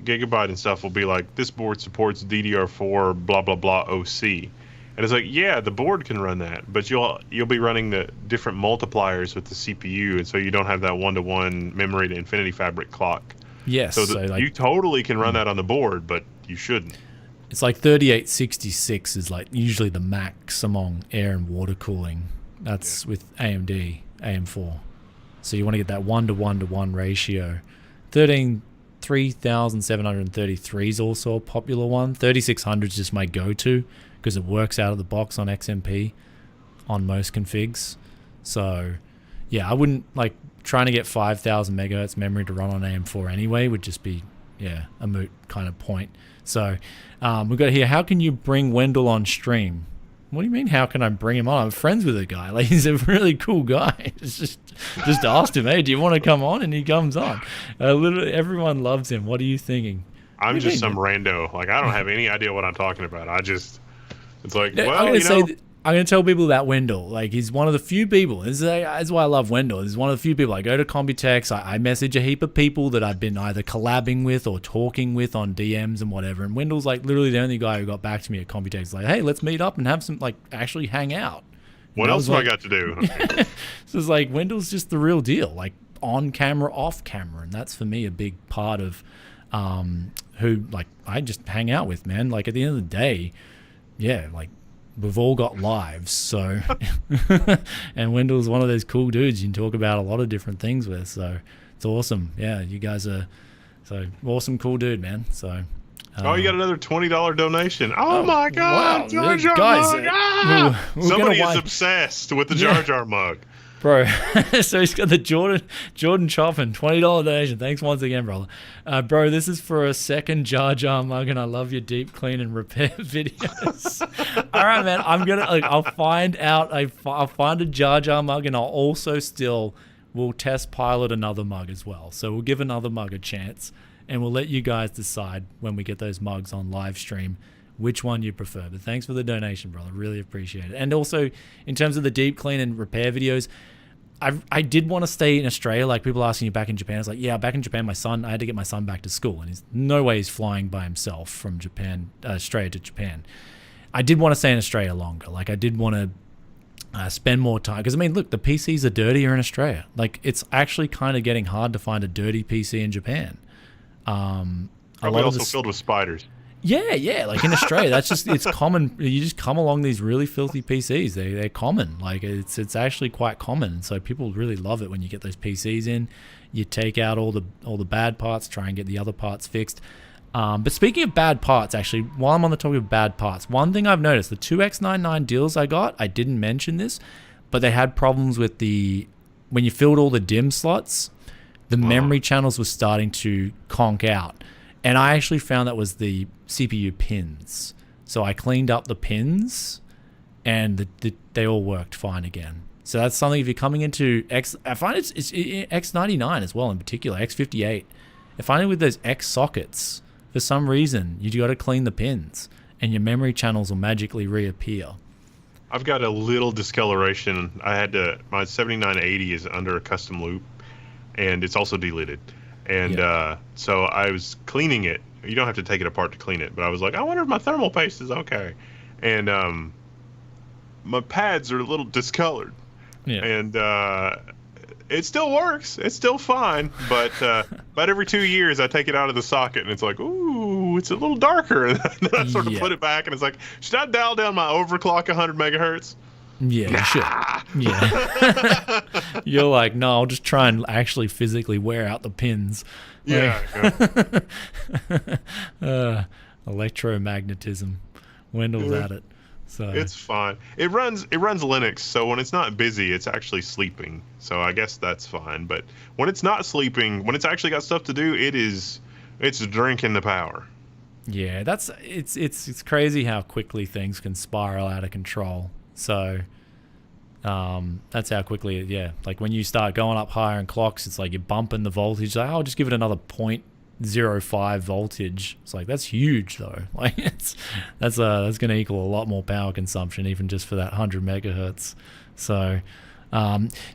Gigabyte and stuff will be like this board supports DDR4 blah blah blah OC. And it's like, yeah, the board can run that, but you'll be running the different multipliers with the CPU, and so you don't have that one-to-one memory to Infinity Fabric clock. Yes. So you totally can run that on the board, but you shouldn't. It's like 3866 is like usually the max among air and water cooling. That's with AMD, AM4. So you want to get that 1-to-1-to-1 ratio. 3733 is also a popular one. 3600 is just my go-to, because it works out of the box on XMP on most configs. So, yeah, I wouldn't like trying to get 5,000 megahertz memory to run on AM4 anyway would just be, a moot kind of point. So, we've got here, how can you bring Wendell on stream? What do you mean, how can I bring him on? I'm friends with the guy. Like, he's a really cool guy. It's just asked him, hey, do you want to come on? And he comes on. Literally, everyone loves him. What are you thinking? I'm just some rando. Like, I don't have any idea what I'm talking about. It's like, well, I'm going to tell people about Wendell. Like, he's one of the few people. This is why I love Wendell. He's one of the few people. I go to Computex. I message a heap of people that I've been either collabing with or talking with on DMs and whatever. And Wendell's like literally the only guy who got back to me at Computex. Like, hey, let's meet up and have some, like, actually hang out. What else have I got to do? So it's like, Wendell's just the real deal. Like, on camera, off camera. And that's for me a big part of who, like, I just hang out with, man. Like, at the end of the day, yeah, like, we've all got lives, so and Wendell's one of those cool dudes you can talk about a lot of different things with, so it's awesome. Yeah, you guys are so awesome, cool dude, man. So you got another $20 donation. Oh my God, wow, Jar Jar guys, mug! we're Somebody is obsessed with the Jar Jar mug. Bro, so he's got the Jordan Choppin, $20 donation. Thanks once again, brother. Bro, this is for a second Jar Jar mug, and I love your deep clean and repair videos. All right, man. I'm gonna I'll find out. I'll find a Jar Jar mug, and I'll also we'll test pilot another mug as well. So we'll give another mug a chance, and we'll let you guys decide when we get those mugs on live stream which one you prefer. But thanks for the donation, brother. Really appreciate it. And also, in terms of the deep clean and repair videos, I did want to stay in Australia. Like, people asking you back in Japan. I was like, yeah, back in Japan, I had to get my son back to school, and he's no way he's flying by himself from Australia to Japan. I did want to stay in Australia longer. Like, I did want to spend more time, because I mean, look, the PCs are dirtier in Australia. Like, it's actually kind of getting hard to find a dirty PC in Japan. Probably also filled with spiders. Yeah. Like in Australia, it's common. You just come along these really filthy PCs. They're common. Like it's actually quite common. And so people really love it when you get those PCs in. You take out all the bad parts, try and get the other parts fixed. But speaking of bad parts, actually, while I'm on the topic of bad parts, one thing I've noticed, the 2X99 deals I got, I didn't mention this, but they had problems with when you filled all the DIMM slots, the memory channels were starting to conk out. And I actually found that was the CPU pins. So I cleaned up the pins, and they all worked fine again. So that's something, if you're coming into I find it's X99 as well, in particular, X58. I find it with those X sockets, for some reason, you got to clean the pins, and your memory channels will magically reappear. I've got a little discoloration. My 7980 is under a custom loop, and it's also deleted. And so I was cleaning it. You don't have to take it apart to clean it, but I was like, I wonder if my thermal paste is okay. And my pads are a little discolored. Yeah. And it still works. It's still fine. But about every 2 years, I take it out of the socket, and it's like, ooh, it's a little darker. And then I sort of put it back, and it's like, should I dial down my overclock 100 megahertz? Yeah, you should. Yeah. You're like, no, I'll just try and actually physically wear out the pins. Yeah. Electromagnetism. Wendell's at it. So it's fine. It runs Linux, so when it's not busy, it's actually sleeping. So I guess that's fine. But when it's not sleeping, when it's actually got stuff to do, it's drinking the power. Yeah, it's crazy how quickly things can spiral out of control. So that's how quickly like when you start going up higher in clocks, it's like you're bumping the voltage. Like, I'll just give it another 0.05 voltage. It's like, that's huge though. Like that's going to equal a lot more power consumption even just for that 100 megahertz. So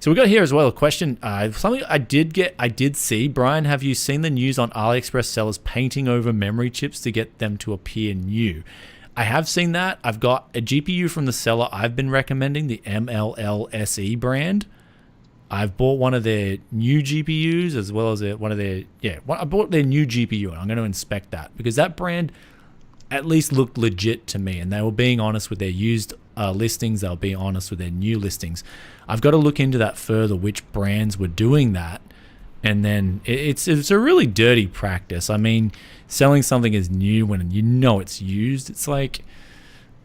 we got here as well a question, something I did see. Brian, have you seen the news on AliExpress sellers painting over memory chips to get them to appear new? I have seen that. I've got a GPU from the seller I've been recommending, the MLL-SE brand. I've bought one of their new GPUs as well as I bought their new GPU, and I'm going to inspect that because that brand at least looked legit to me, and they were being honest with their used listings. They were being honest with their new listings. I've got to look into that further, which brands were doing that. And then it's a really dirty practice. I mean, selling something as new when you know it's used, it's like,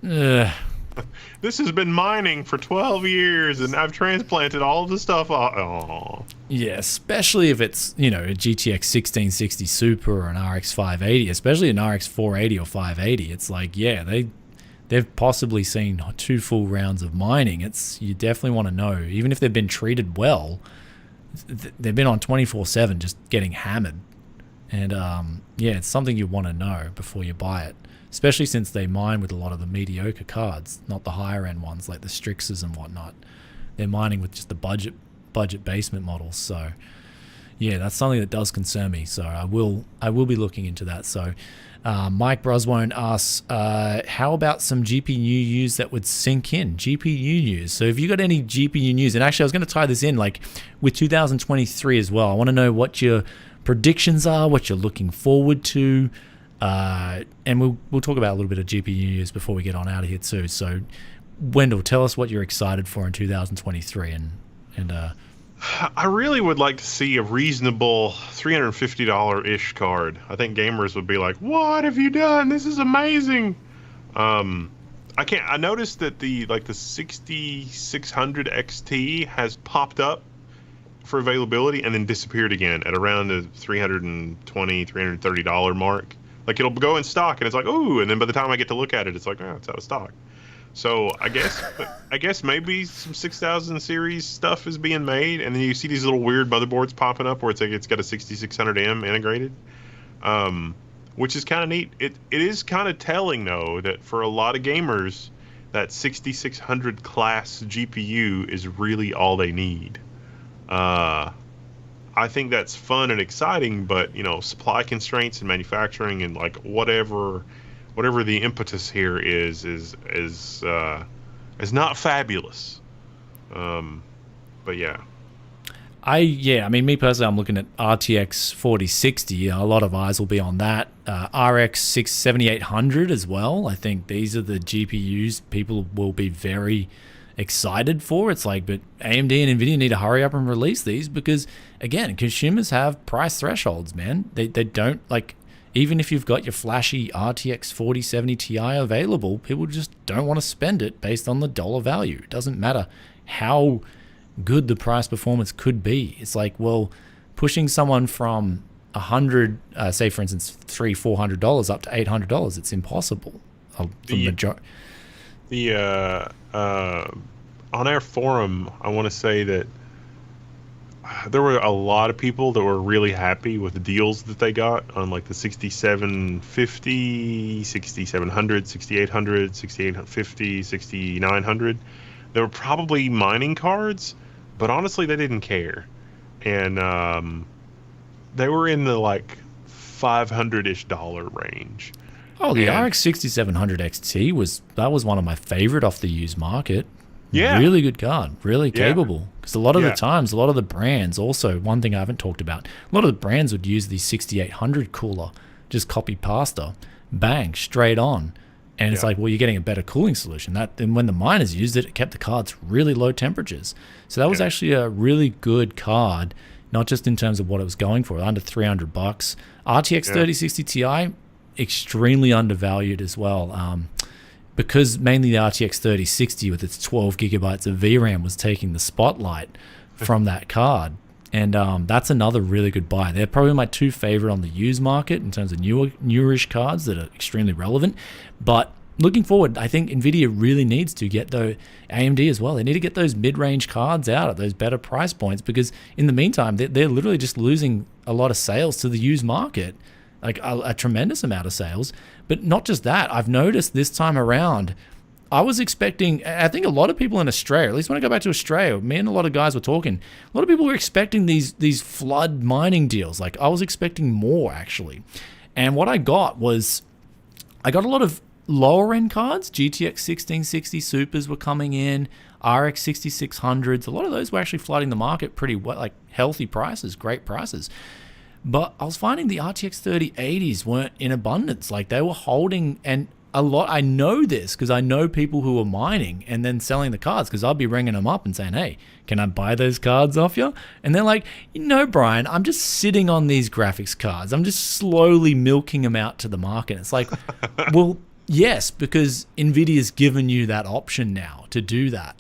this has been mining for 12 years, and I've transplanted all of the stuff. Oh. Yeah, especially if it's, a GTX 1660 Super or an RX 580, especially an RX 480 or 580. It's like, yeah, they've possibly seen 2 full rounds of mining. You definitely want to know, even if they've been treated well. They've been on 24/7 just getting hammered. And it's something you want to know before you buy it, especially since they mine with a lot of the mediocre cards, not the higher end ones like the Strixes and whatnot. They're mining with just the budget basement models. So yeah, that's something that does concern me. So I will be looking into that. So Mike Broswone asks, how about some GPU news that would sink in? GPU news. So if you got any GPU news, and actually I was going to tie this in like with 2023 as well. I want to know what your predictions are, what you're looking forward to, and we'll talk about a little bit of GPU news before we get on out of here too. So Wendell, tell us what you're excited for in 2023, and I really would like to see a reasonable $350-ish card. I think gamers would be like, "What have you done? This is amazing." I noticed that the 6600 XT has popped up for availability and then disappeared again at around the $320, $330 mark. Like, it'll go in stock and it's like, "Ooh," and then by the time I get to look at it, it's like, "Oh, it's out of stock." So I guess maybe some 6000 series stuff is being made, and then you see these little weird motherboards popping up where it's like it's got a 6600M integrated, which is kind of neat. It is kind of telling though that for a lot of gamers, that 6600 class GPU is really all they need. I think that's fun and exciting, but supply constraints and manufacturing and like whatever the impetus here is not fabulous. But yeah. I mean, me personally, I'm looking at RTX 4060. A lot of eyes will be on that. RX 7800 as well. I think these are the GPUs people will be very excited for. It's like, but AMD and NVIDIA need to hurry up and release these because, again, consumers have price thresholds, man. They don't, like, even if you've got your flashy RTX 4070 Ti available, people just don't want to spend it based on the dollar value. It doesn't matter how good the price performance could be. It's like, well, pushing someone from say for instance $300-400 up to $800, it's impossible. On our forum, I want to say that there were a lot of people that were really happy with the deals that they got on like the 6750, 6700, 6800, 6850, 6900. They were probably mining cards, but honestly, they didn't care. And they were in the like $500-ish range. Oh, the RX 6700 XT was one of my favorite off the used market. Yeah. Really good card, really capable. Because a lot of the Yeah. times, a lot of the brands also, one thing I haven't talked about, a lot of the brands would use the 6800 cooler, just copy pasta, bang, straight on. And it's like, well, you're getting a better cooling solution. And when the miners used it, it kept the cards really low temperatures. So that was actually a really good card, not just in terms of what it was going for, under $300. RTX 3060 Ti, extremely undervalued as well. Because mainly the RTX 3060 with its 12 gigabytes of VRAM was taking the spotlight from that card. And that's another really good buy. They're probably my two favorite on the used market in terms of newish cards that are extremely relevant. But looking forward, I think NVIDIA really needs to get AMD as well. They need to get those mid-range cards out at those better price points, because in the meantime, they're literally just losing a lot of sales to the used market. Like a tremendous amount of sales. But not just that, I've noticed this time around, I was expecting, I think a lot of people in Australia, at least when I go back to Australia, me and a lot of guys were talking, a lot of people were expecting these flood mining deals. Like I was expecting more actually. And what I got was, I got a lot of lower end cards. GTX 1660 Supers were coming in, RX 6600s. A lot of those were actually flooding the market pretty well, like healthy prices, great prices. But I was finding the RTX 3080s weren't in abundance. Like they were holding, and a lot, I know this because I know people who are mining and then selling the cards, because I'll be ringing them up and saying, hey, can I buy those cards off you? And they're like, Brian, I'm just sitting on these graphics cards. I'm just slowly milking them out to the market. It's like, well, yes, because NVIDIA's given you that option now to do that,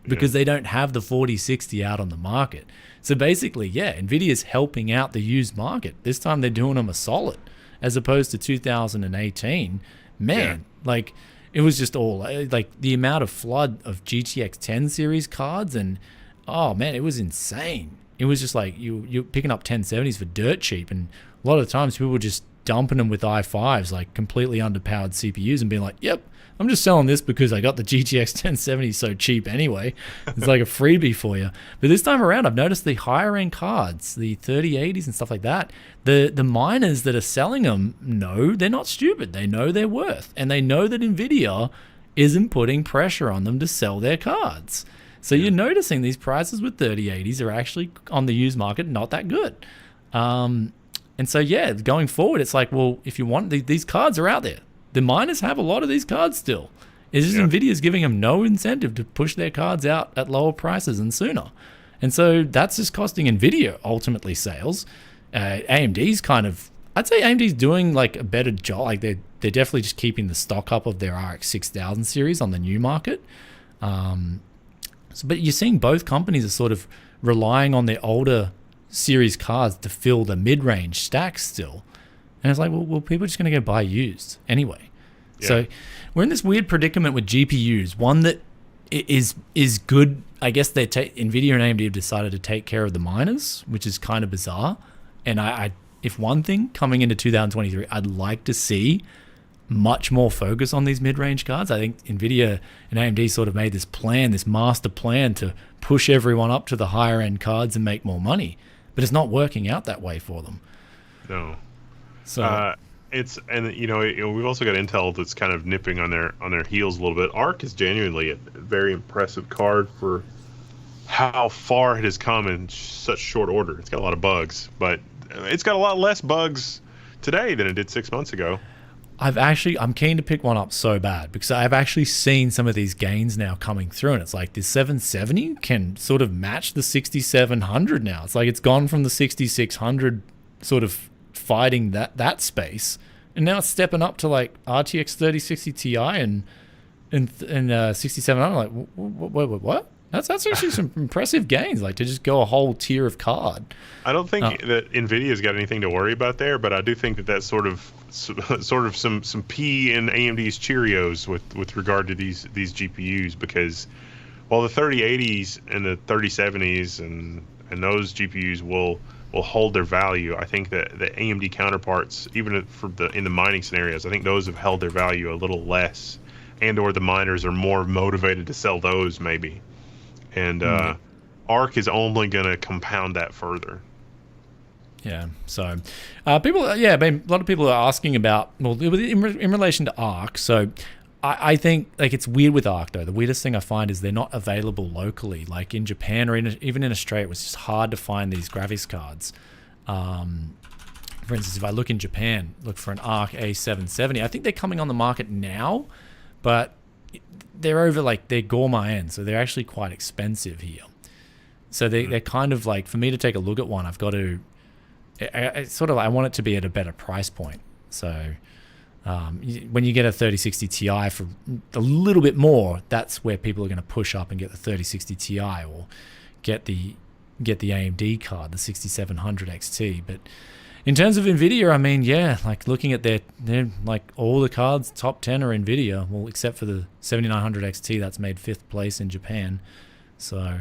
because they don't have the 4060 out on the market. So basically, NVIDIA's helping out the used market. This time they're doing them a solid, as opposed to 2018. Man, like it was just all like the amount of flood of GTX 10 series cards, and oh man, it was insane. It was just like you're picking up 1070s for dirt cheap, and a lot of the times people were just dumping them with i5s, like completely underpowered CPUs, and being like, yep, I'm just selling this because I got the GTX 1070 so cheap anyway. It's like a freebie for you. But this time around, I've noticed the higher end cards, the 3080s and stuff like that, the miners that are selling them, no, they're not stupid. They know their worth, and they know that NVIDIA isn't putting pressure on them to sell their cards. So you're noticing these prices with 3080s are actually on the used market not that good. And so, going forward, it's like, well, if you want, these cards are out there. The miners have a lot of these cards still. It's just NVIDIA's giving them no incentive to push their cards out at lower prices and sooner. And so that's just costing NVIDIA ultimately sales. AMD's I'd say AMD's doing like a better job. Like they're definitely just keeping the stock up of their RX 6000 series on the new market. But you're seeing both companies are sort of relying on their older series cards to fill the mid-range stacks still. And it's like, well, people are just going to go buy used anyway. Yeah. So we're in this weird predicament with GPUs. One that is good. I guess NVIDIA and AMD have decided to take care of the miners, which is kind of bizarre. And if one thing coming into 2023, I'd like to see much more focus on these mid-range cards. I think NVIDIA and AMD sort of made this master plan to push everyone up to the higher end cards and make more money. But it's not working out that way for them. No. So we've also got Intel that's kind of nipping on their heels a little bit. Arc is genuinely a very impressive card for how far it has come in such short order. It's got a lot of bugs, but it's got a lot less bugs today than it did 6 months ago. I'm keen to pick one up so bad, because I've actually seen some of these gains now coming through, and it's like the 770 can sort of match the 6700 now. It's like it's gone from the 6600 sort of fighting that space, and now it's stepping up to like RTX 3060 Ti and 6700. I'm like, what? That's actually some impressive gains, like to just go a whole tier of card. I don't think that NVIDIA's got anything to worry about there, but I do think that that's sort of some pea in AMD's Cheerios with regard to these GPUs, because while the 3080s and the 3070s and and those GPUs will hold their value. I think that the AMD counterparts, even in the mining scenarios, I think those have held their value a little less, and or the miners are more motivated to sell those maybe, and ARC is only going to compound that further. Yeah. So, people, yeah, I mean, a lot of people are asking about, well, in relation to ARC. So, I think like it's weird with ARC though. The weirdest thing I find is they're not available locally. Like in Japan or even in Australia, it was just hard to find these graphics cards. For instance, if I look in Japan, look for an ARC A770. I think they're coming on the market now, but they're over like they're gourmet end, so they're actually quite expensive here. So they're kind of like, for me to take a look at one, I've got to. I want it to be at a better price point. So when you get a 3060 Ti for a little bit more, that's where people are going to push up and get the 3060 Ti or get the AMD card, the 6700 XT. But in terms of NVIDIA, I mean, yeah, like looking at their like all the cards, top 10 are NVIDIA, well, except for the 7900 XT that's made 5th place in Japan. So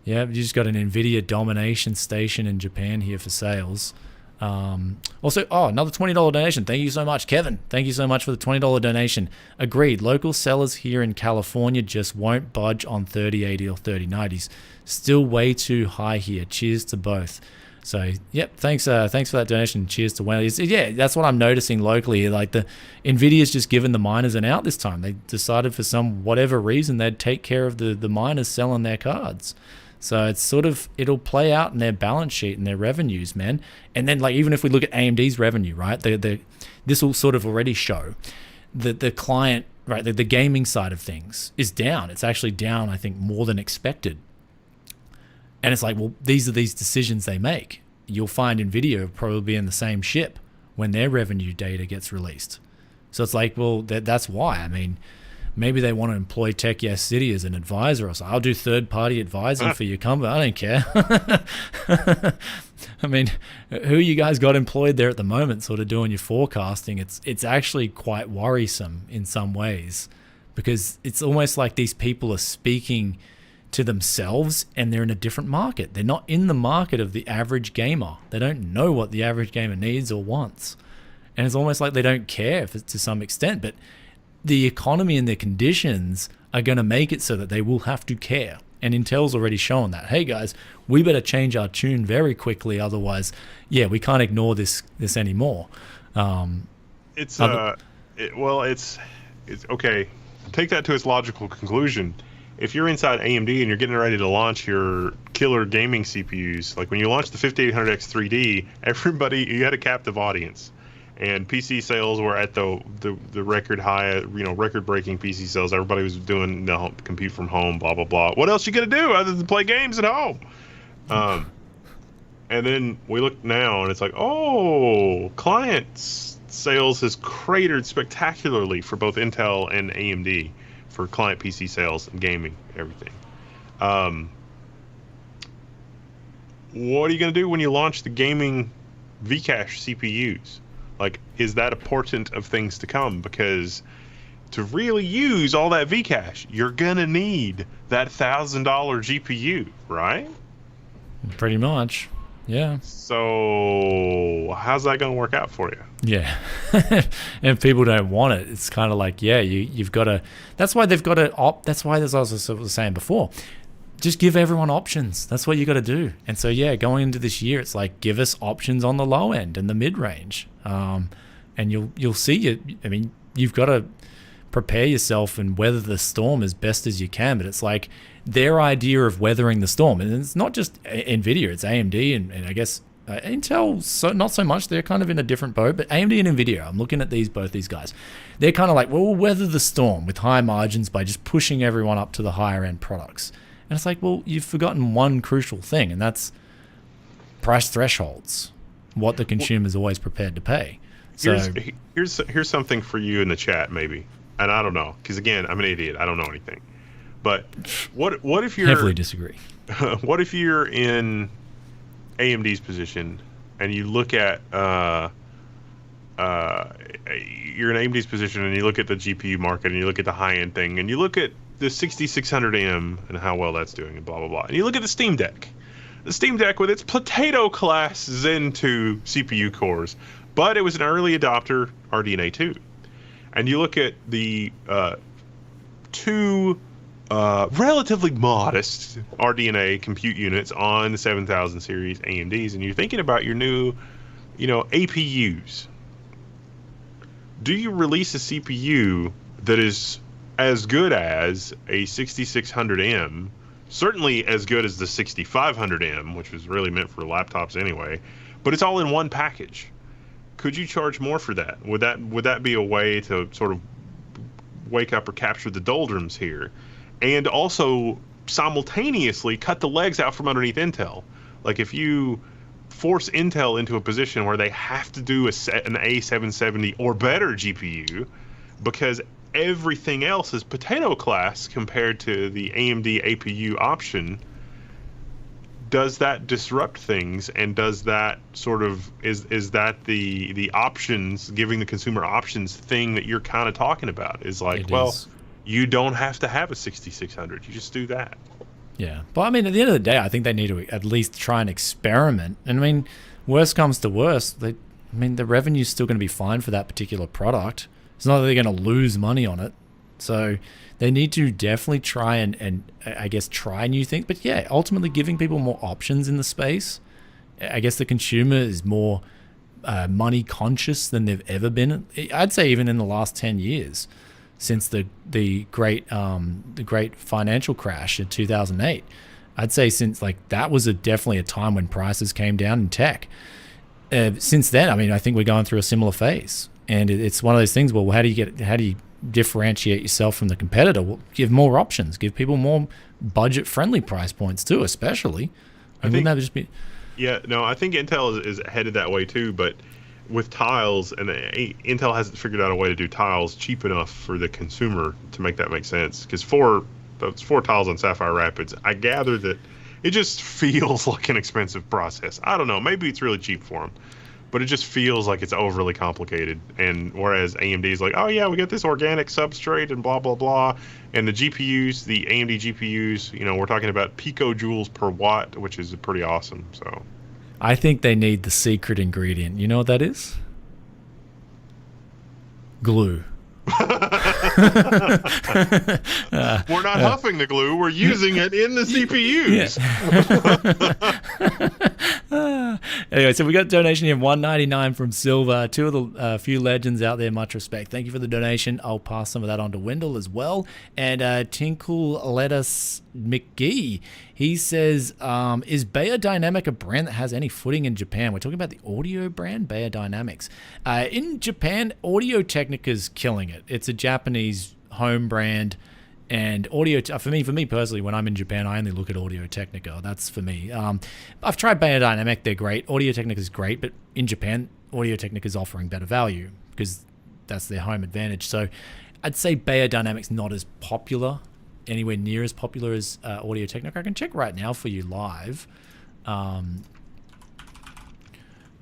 yeah, you just got an NVIDIA domination station in Japan here for sales. Also, another $20 donation. Thank you so much, Kevin. Thank you so much for the $20 donation. Agreed. Local sellers here in California just won't budge on 3080 or 3090s. Still way too high here. Cheers to both. So, yep. Thanks for that donation. Cheers to Wendell. Yeah, that's what I'm noticing locally. Like the Nvidia's just given the miners an out this time. They decided for some whatever reason they'd take care of the miners selling their cards. So it's sort of, it'll play out in their balance sheet and their revenues, man. And then like, even if we look at AMD's revenue, right, this will sort of already show that the client, right, the gaming side of things is down. It's actually down, I think, more than expected. And it's like, well, these are these decisions they make. You'll find NVIDIA will probably be in the same ship when their revenue data gets released. So it's like, well, that's why. I mean, maybe they want to employ Tech Yes City as an advisor or something. I'll do third-party advising for your company. I don't care. I mean, who you guys got employed there at the moment sort of doing your forecasting? It's actually quite worrisome in some ways because it's almost like these people are speaking to themselves and they're in a different market. They're not in the market of the average gamer. They don't know what the average gamer needs or wants. And it's almost like they don't care to some extent, but the economy and the conditions are going to make it so that they will have to care. And Intel's already shown that. Hey guys, we better change our tune very quickly. Otherwise, yeah, we can't ignore this anymore. It's okay. Take that to its logical conclusion. If you're inside AMD and you're getting ready to launch your killer gaming CPUs, like when you launch the 5800X 3D, you had a captive audience. And PC sales were at the record high, record-breaking PC sales. Everybody was doing compute from home, blah, blah, blah. What else you gonna do other than play games at home? And then we look now, and it's like, client sales has cratered spectacularly for both Intel and AMD for client PC sales and gaming, everything. What are you gonna do when you launch the gaming Vcache CPUs? Like, is that a portent of things to come? Because to really use all that Vcache, you're going to need that $1,000 GPU, right? Pretty much, yeah. So how's that going to work out for you? Yeah. And if people don't want it, it's kind of like, yeah, you've got to... That's why they've got to... That's why, as I was saying before, just give everyone options. That's what you got to do. And so, yeah, going into this year, it's like, give us options on the low end and the mid-range. And you'll see it. I mean, you've got to prepare yourself and weather the storm as best as you can. But it's like their idea of weathering the storm, and it's not just NVIDIA, it's AMD and I guess Intel. So not so much. They're kind of in a different boat. But AMD and NVIDIA, I'm looking at both these guys. They're kind of like, well, we'll weather the storm with high margins by just pushing everyone up to the higher end products. And it's like, well, you've forgotten one crucial thing, and that's price thresholds. What the consumer's always prepared to pay. So here's something for you in the chat, maybe. And I don't know, because again, I'm an idiot. I don't know anything. But what if you're heavily disagree? What if you're in AMD's position and you look at you're in AMD's position and you look at the GPU market and you look at the high end thing and you look at the 6600M and how well that's doing and blah blah blah. And you look at the Steam Deck. the Steam Deck with its potato class Zen 2 CPU cores, but it was an early adopter RDNA 2. And you look at the two relatively modest RDNA compute units on the 7000 series AMDs, and you're thinking about your new, APUs. Do you release a CPU that is as good as a 6600M, certainly as good as the 6500M, which was really meant for laptops anyway, but it's all in one package? Could you charge more for that? Would that be a way to sort of wake up or capture the doldrums here, and also simultaneously cut the legs out from underneath Intel? Like, if you force Intel into a position where they have to do an A770 or better GPU because everything else is potato class compared to the AMD APU option, does that disrupt things? And does that sort of is that the options, giving the consumer options thing that you're kind of talking about? Is like, you don't have to have a 6600, you just do that. Yeah, but I mean, at the end of the day, I think they need to at least try and experiment. And I mean, worst comes to worst, the revenue's still going to be fine for that particular product. It's not that they're going to lose money on it. So they need to definitely try and I guess try new things. But yeah, ultimately giving people more options in the space. I guess the consumer is more money conscious than they've ever been. I'd say even in the last 10 years. Since the great financial crash in 2008, I'd say since that was definitely a time when prices came down in tech. Since then, I think we're going through a similar phase, and it's one of those things. Well, how do you differentiate yourself from the competitor? Well, give more options, give people more budget-friendly price points too, especially. I think that would just be. Yeah, no, I think Intel is headed that way too, but with tiles, and Intel hasn't figured out a way to do tiles cheap enough for the consumer to make that make sense. Because those four tiles on Sapphire Rapids, I gather that it just feels like an expensive process. I don't know, maybe it's really cheap for them, but it just feels like it's overly complicated. And whereas AMD is like, oh yeah, we got this organic substrate and blah blah blah, and the GPUs, the AMD GPUs, we're talking about picojoules per watt, which is pretty awesome. So I think they need the secret ingredient. You know what that is? Glue. We're not huffing the glue. We're using it in the CPUs. Yeah. Anyway, so we got a donation here, $1.99 from Silver. Two of the few legends out there, much respect. Thank you for the donation. I'll pass some of that on to Wendell as well. And Tinkle Lettuce McGee, he says, is Beyerdynamic a brand that has any footing in Japan? We're talking about the audio brand, Beyerdynamics. In Japan, Audio Technica's killing it. It's a Japanese home brand. And for me personally, when I'm in Japan, I only look at Audio Technica. That's for me. I've tried Beyerdynamic; they're great. Audio Technica is great, but in Japan, Audio Technica is offering better value because that's their home advantage. So, I'd say Beyerdynamic's not as popular, anywhere near as popular as Audio Technica. I can check right now for you live. Yeah,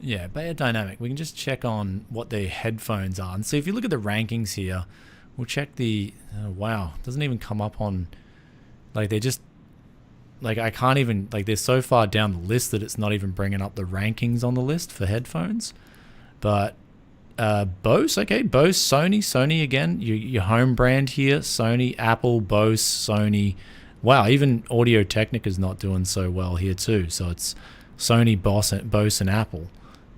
Beyerdynamic. We can just check on what their headphones are, and see if you look at the rankings here. We'll check the, wow, it doesn't even come up on, they're just, I can't even, they're so far down the list that it's not even bringing up the rankings on the list for headphones. But Bose, okay, Bose, Sony again, your home brand here, Sony, Apple, Bose, Sony. Wow, even Audio Technica's not doing so well here too. So it's Sony, Bose, and Apple.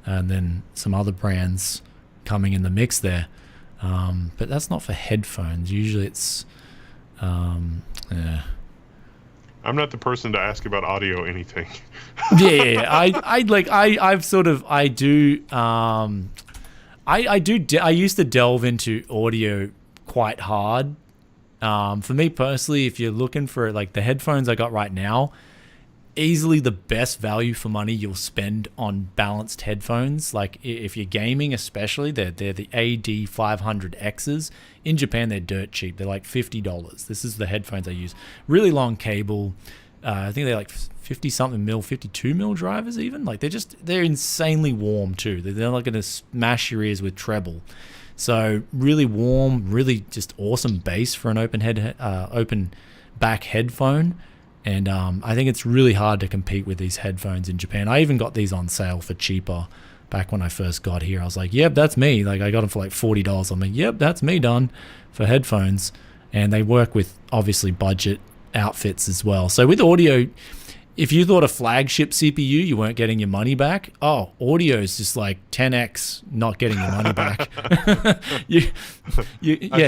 And then some other brands coming in the mix there. But that's not for headphones. Usually it's, yeah. I'm not the person to ask about audio anything. Yeah. I used to delve into audio quite hard. For me personally, if you're looking for the headphones I got right now, easily the best value for money you'll spend on balanced headphones. If you're gaming especially, they're the AD500Xs. In Japan, they're dirt cheap. They're $50. This is the headphones I use. Really long cable. I think they're 50 something mil, 52 mil drivers even. They're insanely warm too. They're not going to smash your ears with treble. So really warm, really just awesome bass for an open back headphone. And I think it's really hard to compete with these headphones in Japan. I even got these on sale for cheaper back when I first got here. I was like, yep, that's me. Like I got them for like $40. I'm like, yep, that's me done for headphones. And they work with obviously budget outfits as well. So with audio, if you thought a flagship CPU, you weren't getting your money back. Oh, audio is just like 10x not getting your money back. I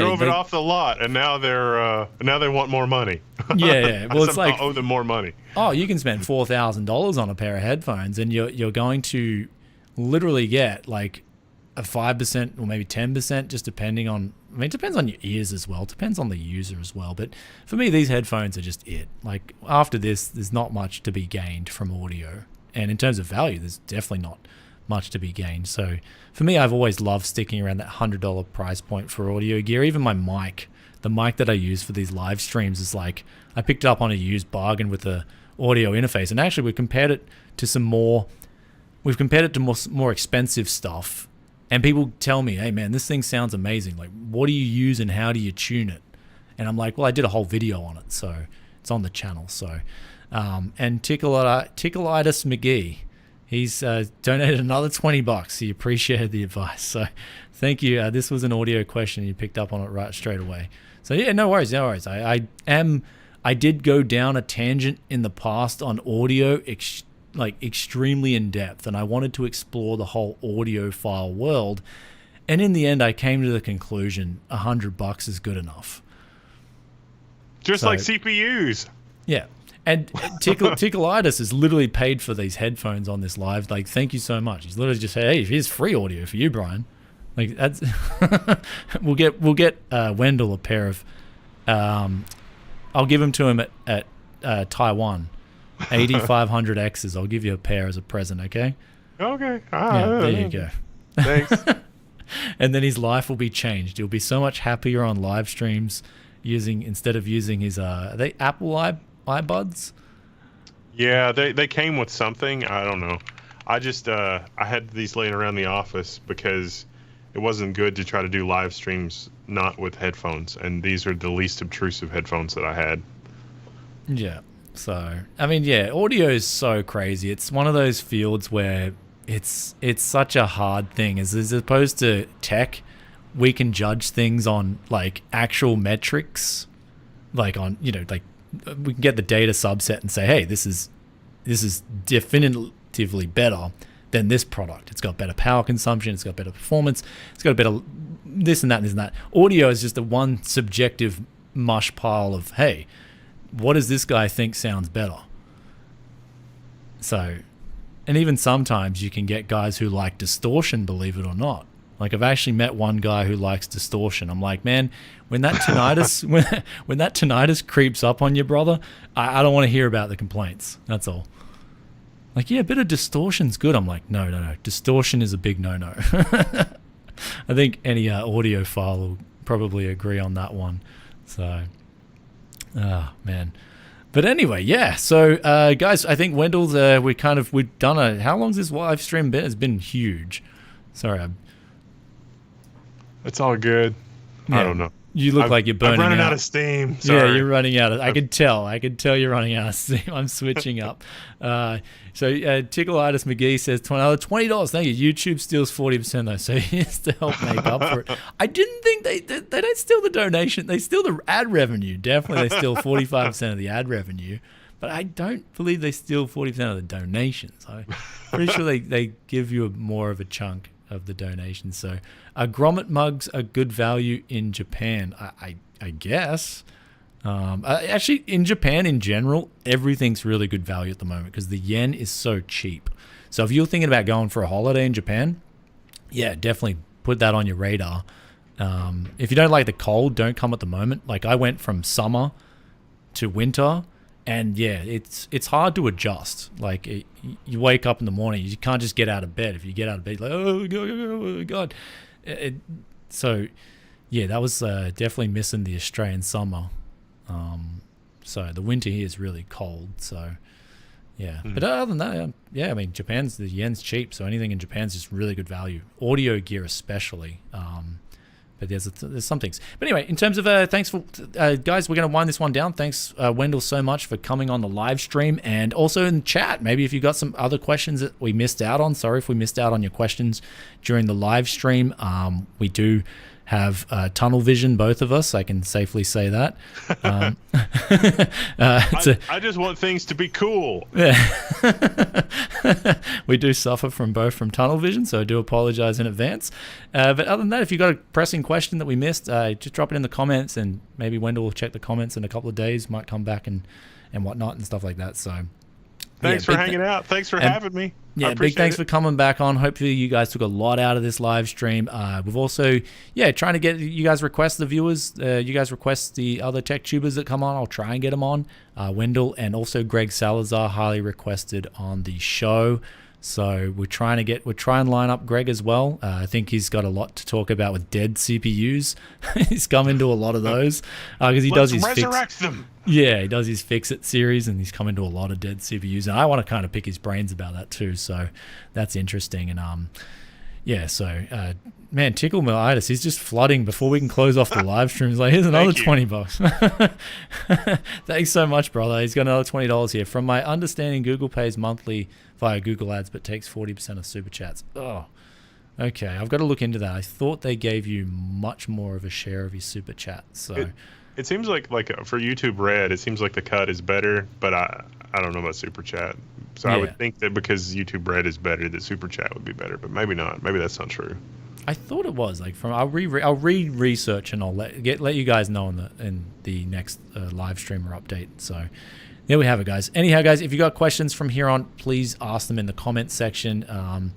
drove it off the lot, and now they want more money. Yeah. Well, it's like I owe them more money. Oh, you can spend $4,000 on a pair of headphones, and you're going to literally get like a 5% or maybe 10%, just depending on. I mean, it depends on your ears as well. It depends on the user as well. But for me, these headphones are just it. Like after this, there's not much to be gained from audio. And in terms of value, there's definitely not much to be gained. So for me, I've always loved sticking around that $100 price point for audio gear. Even my mic, the mic that I use for these live streams is like, I picked it up on a used bargain with a audio interface. And actually we compared it to more expensive stuff. And people tell me, hey man, this thing sounds amazing. Like, what do you use and how do you tune it? And I'm like, well, I did a whole video on it, so it's on the channel. So, and Tickleitis McGee, he's donated another $20. He appreciated the advice. So, thank you. This was an audio question. You picked up on it right straight away. So yeah, no worries. I did go down a tangent in the past on audio, extremely in depth, and I wanted to explore the whole audiophile world, and in the end I came to the conclusion $100 is good enough, just like CPUs. Yeah. And Tickleitis has literally paid for these headphones on this live. Like, thank you so much. He's literally just said, hey, here's free audio for you, Brian. Like, that's we'll get Wendell a pair of I'll give them to him at Taiwan 8500Xs. I'll give you a pair as a present, okay? Okay. There you go. Thanks. And then his life will be changed. He'll be so much happier on live streams instead of using his are they Apple iBuds? Yeah, they came with something. I don't know. I just I had these laying around the office because it wasn't good to try to do live streams not with headphones, and these are the least obtrusive headphones that I had. Yeah. So, I mean, yeah, audio is so crazy. It's one of those fields where it's such a hard thing. As opposed to tech, we can judge things on like actual metrics, like on, like we can get the data subset and say, hey, this is definitively better than this product. It's got better power consumption. It's got better performance. It's got a better this and that and this and that. Audio is just a one subjective mush pile of, hey, what does this guy think sounds better? So, and even sometimes you can get guys who like distortion, believe it or not. Like, I've actually met one guy who likes distortion. I'm like, man, when that tinnitus when that tinnitus creeps up on you, brother, I don't want to hear about the complaints. That's all. Like, yeah, a bit of distortion's good. I'm like, no. Distortion is a big no-no. I think any audiophile will probably agree on that one. So, man. But anyway, yeah. So, guys, I think Wendell's, we've done how long's this live stream been? It's been huge. Sorry. It's all good. Yeah. I don't know. You look like you're burning out. I'm running out of steam. Sorry. Yeah, you're running out of. I could tell you're running out of steam. I'm switching up. Tickleitis McGee says $20. Thank you. YouTube steals 40% though, so he has to help make up for it. I didn't think they don't steal the donation. They steal the ad revenue. Definitely, they steal 45% of the ad revenue. But I don't believe they steal 40% of the donations. I'm pretty sure they give you more of a chunk of the donations. So grommet mugs are good value in Japan, I guess. Actually, in Japan in general, everything's really good value at the moment because the yen is so cheap. So if you're thinking about going for a holiday in Japan, yeah, definitely put that on your radar. If you don't like the cold, don't come at the moment. Like, I went from summer to winter, and yeah, it's hard to adjust. Like, you wake up in the morning, you can't just get out of bed. If you get out of bed, like, oh God. So yeah, that was definitely missing the Australian summer. So the winter here is really cold. So yeah, but other than that, yeah, I mean, the yen's cheap, so anything in Japan's just really good value. Audio gear especially. But there's some things. But anyway, in terms of thanks for guys, we're going to wind this one down. Thanks, Wendell, so much for coming on the live stream and also in chat. Maybe if you got some other questions that we missed out on. Sorry if we missed out on your questions during the live stream. We do have tunnel vision, both of us. I can safely say that. I just want things to be cool. Yeah. We do suffer from tunnel vision, so I do apologize in advance. But other than that, if you've got a pressing question that we missed, just drop it in the comments, and maybe Wendell will check the comments in a couple of days, might come back and whatnot and stuff like that. So thanks for hanging out. Thanks for having me. Yeah, big thanks for coming back on. Hopefully you guys took a lot out of this live stream. We've also, trying to get you guys request the viewers. You guys request the other tech tubers that come on. I'll try and get them on. Wendell and also Greg Salazar highly requested on the show. So we'll try and line up Greg as well. I think he's got a lot to talk about with dead CPUs. He's come into a lot of those because he does his resurrect them. Yeah, he does his Fix-It series, and he's come into a lot of dead CPUs. And I want to kind of pick his brains about that too. So that's interesting. And man, Tickle Melitis, he's just flooding before we can close off the live stream. He's like, here's another $20. Thanks so much, brother. He's got another $20 here. From my understanding, Google pays monthly via Google Ads, but takes 40% of super chats. Oh, okay. I've got to look into that. I thought they gave you much more of a share of your super chat. So it seems like for YouTube Red, it seems like the cut is better, but I don't know about super chat. So I would think that because YouTube Red is better, that super chat would be better, but maybe not. Maybe that's not true. I thought it was I'll research and I'll let you guys know in the next live stream or update. So there we have it, guys. Anyhow, guys, if you got questions from here on, please ask them in the comments section.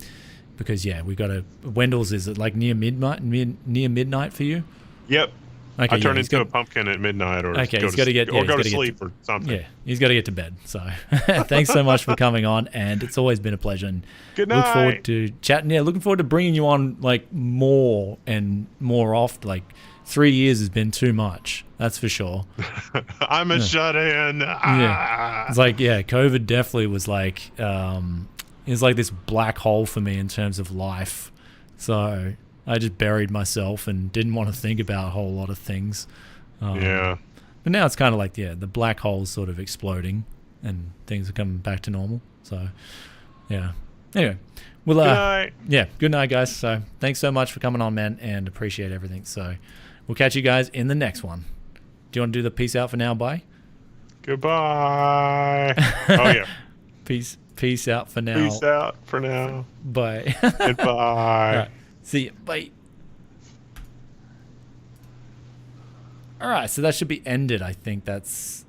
Because we got Wendell's. Is it like near midnight for you? Yep. Okay, I turn into a pumpkin at midnight, or he's got to get to sleep or something. Yeah, he's got to get to bed. So thanks so much for coming on, and it's always been a pleasure. And good night. Look forward to chatting. Yeah, looking forward to bringing you on like more and more often. Like 3 years has been too much. That's for sure. I'm a shut-in. Yeah, it's like COVID definitely was like it's like this black hole for me in terms of life. So I just buried myself and didn't want to think about a whole lot of things. But now it's kind of like, the black hole's sort of exploding and things are coming back to normal. So, yeah. Anyway, well, good night. Yeah, good night, guys. So thanks so much for coming on, man, and appreciate everything. So we'll catch you guys in the next one. Do you want to do the peace out for now? Bye? Goodbye. Oh, yeah. Peace out for now. Peace out for now. Bye. Goodbye. All right. See you. Bye. All right, so that should be ended. I think that's